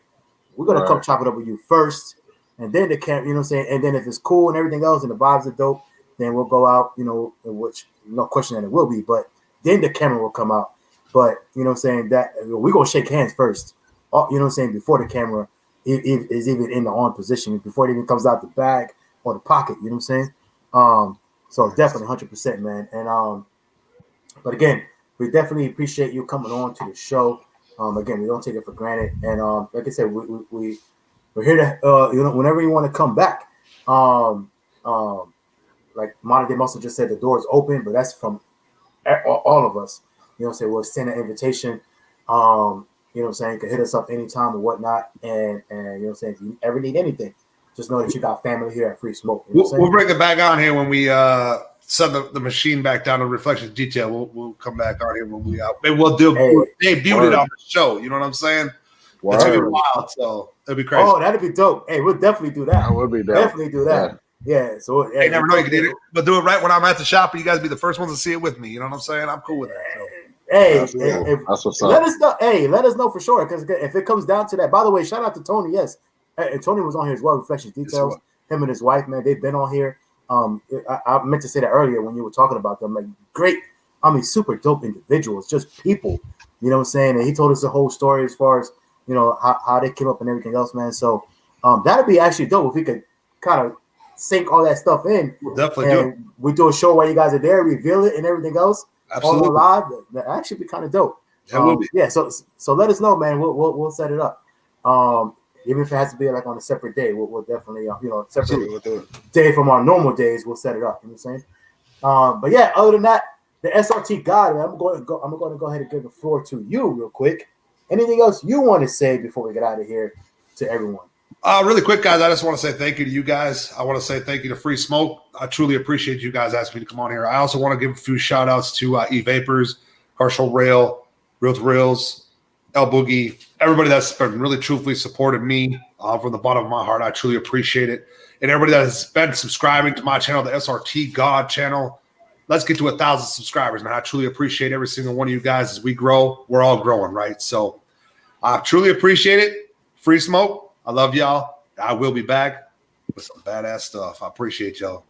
We're gonna come chop it up with you first, and then the camera. You know what I'm saying? And then if it's cool and everything else, and the vibes are dope, then we'll go out. Which no question that it will be. But then the camera will come out. But you know what I'm saying, that we're gonna shake hands first. You know what I'm saying, before the camera is even in the on position, before it even comes out the bag or the pocket. You know what I'm saying? So definitely 100%, man. And but again, we definitely appreciate you coming on to the show. Again, we don't take it for granted. And like I said, we're here to whenever you want to come back. Like Modern Day Muscle just said, the door is open, but that's from all of us. You know what I'm saying? We'll send an invitation. You know what I'm saying? You can hit us up anytime or whatnot. And you know what I'm saying? If you ever need anything, just know that you got family here at Free Smoke. You know we'll bring it back on here when we send the machine back down to Reflections Detail. We'll come back on here when we out. Maybe we'll debut it on the show. You know what I'm saying? It's gonna be wild, so it'll be crazy. Oh, that'd be dope. Hey, we'll definitely do that. That would be dope. Definitely do that. Yeah. So you never know, you can do it, but do it right when I'm at the shop, and you guys be the first ones to see it with me. You know what I'm saying? I'm cool with that. So. Hey, that's what's up. Let us know. Hey, let us know for sure. Because if it comes down to that, by the way, shout out to Tony. Yes, and Tony was on here as well. Reflections Details. Him and his wife, man, they've been on here. I meant to say that earlier when you were talking about them. Like great, super dope individuals, just people. You know what I'm saying? And he told us the whole story as far as how they came up and everything else, man. So that'd be actually dope if we could kind of sync all that stuff in. We'll definitely do it. We do a show while you guys are there, reveal it and everything else. Absolutely. All live. That actually be kind of dope. Yeah. So let us know, man. We'll set it up. Even if it has to be like on a separate day, we'll definitely separate day from our normal days. We'll set it up. You know what I'm saying? But yeah, other than that, the SRT God, man, I'm going to go ahead and give the floor to you real quick. Anything else you want to say before we get out of here to everyone? Really quick, guys, I just want to say thank you to you guys. I want to say thank you to Free Smoke. I truly appreciate you guys asking me to come on here. I also want to give a few shout outs to E-Vapors, Partial Rail, Real to Reels, El Boogie, everybody that's been really truthfully supported me from the bottom of my heart. I truly appreciate it. And everybody that has been subscribing to my channel, the SRT God channel. Let's get to 1,000 subscribers, man. I truly appreciate every single one of you guys. As we grow, we're all growing, right? So I truly appreciate it. Free Smoke. I love y'all. I will be back with some badass stuff. I appreciate y'all.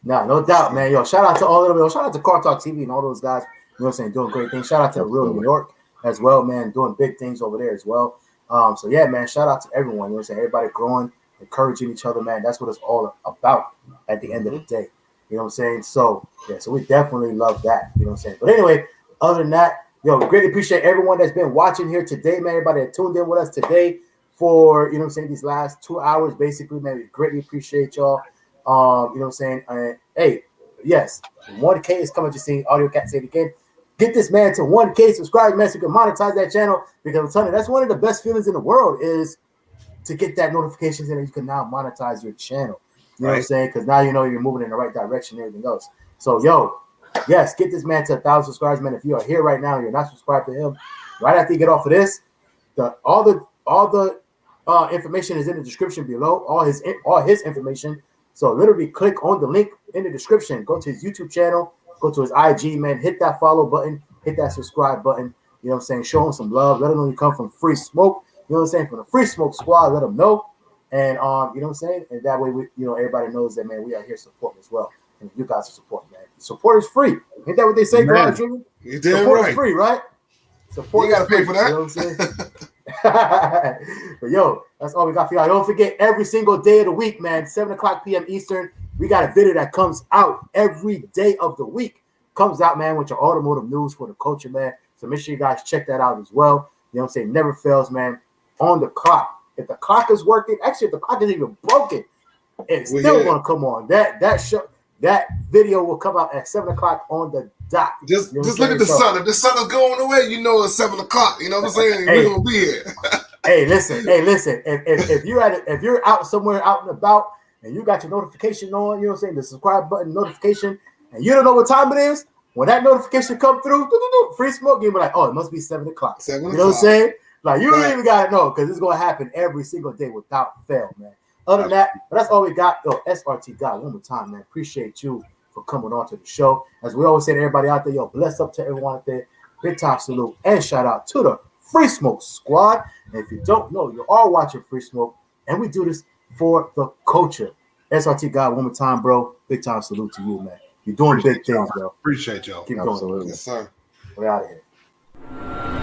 No doubt, man. Yo, shout out to all of them. Yo, shout out to Car Talk TV and all those guys. You know what I'm saying? Doing great things. Shout out to Real New York as well, man. Doing big things over there as well. So, yeah, man, shout out to everyone. You know what I'm saying? Everybody growing, encouraging each other, man. That's what it's all about at the end of the day. You know what I'm saying? So, yeah, so we definitely love that. You know what I'm saying? But anyway, other than that, yo, we greatly appreciate everyone that's been watching here today, man. Everybody that tuned in with us today for, you know what I'm saying, these last 2 hours, basically, man. We greatly appreciate y'all. You know what I'm saying? Hey, yes, 1K is coming. Just seeing Audio Cat say it again. Get this man to 1K subscribers, man, so you can monetize that channel. Because I'm telling you, that's one of the best feelings in the world is to get that notifications and you can now monetize your channel. You know what I'm saying? Because now you know you're moving in the right direction and everything else. So, yo, yes, get this man to 1,000 subscribers, man. If you are here right now and you're not subscribed to him, right after you get off of this, all the information is in the description below. All his information. So literally click on the link in the description. Go to his YouTube channel. Go to his IG, man. Hit that follow button. Hit that subscribe button. You know what I'm saying? Show him some love. Let him know you come from Free Smoke. You know what I'm saying? From the Free Smoke Squad. Let him know. And you know what I'm saying? And that way, everybody knows that, man, we are here supporting as well. And you guys are supporting, man. Support is free. Ain't that what they say, Garage Junior? You damn Support right. is free, right? Support You got to pay for that. You know what I'm saying? But yo, that's all we got for y'all. Don't forget, every single day of the week, man, 7 o'clock p.m. Eastern, we got a video that comes out every day of the week. Comes out, man, with your automotive news for the culture, man. So make sure you guys check that out as well. You know what I'm saying? Never fails, man. On the clock. If the clock is working, actually, if the clock is even broken, it's still going to come on. That video will come out at 7 o'clock on the dot. Just look at the sun. If the sun is going away, you know it's 7 o'clock. You know what I'm saying? We're gonna be here. Hey, listen. If you're out somewhere out and about and you got your notification on, you know what I'm saying, the subscribe button notification, and you don't know what time it is, when that notification come through, Free Smoke, you'll be like, oh, it must be 7 o'clock. 7 o'clock. You know what I'm saying? Like, you don't even gotta know because it's gonna happen every single day without fail, man. Other than that, but that's all we got. Yo, SRT God, one more time, man. Appreciate you for coming on to the show. As we always say to everybody out there, yo, bless up to everyone out there. Big time salute and shout out to the Free Smoke Squad. And if you don't know, you're all watching Free Smoke, and we do this for the culture. SRT God, one more time, bro. Big time salute to you, man. You're doing big things, bro. Appreciate y'all. Keep going. Yes, sir. We're out of here.